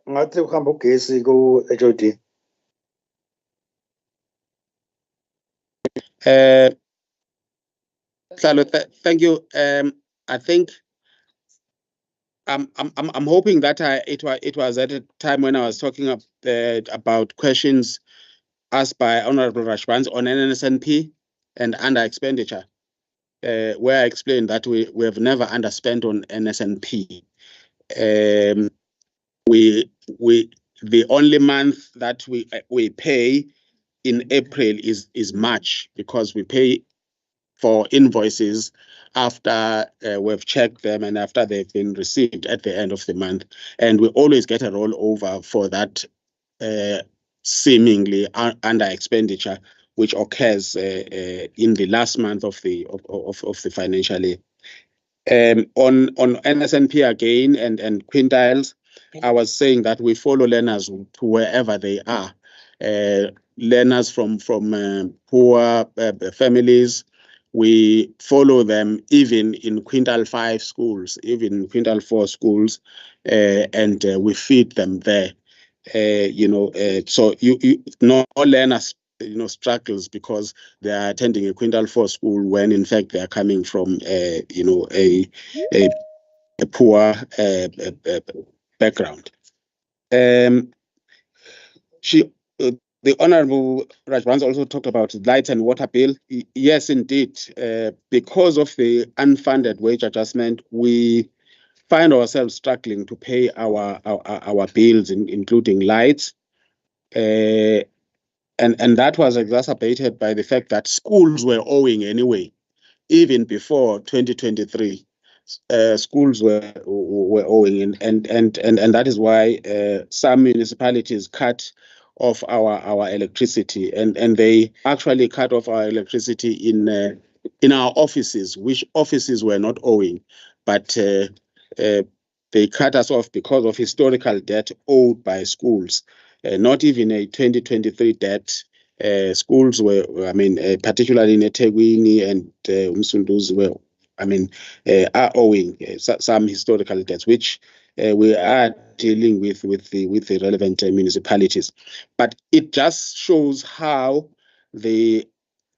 ngathi ukuhamba ugesi ku-HOD. Thank you. I think I'm hoping that it was at a time when I was talking about questions asked by Honorable Rajbansi on NSNP and under expenditure, where I explained that we have never underspent on NSNP. The only month that we pay in April is March, because we pay for invoices after we've checked them and after they've been received at the end of the month. And we always get a rollover for that seemingly under expenditure, which occurs in the last month of the financial year. On NSNP again and quintiles, I was saying that we follow learners to wherever they are. Learners from poor families, we follow them even in quintile 5 schools, even in quintile 4 schools, and we feed them there. So no learners struggles because they are attending a quintile 4 school when in fact they are coming from a poor background. The Honorable Rajbansi also talked about light and water bill. Yes, indeed, because of the unfunded wage adjustment, we find ourselves struggling to pay our bills, including lights. And that was exacerbated by the fact that schools were owing anyway, even before 2023. Schools were owing, and that is why some municipalities cut off our electricity, and they actually cut off our electricity in our offices, which offices were not owing, but they cut us off because of historical debt owed by schools, not even a 2023 debt. Schools were, particularly in eThekwini and Umsunduzi were, are owing some historical debts, which we are dealing with the relevant municipalities. But it just shows how the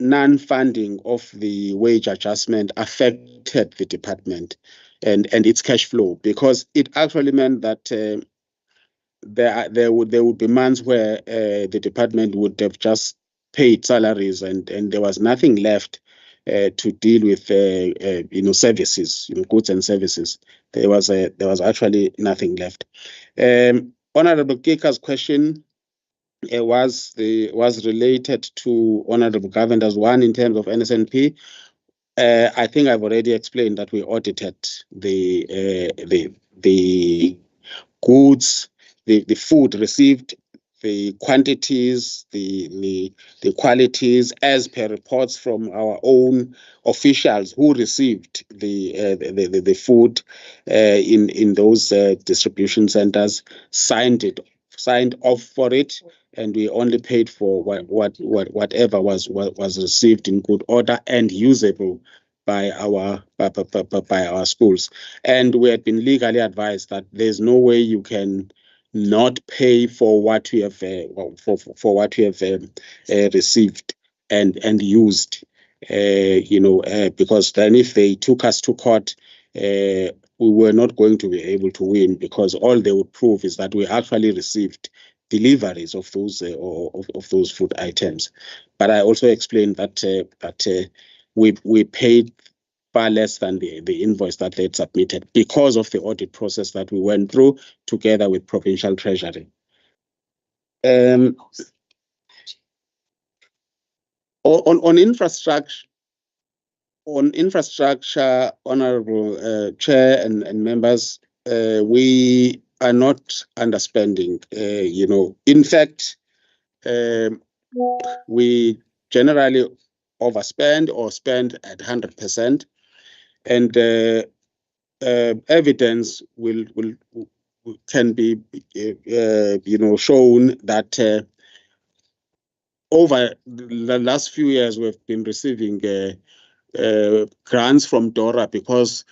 non-funding of the wage adjustment affected the department and its cash flow, because it actually meant that there would be months where the department would have just paid salaries and there was nothing left to deal with services, goods and services. There was actually nothing left. Honorable Kika's question was related to Honorable Governor's one in terms of NSNP. I think I've already explained that we audited the goods, the food received, the quantities, the qualities, as per reports from our own officials who received the food in those distribution centers, signed off for it, and we only paid for whatever was received in good order and usable by our schools. And we had been legally advised that there's no way you can not pay for what we have received and used, because then if they took us to court, we were not going to be able to win, because all they would prove is that we actually received deliveries of those food items. But I also explained that we paid far less than the invoice that they'd submitted because of the audit process that we went through together with Provincial Treasury. On infrastructure, Honorable Chair and members, we are not underspending. In fact, we generally overspend or spend at 100%, and evidence can be shown that over the last few years we've been receiving grants from DORA because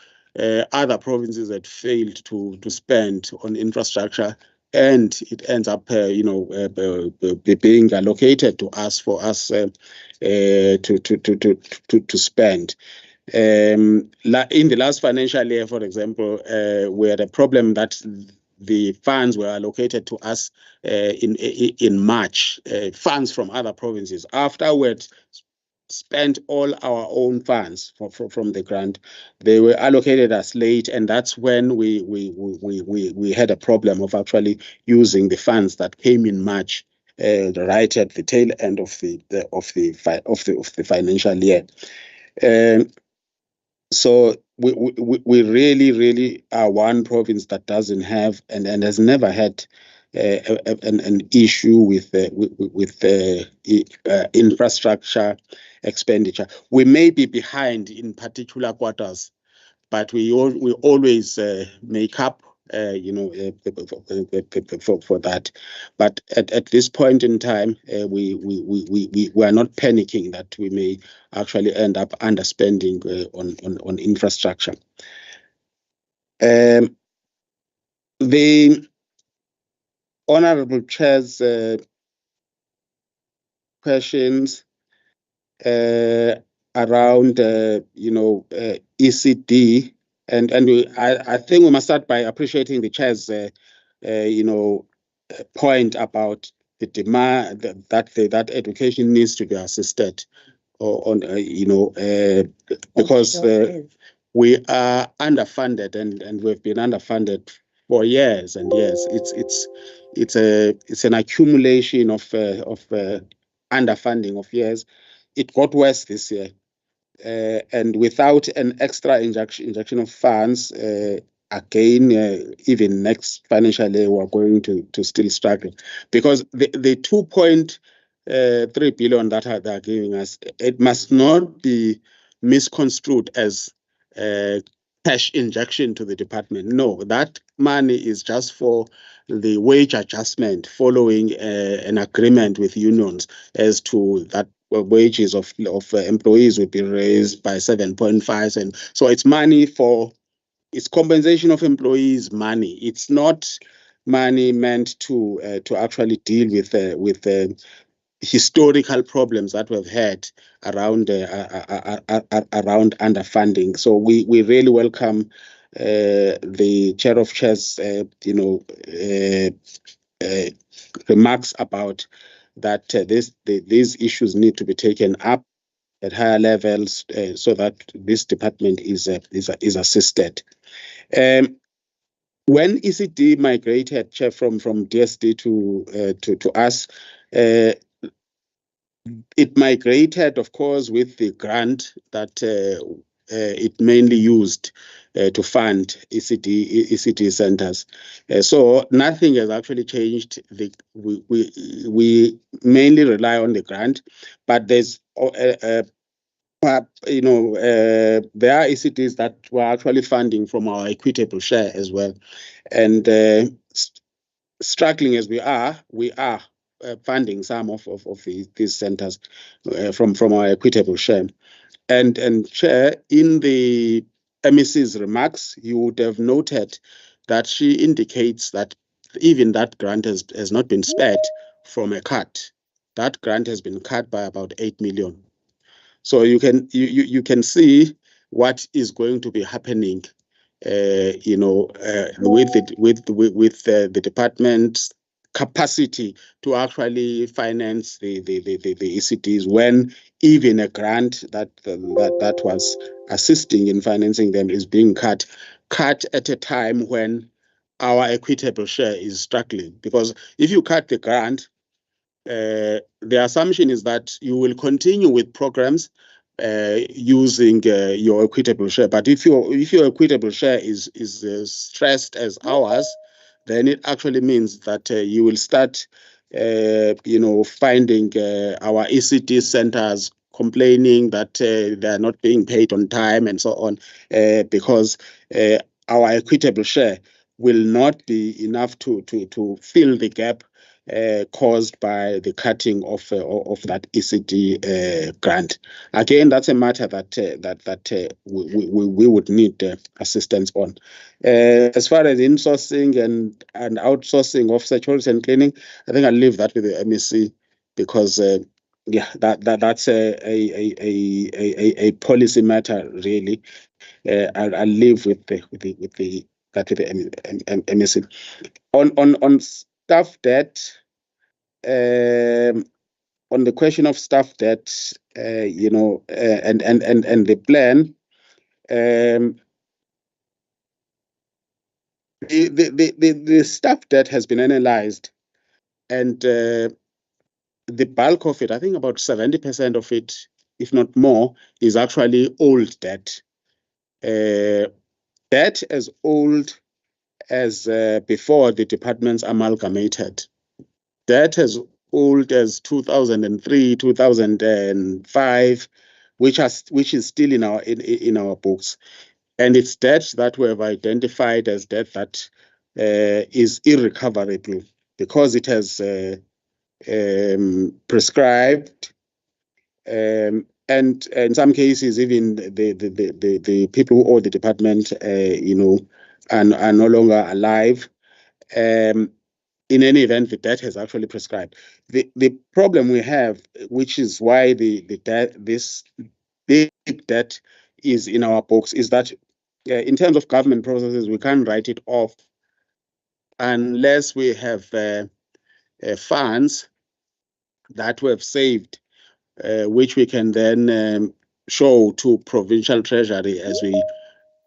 other provinces had failed to spend on infrastructure, and it ends up being allocated to us for us to spend. In the last financial year, for example, we had a problem that the funds were allocated to us in March, funds from other provinces. Afterwards, spent all our own funds from the grant. They were allocated us late, and that's when we had a problem of actually using the funds that came in March, right at the tail end of the financial year. So we really are one province that doesn't have and has never had an issue with infrastructure expenditure. We may be behind in particular quarters, but we always make up for that. But at this point in time, we are not panicking that we may actually end up underspending on infrastructure. The Honorable Chair's questions around ECD, and I think we must start by appreciating the Chair's point about the demand that education needs to be assisted because we are underfunded and we've been underfunded for years and years. it's an accumulation of underfunding of years. It got worse this year, and without an extra injection of funds, again, even next financial year, we're going to still struggle, because the 2.3 billion that they're giving us, it must not be misconstrued as cash injection to the department. No, that money is just for the wage adjustment following an agreement with unions as to that wages of employees would be raised by 7.5, and so it's money it's compensation of employees' money. It's not money meant to actually deal with historical problems that we've had around around underfunding. So we really welcome the chair of chairs, remarks about that these issues need to be taken up at higher levels so that this department is assisted. When ECD migrated, Chair, from DSD to us, it migrated, of course, with the grant that it mainly used to fund ECD centers. So nothing has actually changed. We mainly rely on the grant, but there's there are ECDs that we're actually funding from our equitable share as well. And struggling as we are funding some of these centers from our equitable share. And Chair, in the MEC's remarks, you would have noted that she indicates that even that grant has not been spared from a cut. That grant has been cut by about 8 million. So you can see what is going to be happening, with the department's capacity to actually finance the ECDs, when even a grant that was assisting in financing them is being cut at a time when our equitable share is struggling. Because if you cut the grant, the assumption is that you will continue with programs using your equitable share. But if your equitable share is stressed as ours, then it actually means that you will start, finding our ECD centers complaining that they are not being paid on time and so on, because our equitable share will not be enough to fill the gap caused by the cutting of that ECD grant. Again, that's a matter that we would need assistance on. As far as insourcing and outsourcing of security and cleaning, I think I'll leave that with the MEC, because that's a policy matter really. I'll leave with the MEC. On staff debt, on the question of staff debt, and the plan, the staff debt has been analyzed, and the bulk of it, I think about 70% of it, if not more, is actually old debt. Debt as old as before the departments amalgamated. Debt as old as 2003, 2005, which is still in our books, and it's debt that we have identified as debt that is irrecoverable because it has prescribed, and in some cases even the people who owe the department, are no longer alive. In any event, the debt has actually prescribed. The problem we have, which is why this big debt is in our books, is that in terms of government processes, we can't write it off unless we have funds that we have saved, which we can then show to provincial treasury as we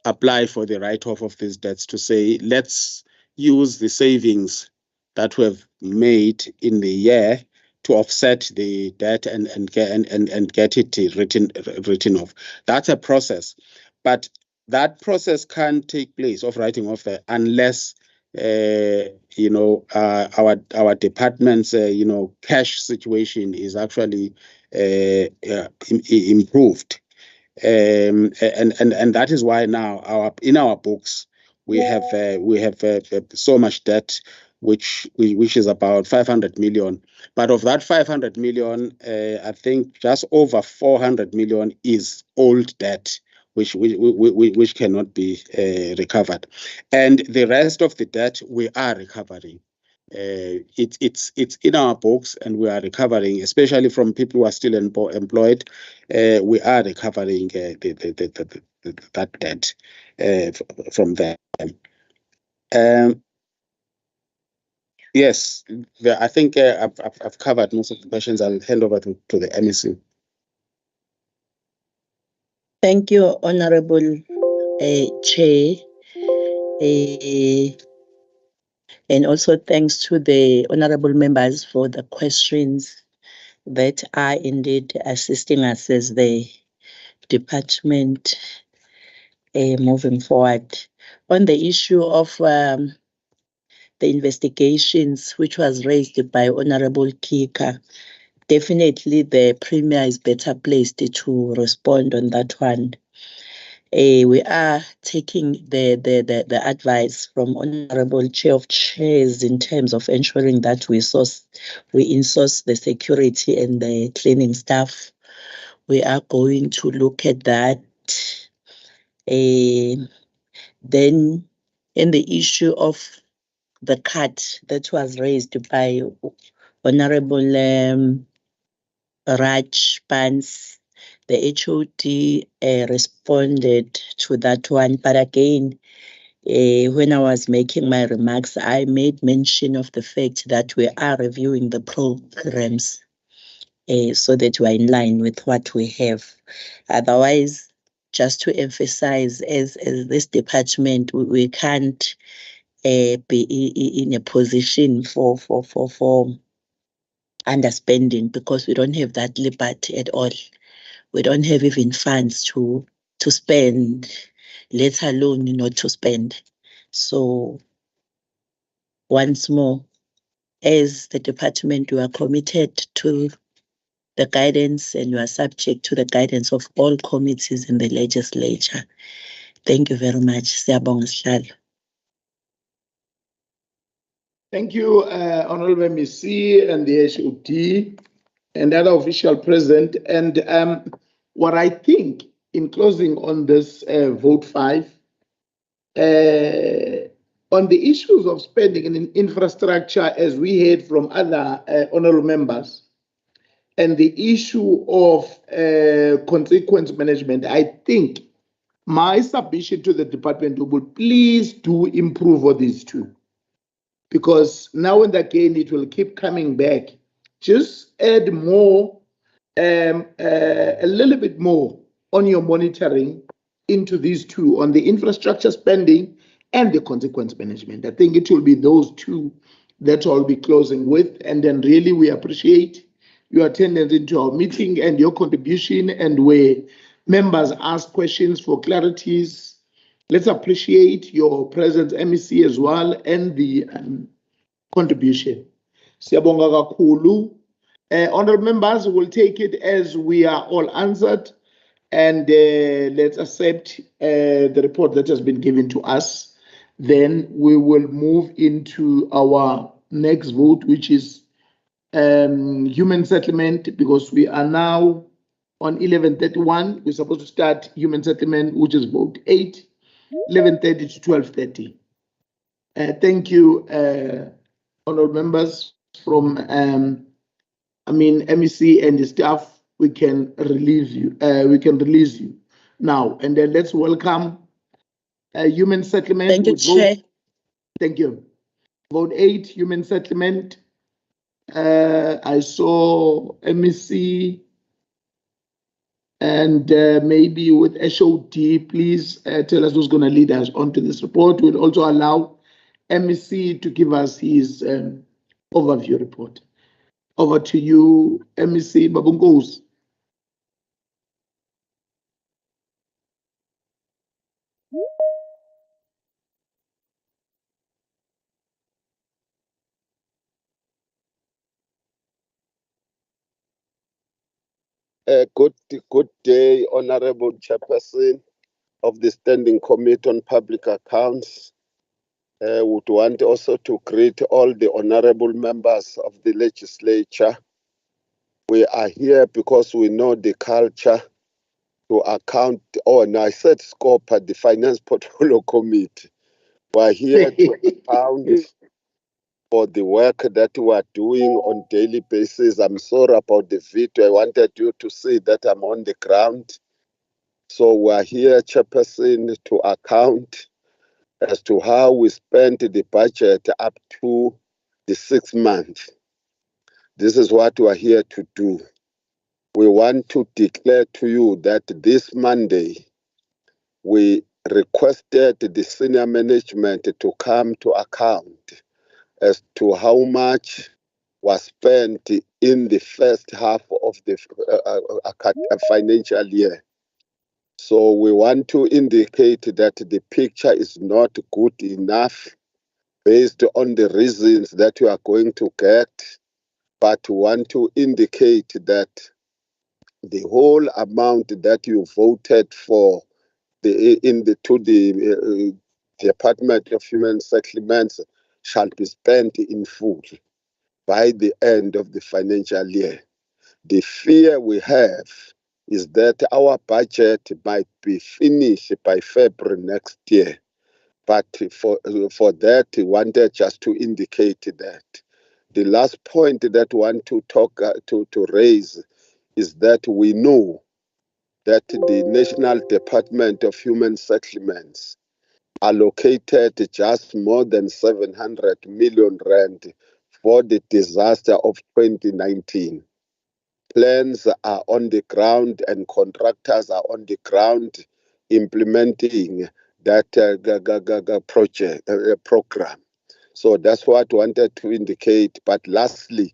apply for the write-off of these debts, to say, let's use the savings that we have made in the year to offset the debt and get it written off. That's a process, but that process can't take place of writing off unless our department's cash situation is actually improved, and that is why now in our books we have so much debt, which is about 500 million. But of that 500 million, I think just over 400 million is old debt, which cannot be recovered, and the rest of the debt we are recovering. It's in our books, and we are recovering, especially from people who are still employed. We are recovering that debt from them. Yes, I think I've covered most of the questions. I'll hand over to the MEC. Thank you, Honorable Chair. And also thanks to the honorable members for the questions that are indeed assisting us as the department moving forward. On the issue of the investigations which was raised by Honorable Kika, definitely the Premier is better placed to respond on that one. We are taking the advice from Honorable Chair of Chairs in terms of ensuring that we in-source the security and the cleaning staff. We are going to look at that. Then in the issue of the cut that was raised by Honorable Raj Pans, the HOD responded to that one. But again, when I was making my remarks, I made mention of the fact that we are reviewing the programs so that we are in line with what we have. Otherwise, just to emphasize, as this department, we can't be in a position for underspending, because we don't have that liberty at all. We don't have even funds to spend, let alone not to spend. So once more, as the department, we are committed to the guidance, and we are subject to the guidance of all committees in the legislature. Thank you very much. Siyabonga Sihlalo. Thank you, Honorable MEC and the HOD and other official present. And what I think, in closing on this vote 5, on the issues of spending in infrastructure, as we heard from other honorable members, and the issue of consequence management, I think my submission to the department will please do improve on these two. Because now and again, it will keep coming back. Just add more, a little bit more on your monitoring into these two, on the infrastructure spending and the consequence management. I think it will be those two that I'll be closing with. And then really, we appreciate your attendance into our meeting and your contribution, and where members ask questions for clarities. Let's appreciate your presence, MEC, as well, and the contribution. Siyabonga kakhulu. Honorable members will take it as we are all answered, and let's accept the report that has been given to us. Then we will move into our next vote, which is human settlement, because we are now on 11:31. We're supposed to start human settlement, which is vote 8, 11:30 to 12:30. Thank you, honorable members. From MEC and the staff, we can release you. Now, and then let's welcome human settlement. Thank you, Chair. Thank you. Vote 8, human settlement. I saw MEC and maybe with HOD, please tell us who's going to lead us onto this report. We'll also allow MEC to give us his overview report. Over to you, MEC Babungo's. Good day, Honorable Chairperson of the Standing Committee on Public Accounts. Would want also to greet all the honorable members of the legislature. We are here because we know the culture to account, and I said scope at the Finance Portfolio Committee. We are here to account for the work that we are doing on daily basis. I'm sorry about the video. I wanted you to see that I'm on the ground. So we are here, Chairperson, to account as to how we spent the budget up to the 6th month. This is what we are here to do. We want to declare to you that this Monday, we requested the senior management to come to account as to how much was spent in the first half of the financial year. So we want to indicate that the picture is not good enough based on the reasons that we are going to get, but we want to indicate that the whole amount that you voted for the Department of Human Settlements shall be spent in full by the end of the financial year. The fear we have is that our budget might be finished by February next year. But for that, we wanted just to indicate that. The last point that I want to talk to raise is that we know that the National Department of Human Settlements allocated just more than 700 million rand for the disaster of 2019. Plans are on the ground and contractors are on the ground implementing that program. So that's what I wanted to indicate. But lastly,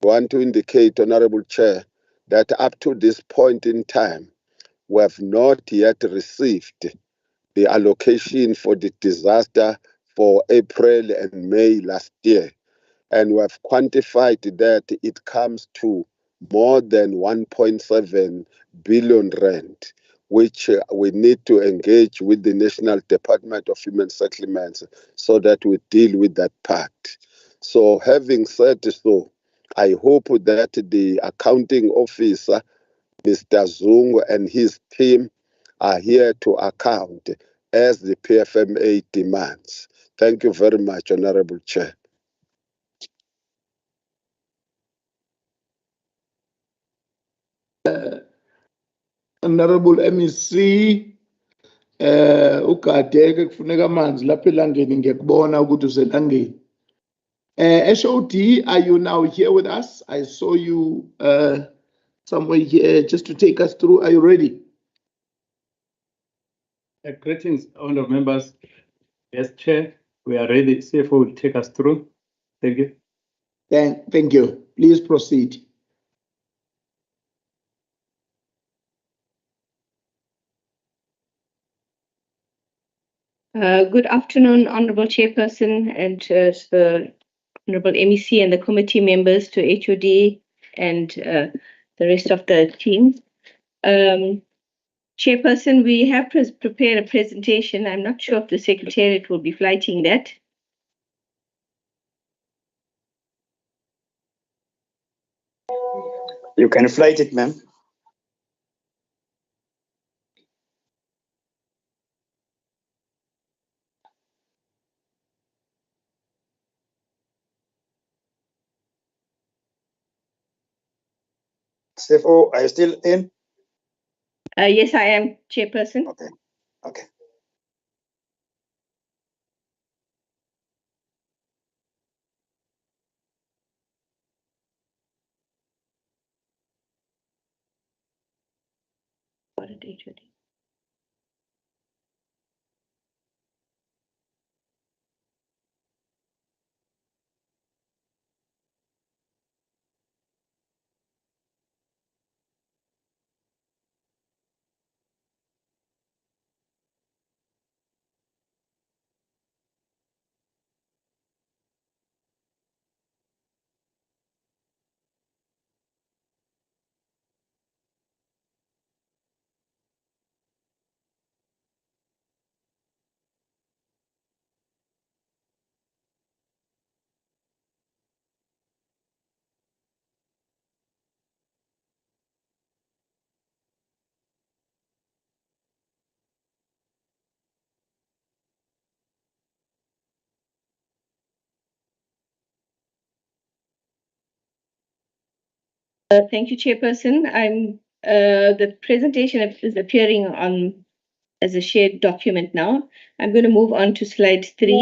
I want to indicate, Honorable Chair, that up to this point in time, we have not yet received the allocation for the disaster for April and May last year. And we have quantified that it comes to more than 1.7 billion rand, which we need to engage with the National Department of Human Settlements so that we deal with that part. So having said so, I hope that the accounting officer, Mr. Zungu, and his team are here to account as the PFMA demands. Thank you very much, Honorable Chair. Honorable MEC ugadeke kufuneka amanzi lapha elangeni ngiyakubona ukuthi uselangeni. HOD, are you now here with us? I saw you somewhere here just to take us through. Are you ready? Greetings, honorable members. Yes, Chair, we are ready. CFO will take us through. Thank you. Thank you. Please proceed. Good afternoon, Honorable Chairperson and the Honorable MEC and the committee members, to HOD and the rest of the team. Chairperson, we have prepared a presentation. I'm not sure if the Secretariat will be flighting that. You can flight it, ma'am. CFO, are you still in? Yes, I am, Chairperson. Okay. Okay. What did HOD? Thank you, Chairperson. The presentation is appearing as a shared document now. I'm going to move on to slide 3.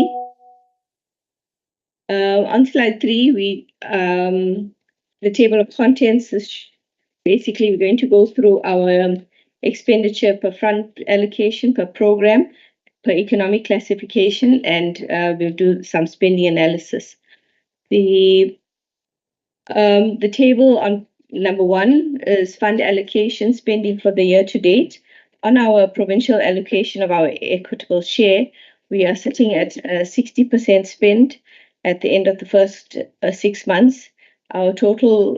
On slide 3, the table of contents is basically we're going to go through our expenditure per front allocation, per program, per economic classification, and we'll do some spending analysis. The table on number 1 is fund allocation spending for the year to date. On our provincial allocation of our equitable share, we are sitting at 60% spent at the end of the first 6 months. Our total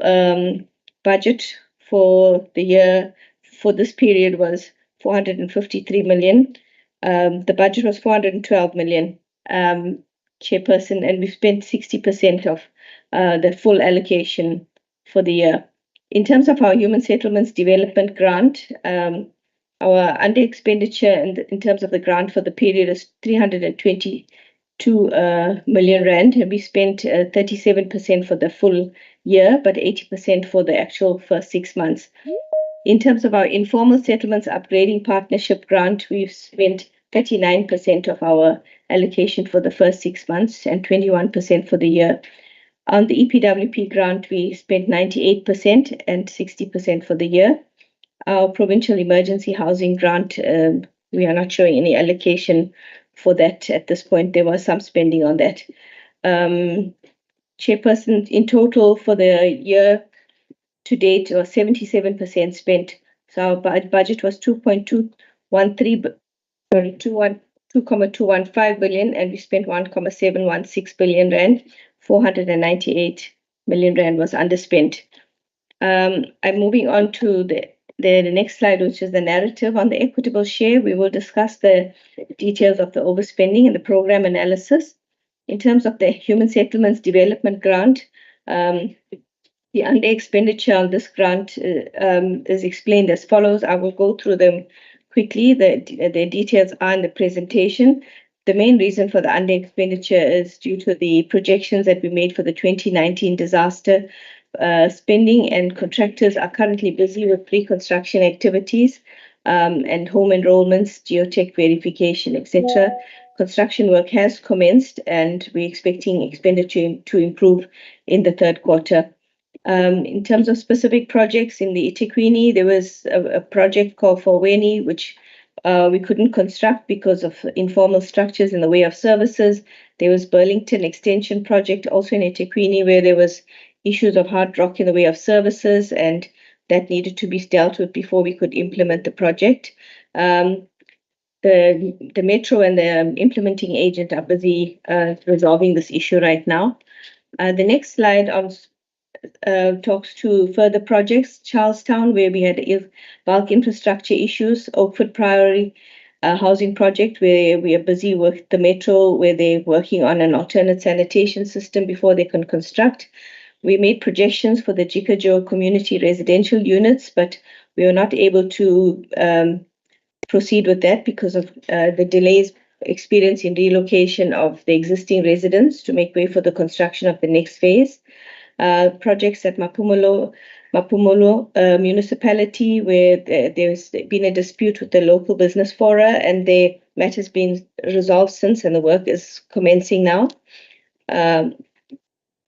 budget for the year for this period was 453 million. The budget was 412 million, Chairperson, and we spent 60% of the full allocation for the year. In terms of our Human Settlements Development Grant, our under expenditure in terms of the grant for the period is 322 million rand, and we spent 37% for the full year, but 80% for the actual first 6 months. In terms of our Informal Settlements Upgrading Partnership Grant, we've spent 39% of our allocation for the first 6 months and 21% for the year. On the EPWP grant, we spent 98% and 60% for the year. Our Provincial Emergency Housing Grant, we are not showing any allocation for that at this point. There was some spending on that. Chairperson, in total for the year to date was 77% spent. So our budget was 2.215 billion, and we spent 1.716 billion rand. 498 million rand was underspent. I'm moving on to the next slide, which is the narrative on the equitable share. We will discuss the details of the overspending and the program analysis. In terms of the Human Settlements Development Grant, the under expenditure on this grant is explained as follows. I will go through them quickly. The details are in the presentation. The main reason for the under expenditure is due to the projections that we made for the 2019 disaster spending, and contractors are currently busy with pre-construction activities and home enrollments, geotech verification, etc. Construction work has commenced, and we're expecting expenditure to improve in the third quarter. In terms of specific projects in the eThekwini, there was a project called Forweni, which we couldn't construct because of informal structures in the way of services. There was Burlington Extension Project also in eThekwini, where there was issues of hard rock in the way of services, and that needed to be dealt with before we could implement the project. The Metro and the implementing agent are busy resolving this issue right now. The next slide talks to further projects. Charlestown, where we had bulk infrastructure issues. Oakford Priory housing project, where we are busy with the Metro, where they're working on an alternate sanitation system before they can construct. We made projections for the Jikajo community residential units, but we were not able to proceed with that because of the delays experienced in relocation of the existing residents to make way for the construction of the next phase. Projects at Mapumulo municipality, where there's been a dispute with the local business fora, and the matter's been resolved since, and the work is commencing now.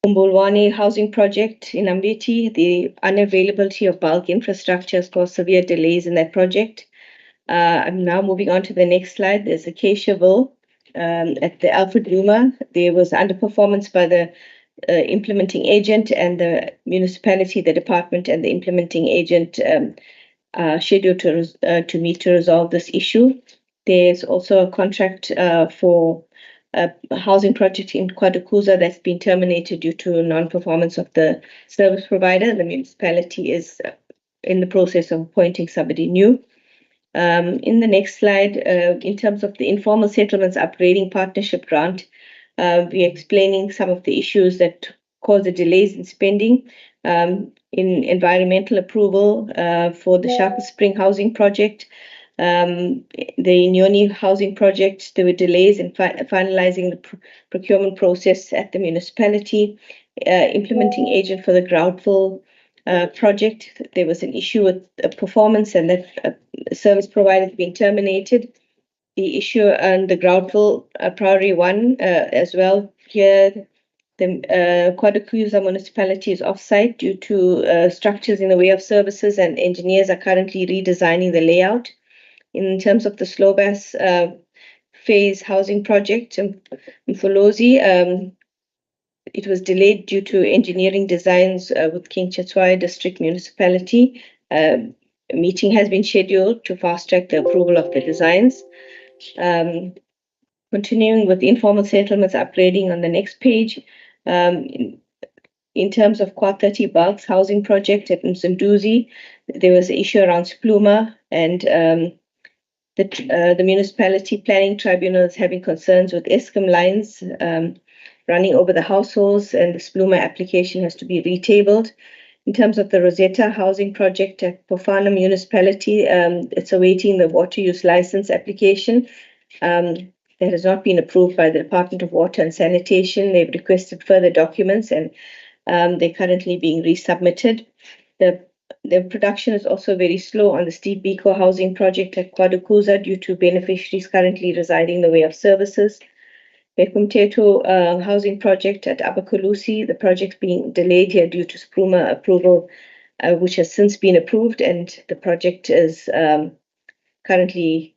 Umbulwani housing project in Ambiti, the unavailability of bulk infrastructure has caused severe delays in that project. I'm now moving on to the next slide. There's Acaciaville at the Alfred Luma. There was underperformance by the implementing agent and the municipality, the department and the implementing agent scheduled to meet to resolve this issue. There's also a contract for a housing project in KwaDukuza that's been terminated due to non-performance of the service provider. The municipality is in the process of appointing somebody new. In the next slide, in terms of the Informal Settlements Upgrading Partnership Grant, we're explaining some of the issues that cause the delays in spending. In environmental approval for the Shaka Spring housing project, the Inyoni housing project, there were delays in finalizing the procurement process at the municipality. Implementing agent for the Groundville project. There was an issue with performance and that service provider being terminated. The issue on the Groundville Priority 1 as well. Here, the KwaZulu-Natal municipality is off-site due to structures in the way of services, and engineers are currently redesigning the layout. In terms of the Slowbus phase housing project in Mfolozi, it was delayed due to engineering designs with King Chetwai District Municipality. A meeting has been scheduled to fast-track the approval of the designs. Continuing with informal settlements upgrading on the next page. In terms of Quad 30 bulks housing project at Msunduzi, there was an issue around Spluma, and the municipality planning tribunal is having concerns with Eskom lines running over the households, and the Spluma application has to be retabled. In terms of the Rosetta housing project at Pofana municipality, it's awaiting the water use license application. That has not been approved by the Department of Water and Sanitation. They've requested further documents, and they're currently being resubmitted. The production is also very slow on the Steve Biko housing project at KwaDukuza due to beneficiaries currently residing in the way of services. Bekumteto housing project at Abakulusi, the project being delayed here due to Spruma approval, which has since been approved, and the project is currently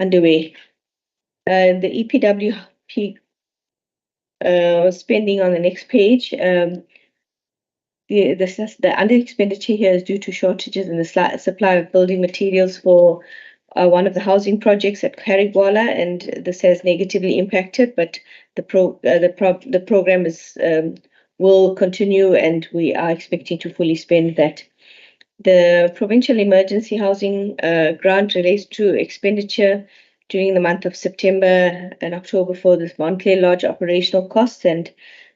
underway. The EPWP spending on the next page. The under expenditure here is due to shortages in the supply of building materials for one of the housing projects at Karigwala, and this has negatively impacted, but the program will continue, and we are expecting to fully spend that. The provincial emergency housing grant relates to expenditure during the month of September and October for this Montclair Lodge operational costs, and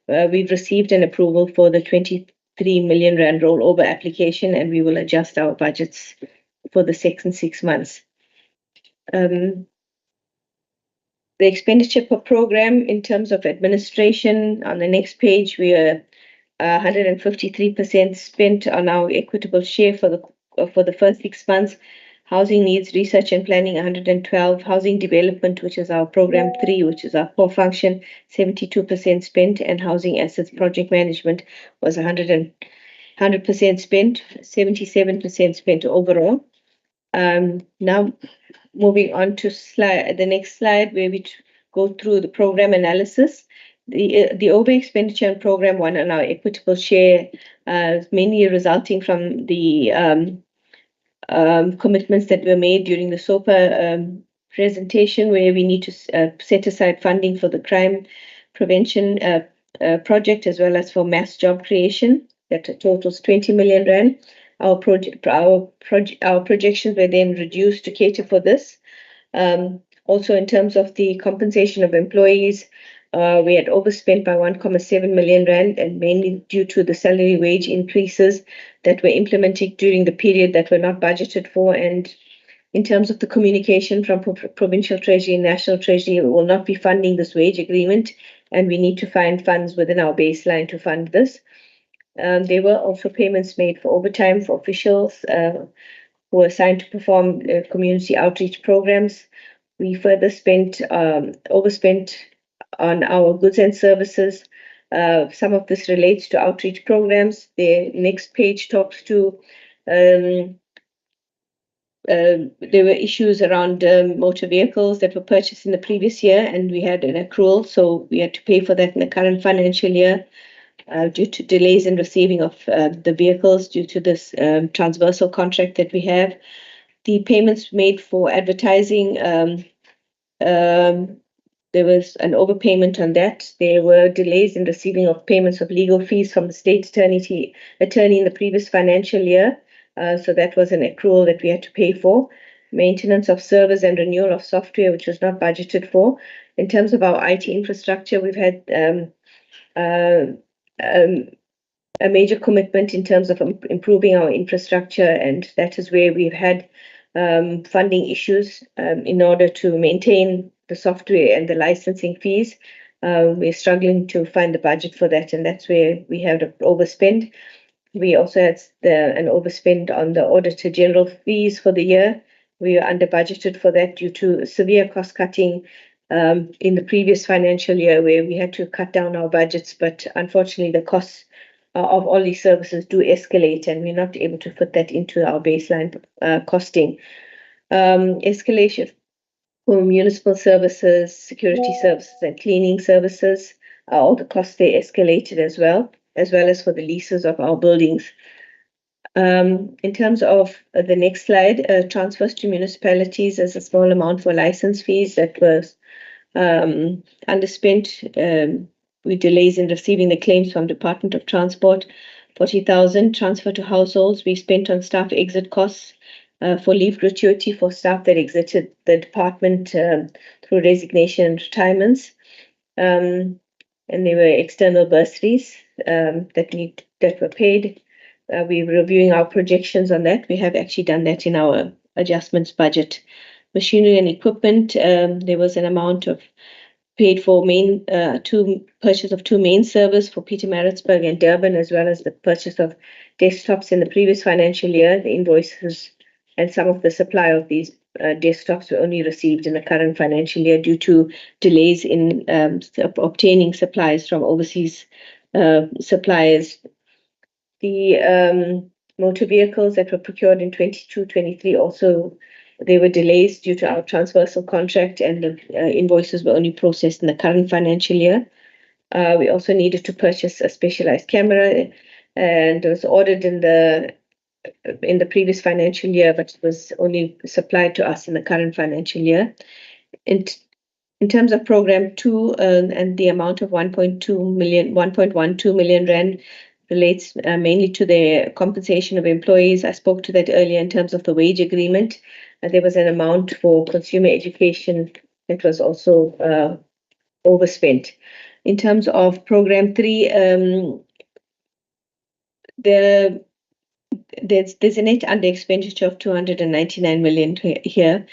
we've received an approval for the 23 million rand rollover application, and we will adjust our budgets for the second 6 months. The expenditure per program in terms of administration, on the next page, we are 153% spent on our equitable share for the first 6 months. Housing needs research and planning 112, housing development, which is our program 3, which is our core function, 72% spent, and housing assets project management was 100% spent, 77% spent overall. Now moving on to the next slide, where we go through the program analysis. The over expenditure on program 1 on our equitable share is mainly resulting from the commitments that were made during the SOPA presentation, where we need to set aside funding for the crime prevention project, as well as for mass job creation. That totals 20 million rand. Our projections were then reduced to cater for this. Also, in terms of the compensation of employees, we had overspent by 1.7 million rand, and mainly due to the salary wage increases that were implemented during the period that were not budgeted for. And in terms of the communication from Provincial Treasury and National Treasury, we will not be funding this wage agreement, and we need to find funds within our baseline to fund this. There were also payments made for overtime for officials who were assigned to perform community outreach programs. We further overspent on our goods and services. Some of this relates to outreach programs. The next page talks to there were issues around motor vehicles that were purchased in the previous year, and we had an accrual, so we had to pay for that in the current financial year due to delays in receiving of the vehicles due to this transversal contract that we have. The payments made for advertising, there was an overpayment on that. There were delays in receiving of payments of legal fees from the state attorney in the previous financial year. So that was an accrual that we had to pay for. Maintenance of servers and renewal of software, which was not budgeted for. In terms of our IT infrastructure, we've had a major commitment in terms of improving our infrastructure, and that is where we've had funding issues in order to maintain the software and the licensing fees. We're struggling to find the budget for that, and that's where we have overspent. We also had an overspend on the Auditor General fees for the year. We were under budgeted for that due to severe cost cutting in the previous financial year, where we had to cut down our budgets. But unfortunately, the costs of all these services do escalate, and we're not able to put that into our baseline costing. Escalation for municipal services, security services, and cleaning services. All the costs they escalated as well as for the leases of our buildings. In terms of the next slide, transfers to municipalities, there's a small amount for license fees that was underspent. With delays in receiving the claims from Department of Transport, 40,000. Transfer to households, we spent on staff exit costs for leave gratuity for staff that exited the department through resignation and retirements. And there were external bursaries that were paid. We're reviewing our projections on that. We have actually done that in our adjustments budget. Machinery and equipment, there was an amount of paid for purchase of 2 main servers for Pietermaritzburg and Durban, as well as the purchase of desktops in the previous financial year. The invoices and some of the supply of these desktops were only received in the current financial year due to delays in obtaining supplies from overseas suppliers. The motor vehicles that were procured in 22-23 also, there were delays due to our transversal contract, and the invoices were only processed in the current financial year. We also needed to purchase a specialized camera, and it was ordered in the previous financial year, but it was only supplied to us in the current financial year. In terms of program 2, and the amount of 1.12 million rand relates mainly to the compensation of employees. I spoke to that earlier in terms of the wage agreement. There was an amount for consumer education that was also overspent. In terms of program 3, there's a net under expenditure of 299 million here.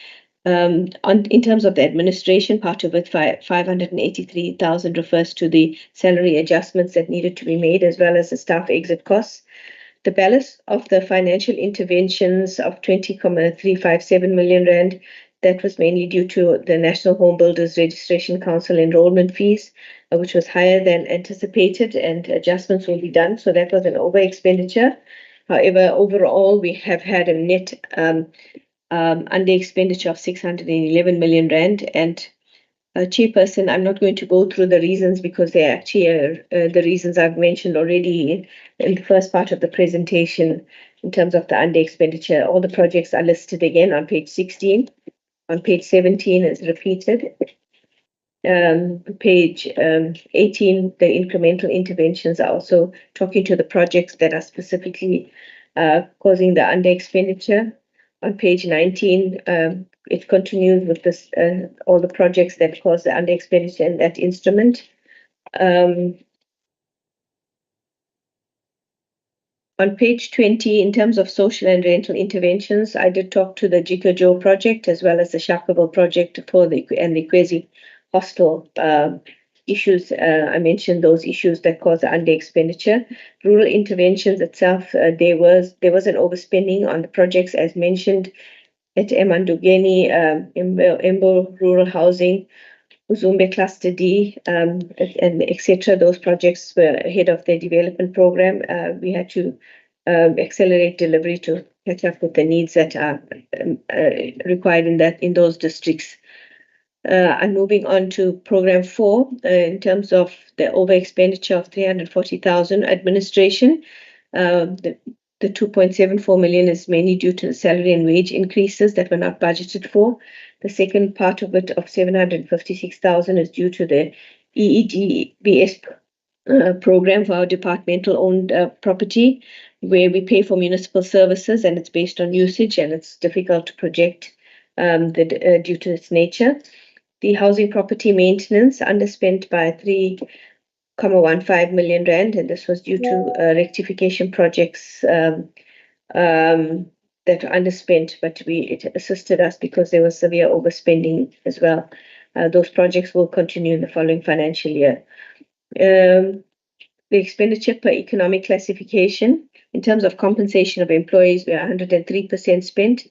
In terms of the administration part of it, 583,000 refers to the salary adjustments that needed to be made, as well as the staff exit costs. The balance of the financial interventions of 20.357 million rand, that was mainly due to the National Home Builders Registration Council enrollment fees, which was higher than anticipated, and adjustments will be done. So that was an over expenditure. However, overall, we have had a net under expenditure of 611 million rand. And Chairperson, I'm not going to go through the reasons because they actually are the reasons I've mentioned already in the first part of the presentation in terms of the under expenditure. All the projects are listed again on page 16. On page 17 is repeated. Page 18, the incremental interventions are also talking to the projects that are specifically causing the under expenditure. On page 19, it continues with this all the projects that cause the under expenditure in that instrument. On page 20, in terms of social and rental interventions, I did talk to the Jikajo project as well as the Shakaville project and the Kwezi hostel issues. I mentioned those issues that cause the under expenditure. Rural interventions itself, there was an overspending on the projects as mentioned at Emandugeni, Embo Rural Housing, Uzumbe Cluster D, and etc. Those projects were ahead of the development program. We had to accelerate delivery to catch up with the needs that are required in those districts. I'm moving on to program 4 in terms of the over expenditure of 340,000 administration. The 2.74 million is mainly due to the salary and wage increases that were not budgeted for. The second part of it of 756,000 is due to the EEDBS program for our departmental owned property, where we pay for municipal services and it's based on usage and it's difficult to project due to its nature. The housing property maintenance underspent by 3.15 million rand, and this was due to rectification projects that were underspent, but it assisted us because there was severe overspending as well. Those projects will continue in the following financial year. The expenditure per economic classification, in terms of compensation of employees, we are 103% spent.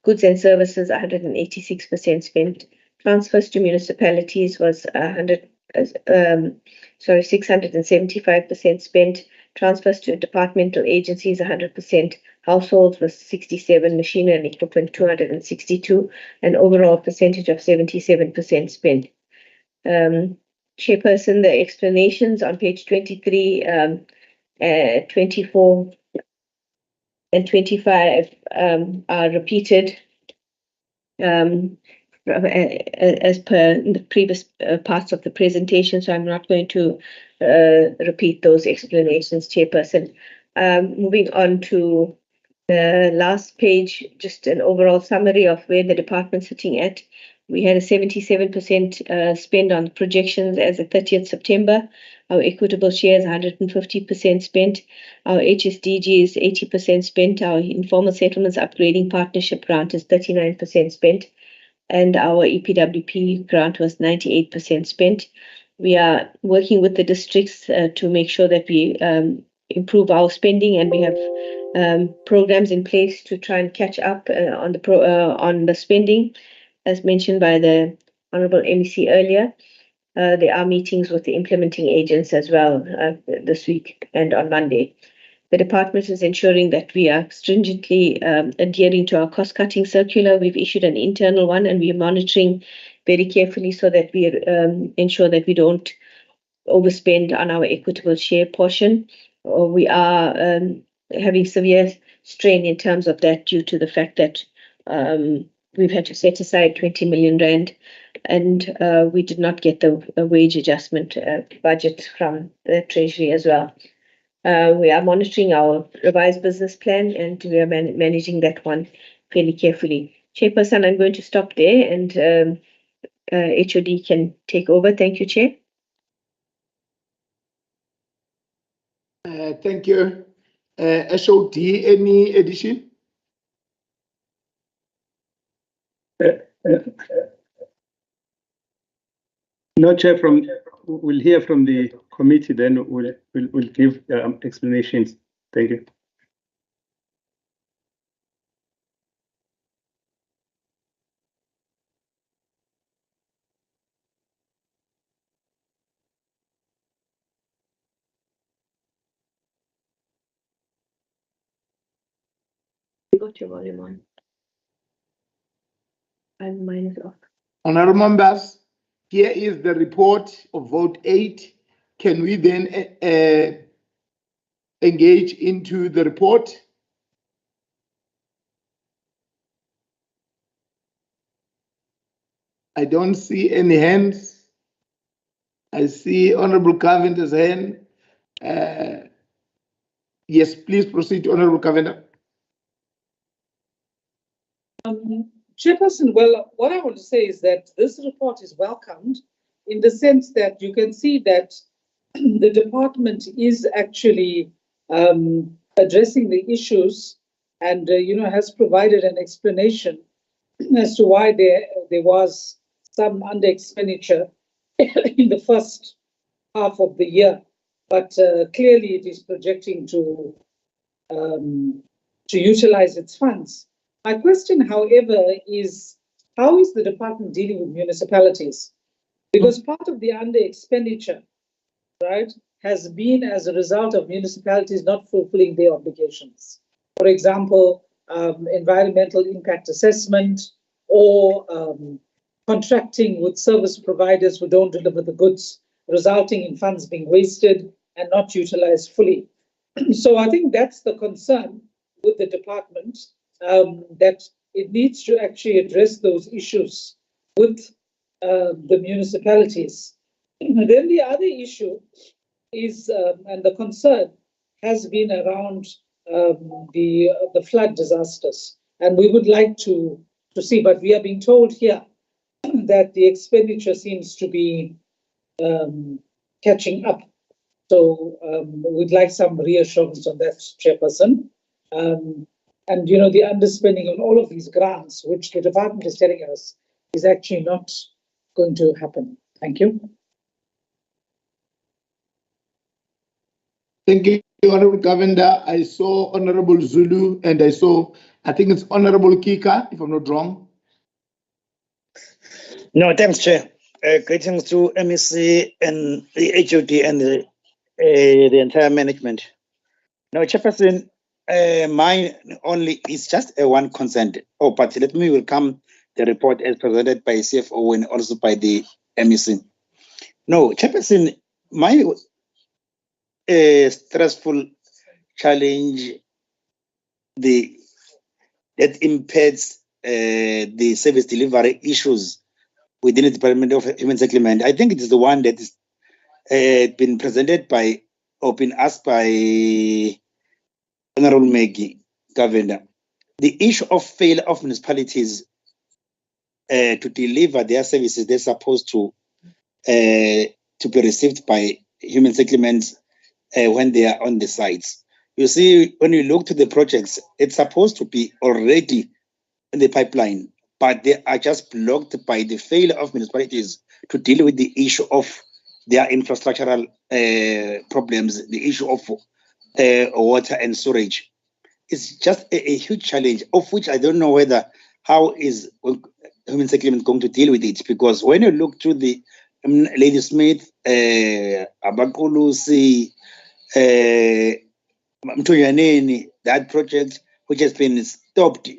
Goods and services, 186% spent. Transfers to municipalities was 675% spent. Transfers to departmental agencies, 100%. Households was 67, machinery and equipment 262, an overall percentage of 77% spent. Chairperson, the explanations on page 23, 24 and 25 are repeated as per the previous parts of the presentation, so I'm not going to repeat those explanations, Chairperson. Moving on to the last page, just an overall summary of where the department's sitting at. We had a 77% spend on projections as of 30th September. Our equitable share is 150% spent. Our HSDG is 80% spent. Our informal settlements upgrading partnership grant is 39% spent. And our EPWP grant was 98% spent. We are working with the districts to make sure that we improve our spending, and we have programs in place to try and catch up on the spending. As mentioned by the Honourable MEC earlier, there are meetings with the implementing agents as well this week and on Monday. The department is ensuring that we are stringently adhering to our cost-cutting circular. We've issued an internal one, and we are monitoring very carefully so that we ensure that we don't overspend on our equitable share portion. We are having severe strain in terms of that due to the fact that we've had to set aside 20 million rand, and we did not get the wage adjustment budget from the Treasury as well. We are monitoring our revised business plan, and we are managing that one fairly carefully. Chairperson, I'm going to stop there, and HOD can take over. Thank you, Chair. Thank you. SOD, any addition? No, Chair. We'll hear from the committee, then we'll give explanations. Thank you. You got your volume on. And mine is off. Honourable members, here is the report of vote 8. Can we then engage into the report? I don't see any hands. I see Honourable Cavender's hand. Yes, please proceed, Honourable Cavender. Chairperson, well, what I want to say is that this report is welcomed in the sense that you can see that the department is actually addressing the issues and has provided an explanation as to why there was some under expenditure in the first half of the year, but clearly it is projecting to utilize its funds. My question, however, is how is the department dealing with municipalities? Because part of the under expenditure, right, has been as a result of municipalities not fulfilling their obligations. For example, environmental impact assessment or contracting with service providers who don't deliver the goods, resulting in funds being wasted and not utilized fully. So I think that's the concern with the department, that it needs to actually address those issues with the municipalities. And then the other issue is, and the concern has been around the flood disasters. And we would like to see, but we are being told here that the expenditure seems to be catching up. So we'd like some reassurance on that, Chairperson. And, the underspending on all of these grants, which the department is telling us is actually not going to happen. Thank you. Thank you, Honorable Governor. I saw Honorable Zulu and I think it's Honorable Kika, if I'm not wrong. No, thanks, Chair. Greetings to MEC and the HOD and the entire management. No, Chairperson, mine only is just a one consent. Oh, but let me welcome the report as presented by CFO and also by the MEC. No, Chairperson, my stressful challenge that impairs the service delivery issues within the Department of Human Settlement. I think it is the one that is been presented by or been asked by Honorable Maggie, Governor. The issue of failure of municipalities to deliver their services they're supposed to be received by human settlements when they are on the sites. You see, when you look to the projects, it's supposed to be already in the pipeline, but they are just blocked by the failure of municipalities to deal with the issue of their infrastructural problems, the issue of water and storage. It's just a huge challenge, of which I don't know how is human settlement going to deal with it, because when you look to the Lady Smith, Abakulusi, Mtuyaneni, that project which has been stopped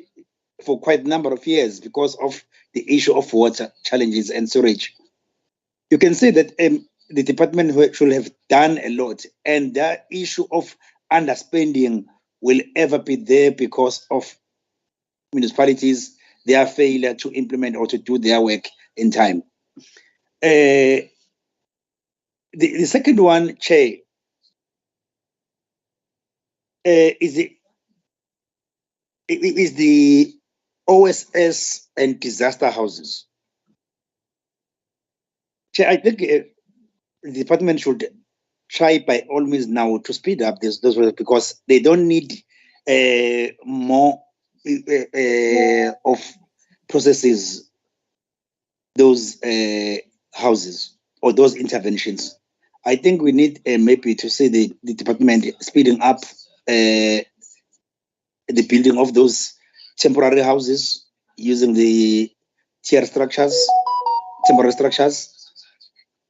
for quite a number of years because of the issue of water challenges and storage. You can see that the department should have done a lot, and the issue of underspending will ever be there because of municipalities, their failure to implement or to do their work in time. The second one, Chair, is the OSS and disaster houses. Chair, I think the department should try by all means now to speed up those work, because they don't need more of processes, those houses or those interventions. I think we need maybe to see the department speeding up the building of those temporary houses using the tier structures, temporary structures,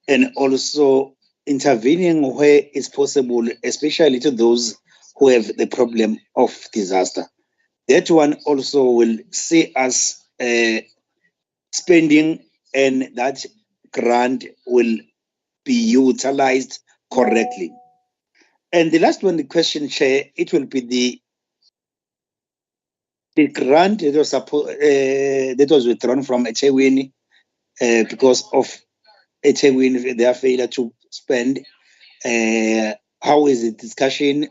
and also intervening where it's possible, especially to those who have the problem of disaster. That one also will see us spending, and that grant will be utilized correctly. And the last one, the question, Chair, it will be the grant that was withdrawn from eThekwini because of eThekwini, their failure to spend. How is the discussion?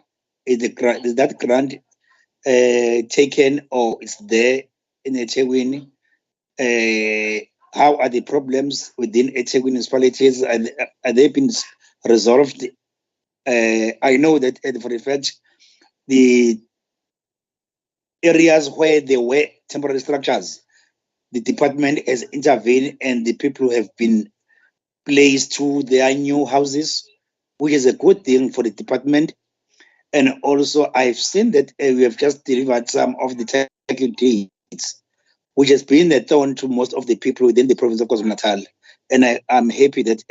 Is that grant taken or is there in eThekwini? How are the problems within eThekwini municipalities? Are they been resolved? I know that for the fact, the areas where there were temporary structures, the department has intervened and the people have been placed to their new houses, which is a good thing for the department. And also, I've seen that we have just delivered some of the title deeds, which has been a thorn to most of the people within the province of KwaZulu-Natal. And I'm happy that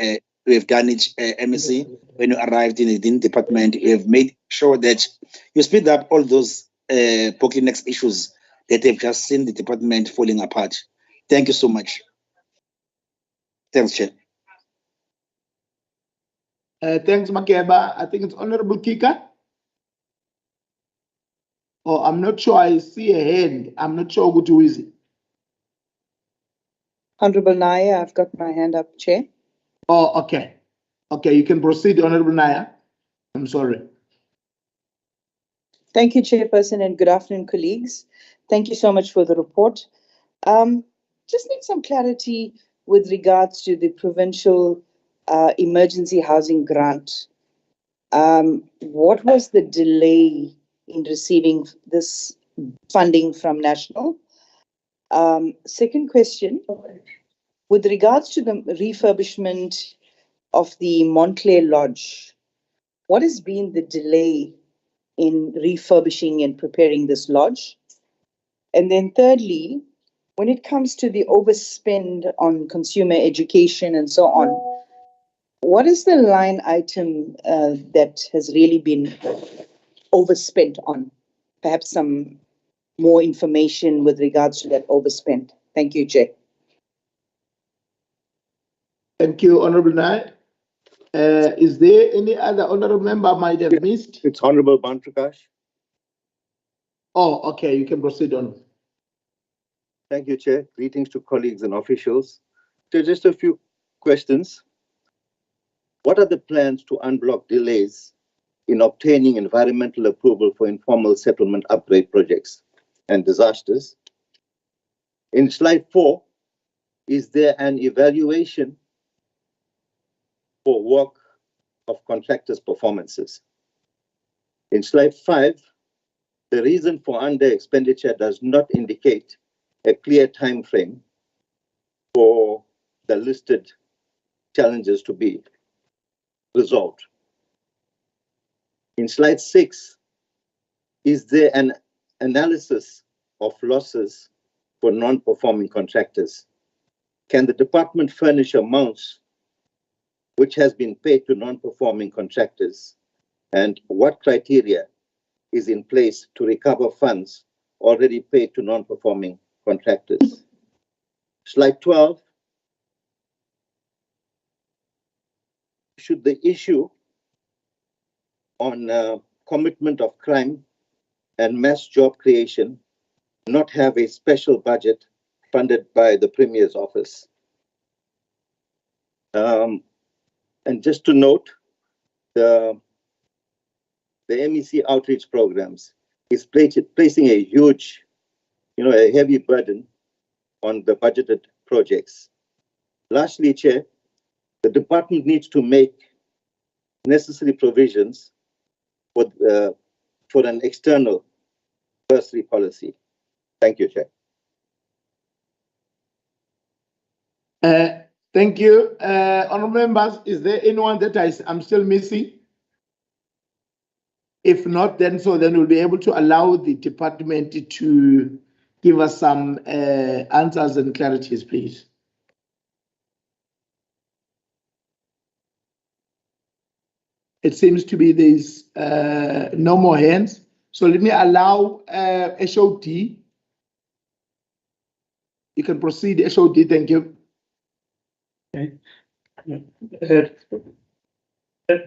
we have done it, MEC, when you arrived in the department. You have made sure that you speed up all those bottlenecks issues that have just seen the department falling apart. Thank you so much. Thanks, Chair. Thanks, Makeba. I think it's Honorable Kika. Oh, I'm not sure. I see a hand. I'm not sure who is it. Honorable Naya, I've got my hand up, Chair. Oh, okay. Okay, you can proceed, Honorable Naya. I'm sorry. Thank you, Chairperson, and good afternoon, colleagues. Thank you so much for the report. Just need some clarity with regards to the provincial emergency housing grant. What was the delay in receiving this funding from National? Second question, with regards to the refurbishment of the Montclair Lodge, what has been the delay in refurbishing and preparing this lodge? And then thirdly, when it comes to the overspend on consumer education and so on, what is the line item that has really been overspent on? Perhaps some more information with regards to that overspend. Thank you, Chair. Thank you, Honorable Nai. Is there any other honorable member I might have missed? It's Honorable Bantrakash. Oh, okay, you can proceed on. Thank you, Chair. Greetings to colleagues and officials. So just a few questions. What are the plans to unblock delays in obtaining environmental approval for informal settlement upgrade projects and disasters? In slide 4, is there an evaluation for work of contractors' performances? In slide 5, the reason for under expenditure does not indicate a clear time frame for the listed challenges to be resolved. In slide 6, is there an analysis of losses for non-performing contractors? Can the department furnish amounts which has been paid to non-performing contractors? And what criteria is in place to recover funds already paid to non-performing contractors? Slide 12, should the issue on commitment of crime and mass job creation not have a special budget funded by the Premier's office? And just to note, the MEC outreach programs is placing a huge, a heavy burden on the budgeted projects. Lastly, Chair, the department needs to make necessary provisions for an external bursary policy. Thank you, Chair. Thank you. Honorable members, is there anyone that I'm still missing? If not, then we'll be able to allow the department to give us some answers and clarities, please. It seems to be there's no more hands. So let me allow HOD. You can proceed, HOD. Thank you. Okay.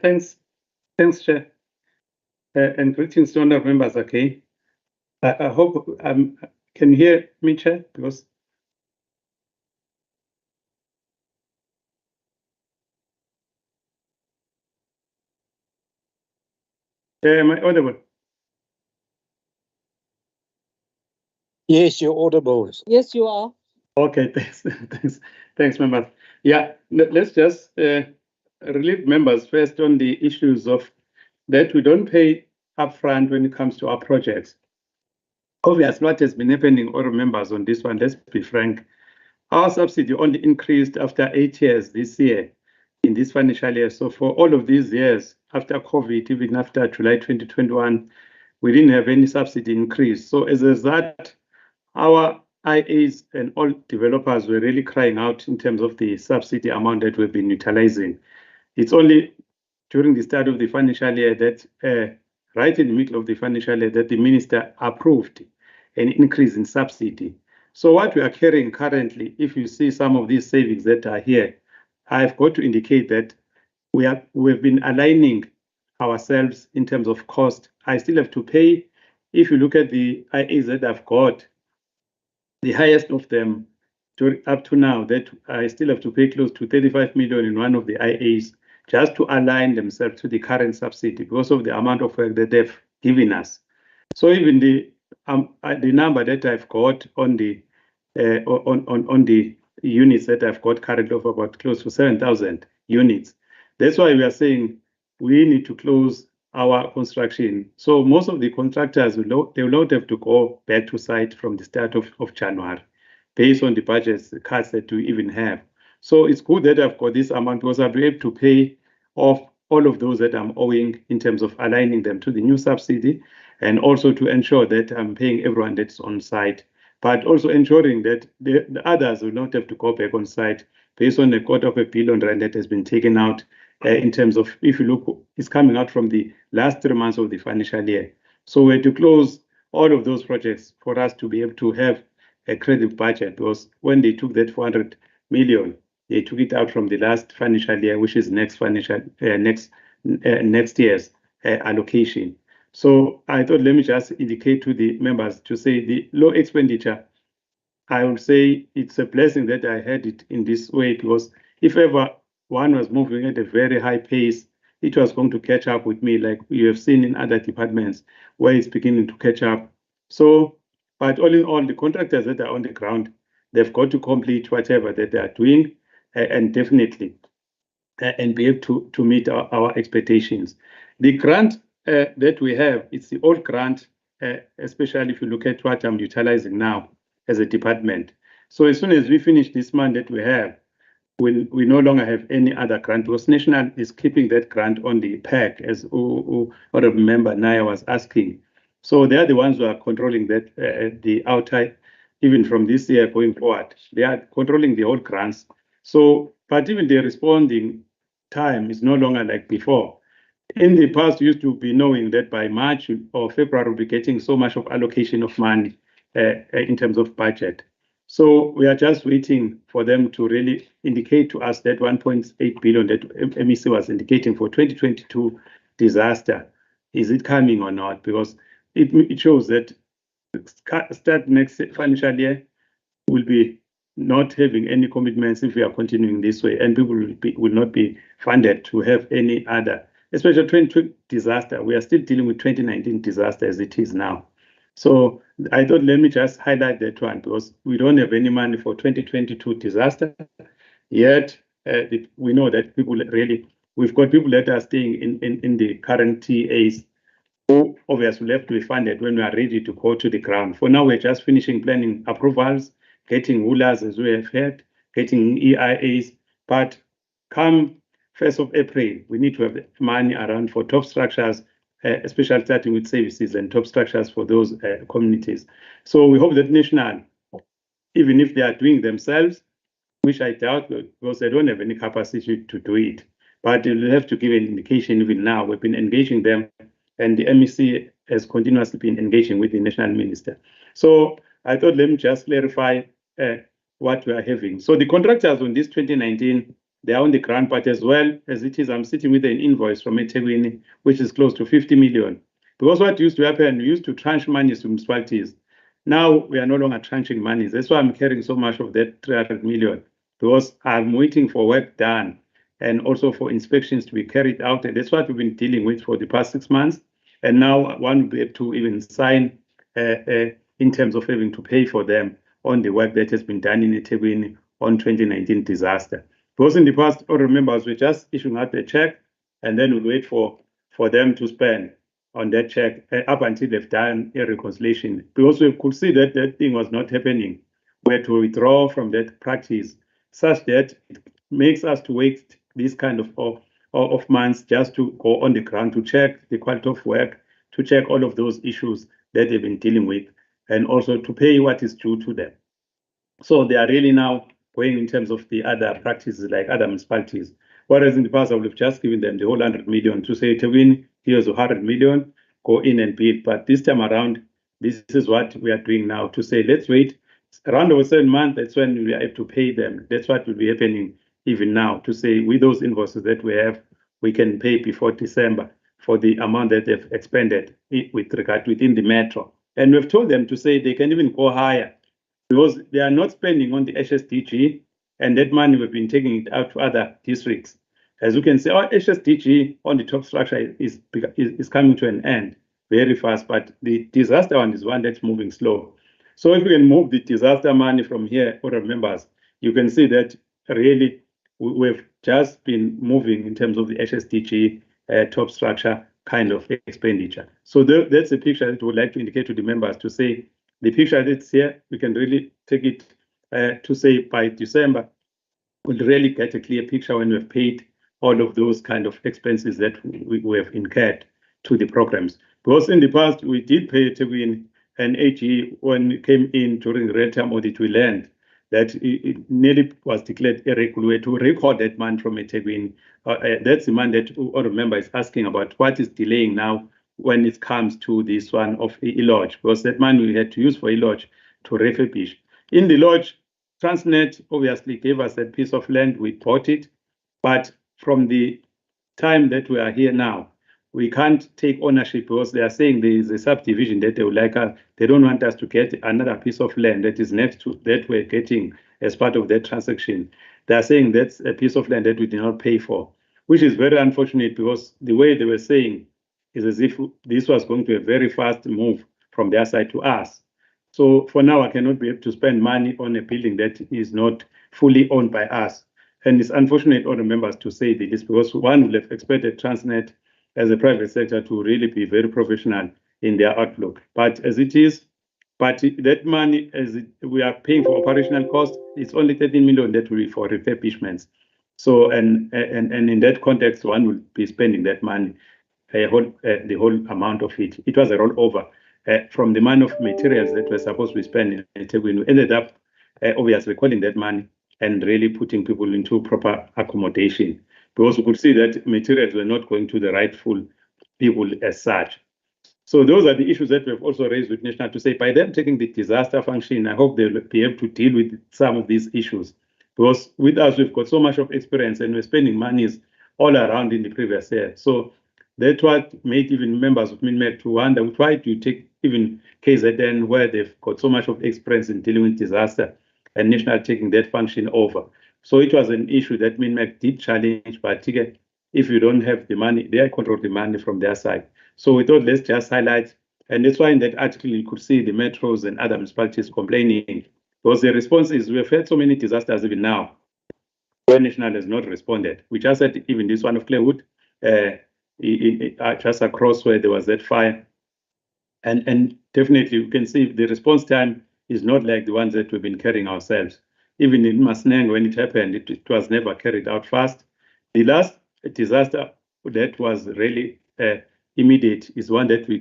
Thanks, Chair. And greetings to honourable members. Okay. I hope can you hear me, Chair? Because am I audible? Yes, you're audible. Yes, you are. Okay, thanks, members. Yeah, let's just relieve members first on the issues of that we don't pay upfront when it comes to our projects. Obviously, what has been happening, all members on this one, let's be frank, our subsidy only increased after 8 years this year, in this financial year. So for all of these years, after COVID, even after July 2021, we didn't have any subsidy increase. So as a result, our IAs and all developers were really crying out in terms of the subsidy amount that we've been utilizing. It's only during the start of the financial year that, right in the middle of the financial year, that the minister approved an increase in subsidy. So what we are carrying currently, if you see some of these savings that are here, I've got to indicate that we've been aligning ourselves in terms of cost. I still have to pay. If you look at the IAs that I've got, the highest of them up to now, that I still have to pay close to 35 million in one of the IAs just to align themselves to the current subsidy because of the amount of work that they've given us. So even the number that I've got on the units that I've got currently of about close to 7,000 units. That's why we are saying we need to close our construction. So most of the contractors they will not have to go back to site from the start of January, based on the budgets, the cuts that we even have. So it's good that I've got this amount because I'll be able to pay off all of those that I'm owing in terms of aligning them to the new subsidy, and also to ensure that I'm paying everyone that's on site, but also ensuring that the others will not have to go back on site based on a R250 billion that has been taken out in terms of, if you look, it's coming out from the last 3 months of the financial year. So we had to close all of those projects for us to be able to have a credible budget, because when they took that 400 million, they took it out from the last financial year, which is next year's allocation. So I thought, let me just indicate to the members to say the low expenditure, I would say it's a blessing that I had it in this way, because if ever one was moving at a very high pace, it was going to catch up with me, like you have seen in other departments where it's beginning to catch up. So, but all in all, the contractors that are on the ground, they've got to complete whatever that they are doing, and definitely and be able to meet our expectations. The grant that we have, it's the old grant, especially if you look at what I'm utilizing now as a department. So as soon as we finish this month that we have, we no longer have any other grant, because National is keeping that grant on the pack, as Honorable Member Naya was asking. So they are the ones who are controlling that, the outside, even from this year going forward. They are controlling the whole grants. So, but even the responding time is no longer like before. In the past, we used to be knowing that by March or February, we'll be getting so much of allocation of money in terms of budget. So we are just waiting for them to really indicate to us that 1.8 billion that MEC was indicating for 2022 disaster. Is it coming or not? Because it shows that start next financial year, will be not having any commitments if we are continuing this way, and people will not be funded to have any other, especially 2020 disaster. We are still dealing with 2019 disaster as it is now. So I thought, let me just highlight that one, because we don't have any money for 2022 disaster yet. We know that people really, we've got people that are staying in the current TAs who obviously will have to be funded when we are ready to go to the ground. For now, we're just finishing planning approvals, getting rulers as we have heard, getting EIAs, but come 1st of April, we need to have money around for top structures, especially starting with services and top structures for those communities. So we hope that National, even if they are doing themselves, which I doubt, because they don't have any capacity to do it, but they'll have to give an indication even now. We've been engaging them, and the MEC has continuously been engaging with the National Minister. So I thought, let me just clarify what we are having. So the contractors on this 2019, they are on the ground, but as well as it is, I'm sitting with an invoice from eThekwini, which is close to 50 million. Because what used to happen, we used to tranche money to municipalities. Now we are no longer tranching money. That's why I'm carrying so much of that 300 million, because I'm waiting for work done and also for inspections to be carried out. And that's what we've been dealing with for the past 6 months. And now one will be able to even sign in terms of having to pay for them on the work that has been done in eThekwini on 2019 disaster. Because in the past, all members were just issuing out a check, and then we wait for them to spend on that check up until they've done a reconciliation. Because we could see that that thing was not happening. We had to withdraw from that practice, such that it makes us to wait this kind of months just to go on the ground to check the quality of work, to check all of those issues that they've been dealing with, and also to pay what is due to them. So they are really now going in terms of the other practices like other municipalities. Whereas in the past, I would have just given them the whole 100 million to say, to win, here's 100 million, go in and build. But this time around, this is what we are doing now, to say, let's wait. Around a certain month, that's when we are able to pay them. That's what will be happening even now, to say, with those invoices that we have, we can pay before December for the amount that they've expended with regard within the metro. And we've told them to say they can even go higher, because they are not spending on the HSDG, and that money we've been taking it out to other districts. As you can see, our HSDG on the top structure is coming to an end very fast, but the disaster one is one that's moving slow. So if we can move the disaster money from here, other members, you can see that really we've just been moving in terms of the HSDG top structure kind of expenditure. So that's a picture that we would like to indicate to the members, to say the picture that's here, we can really take it to say by December, we'll really get a clear picture when we've paid all of those kind of expenses that we have incurred to the programs. Because in the past, we did pay eThekwini and AG when it came in during the real-time audit, we learned that it nearly was declared irregular to record that money from eThekwini. That's the man that all remember is asking about what is delaying now when it comes to this one of the lodge, because that money we had to use for lodge to refurbish. In the lodge, Transnet obviously gave us that piece of land, we bought it, but from the time that we are here now, we can't take ownership because they are saying there is a subdivision that they would like us. They don't want us to get another piece of land that is next to that we're getting as part of that transaction. They are saying that's a piece of land that we did not pay for, which is very unfortunate because the way they were saying is as if this was going to be a very fast move from their side to us. So for now, I cannot be able to spend money on a building that is not fully owned by us. And it's unfortunate, all the members, to say this because one would have expected Transnet as a private sector to really be very professional in their outlook. But as it is, that money, we are paying for operational costs, it's only 13 million that will be for refurbishments. So, and in that context, one will be spending that money, the whole amount of it. It was a rollover from the amount of materials that were supposed to be spent in eThekwini. We ended up obviously calling that money and really putting people into proper accommodation, because we could see that materials were not going to the rightful people as such. So those are the issues that we've also raised with National to say, by them taking the disaster function, I hope they'll be able to deal with some of these issues. Because with us, we've got so much of experience and we're spending monies all around in the previous year. So that's what made even members of MINMEC to wonder, why do you take even KZN, where they've got so much of experience in dealing with disaster, and National taking that function over. So it was an issue that MINMEC did challenge, but if you don't have the money, they control the money from their side. So we thought, let's just highlight, and that's why in that article you could see the metros and other municipalities complaining, because the response is, we've had so many disasters even now, where National has not responded. We just had even this one of Claywood, just across where there was that fire. And definitely you can see the response time is not like the ones that we've been carrying ourselves. Even in Masneng, when it happened, it was never carried out fast. The last disaster that was really immediate is one that we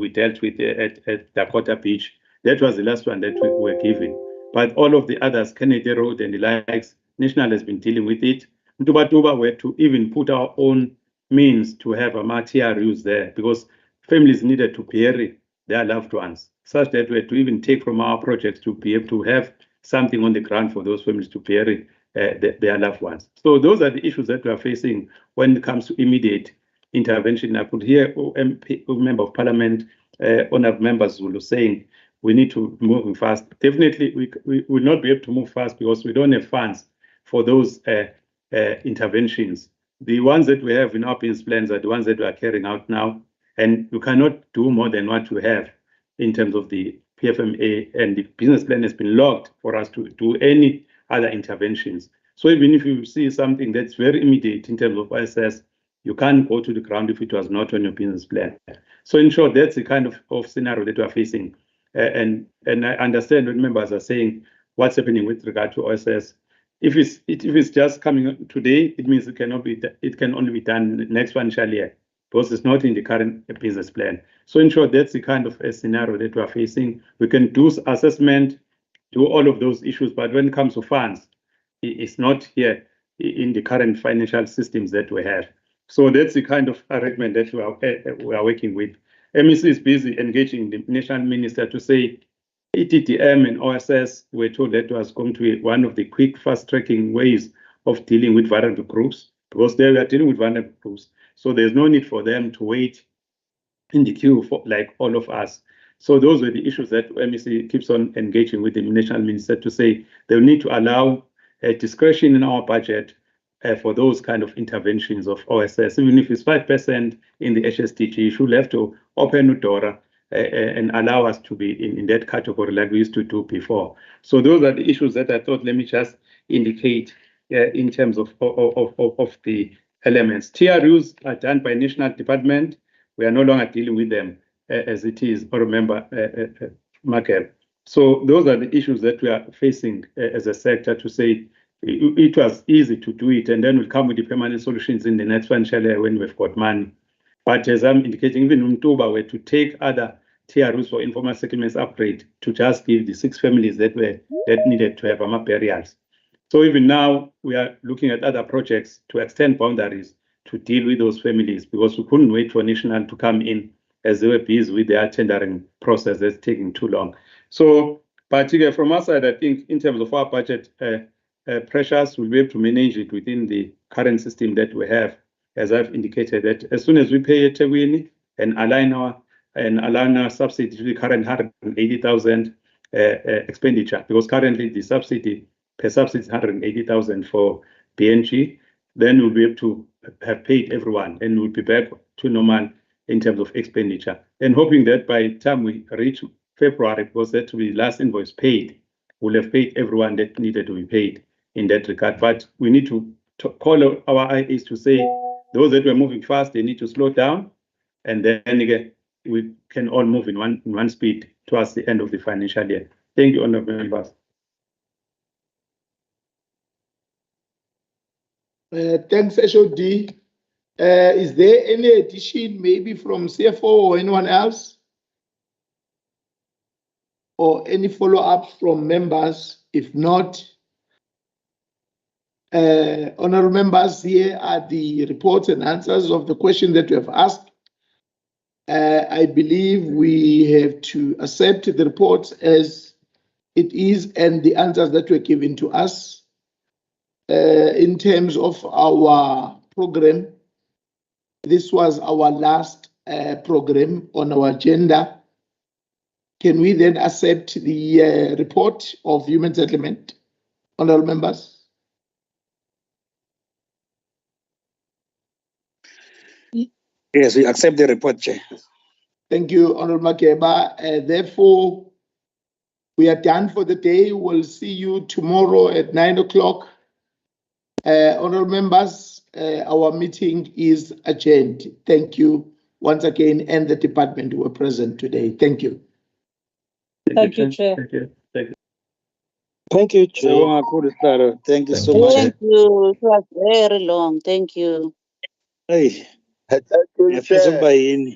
dealt with at Dakota Beach. That was the last one that we were given. But all of the others, Kennedy Road and the likes, National has been dealing with it. Ntuba were to even put our own means to have a TRUs there, because families needed to bury their loved ones, such that we had to even take from our projects to be able to have something on the ground for those families to bury their loved ones. So those are the issues that we are facing when it comes to immediate intervention. I could hear Member of Parliament, Honourable Member Zulu saying we need to move fast. Definitely, we will not be able to move fast because we don't have funds for those interventions. The ones that we have in our business plans are the ones that we are carrying out now, and you cannot do more than what you have in terms of the PFMA, and the business plan has been locked for us to do any other interventions. So even if you see something that's very immediate in terms of ISS, you can't go to the ground if it was not on your business plan. So in short, that's the kind of scenario that we are facing. And I understand what members are saying, what's happening with regard to OSS. If it's just coming today, it means it can only be done next financial year, because it's not in the current business plan. So in short, that's the kind of a scenario that we are facing. We can do assessment, do all of those issues, but when it comes to funds, it's not here in the current financial systems that we have. So that's the kind of arrangement that we are working with. MEC is busy engaging the national minister to say ETDM and OSS were told that was going to be one of the quick, fast-tracking ways of dealing with vulnerable groups, because they are dealing with vulnerable groups. So there's no need for them to wait in the queue for like all of us. So those were the issues that MEC keeps on engaging with the national minister to say they'll need to allow discretion in our budget for those kind of interventions of OSS. Even if it's 5% in the HSDG, you should have to open Udora and allow us to be in that category like we used to do before. So those are the issues that I thought, let me just indicate in terms of the elements. TRUs are done by national department. We are no longer dealing with them as it is, or remember, Michael. So those are the issues that we are facing as a sector to say it was easy to do it, and then we'll come with the permanent solutions in the next financial year when we've got money. But as I'm indicating, even Umtuba were to take other TRUs for informal settlements upgrade to just give the 6 families that needed to have burials. So even now, we are looking at other projects to extend boundaries to deal with those families, because we couldn't wait for National to come in as they were busy with their tendering process that's taking too long. So particularly from our side, I think in terms of our budget pressures, we'll be able to manage it within the current system that we have. As I've indicated, that as soon as we pay eThekwini and align our subsidy to the current 180,000 expenditure, because currently the subsidy per subsidy is 180,000 for BNG, then we'll be able to have paid everyone and we'll be back to normal in terms of expenditure. And hoping that by the time we reach February, because that will be the last invoice paid, we'll have paid everyone that needed to be paid in that regard. But we need to call our IAs to say those that were moving fast, they need to slow down, and then again we can all move in one speed towards the end of the financial year. Thank you, honourable members. Thanks, HOD. Is there any addition maybe from CFO or anyone else? Or any follow-ups from members? If not, honourable members, here are the reports and answers of the question that we have asked. I believe we have to accept the reports as it is and the answers that were given to us. In terms of our program, this was our last program on our agenda. Can we then accept the report of human settlement, honourable members? Yes, we accept the report, Chair. Thank you, Honourable Makeba. Therefore, we are done for the day. We'll see you tomorrow at 9 o'clock. Honourable members, our meeting is adjourned. Thank you once again, and the department who were present today. Thank you. Thank you, Chair. Thank you. Thank you. Thank you, Chair. Thank you so much. Thank you. It was very long. Thank you. Hey. Thank you, Chair.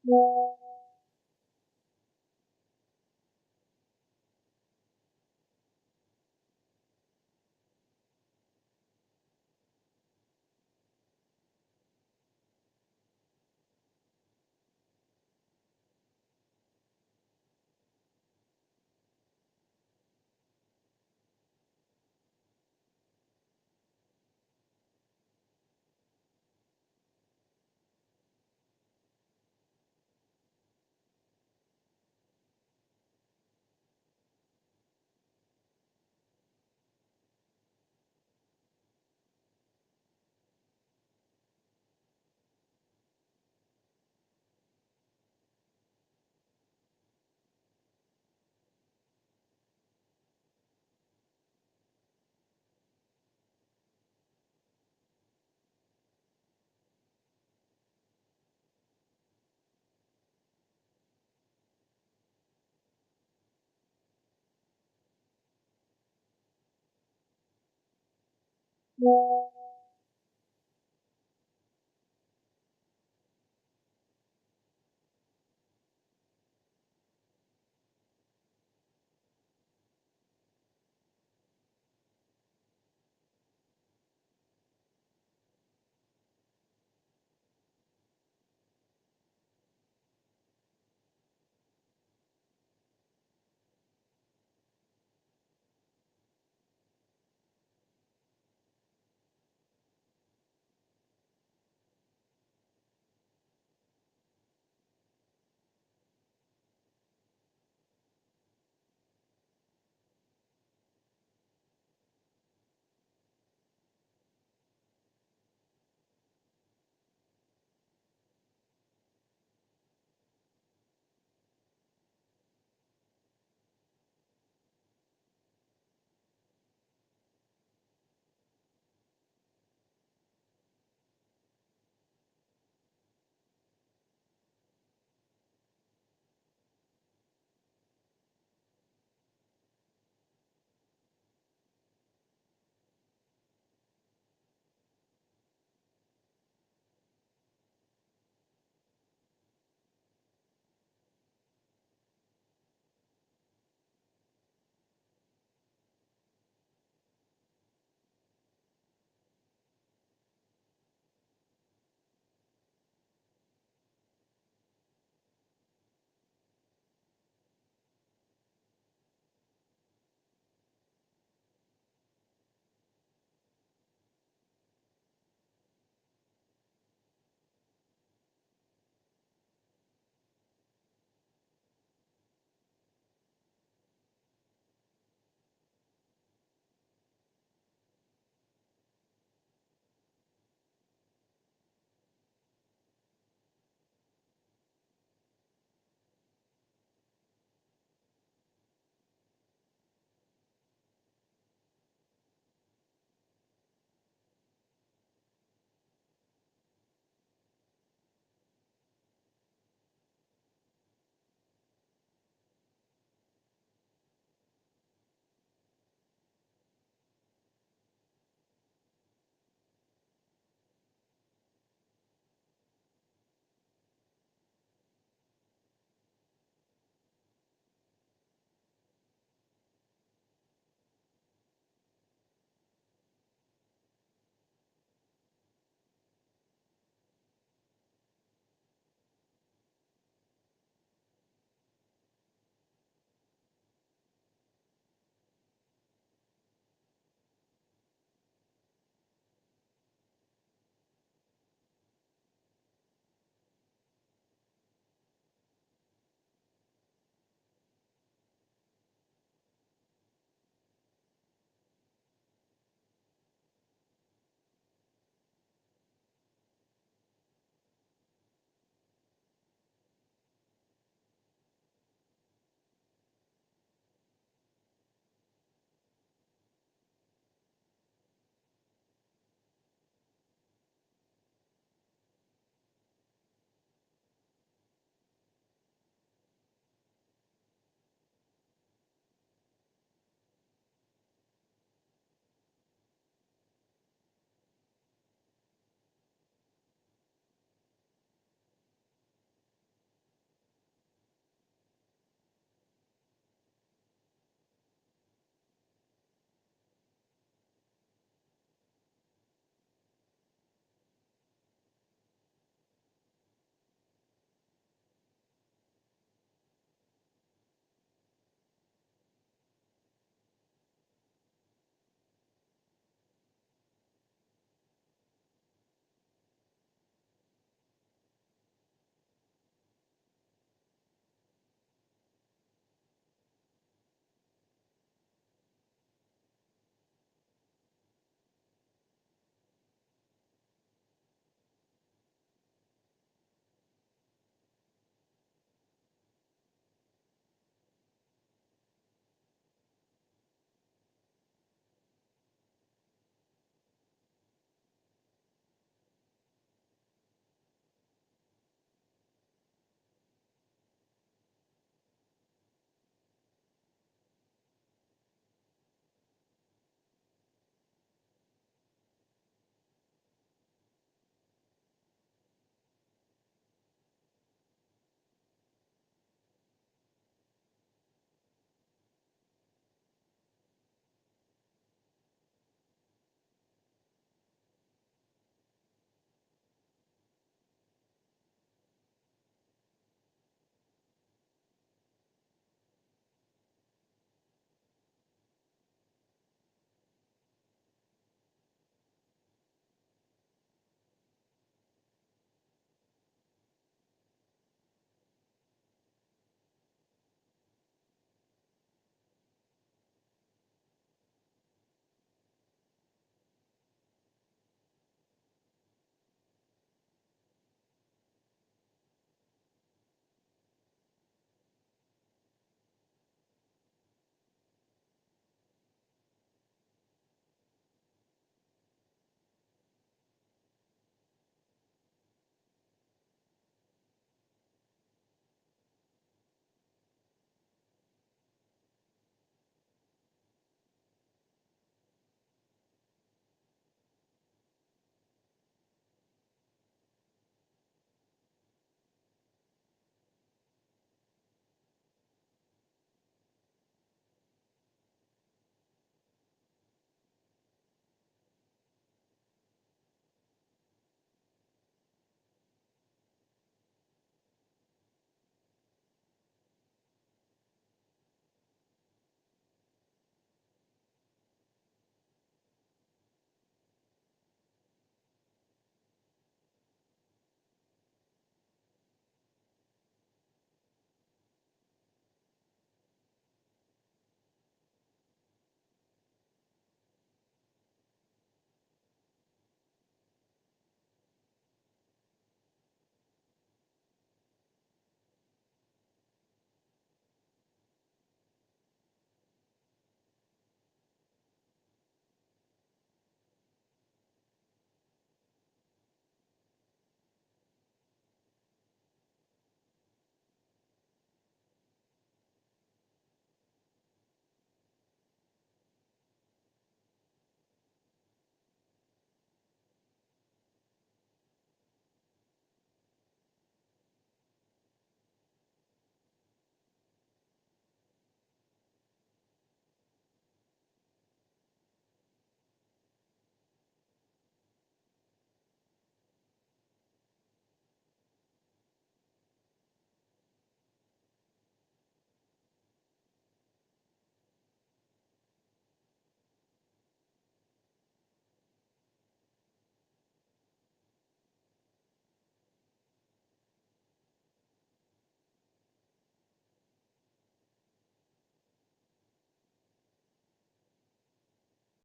Yeah.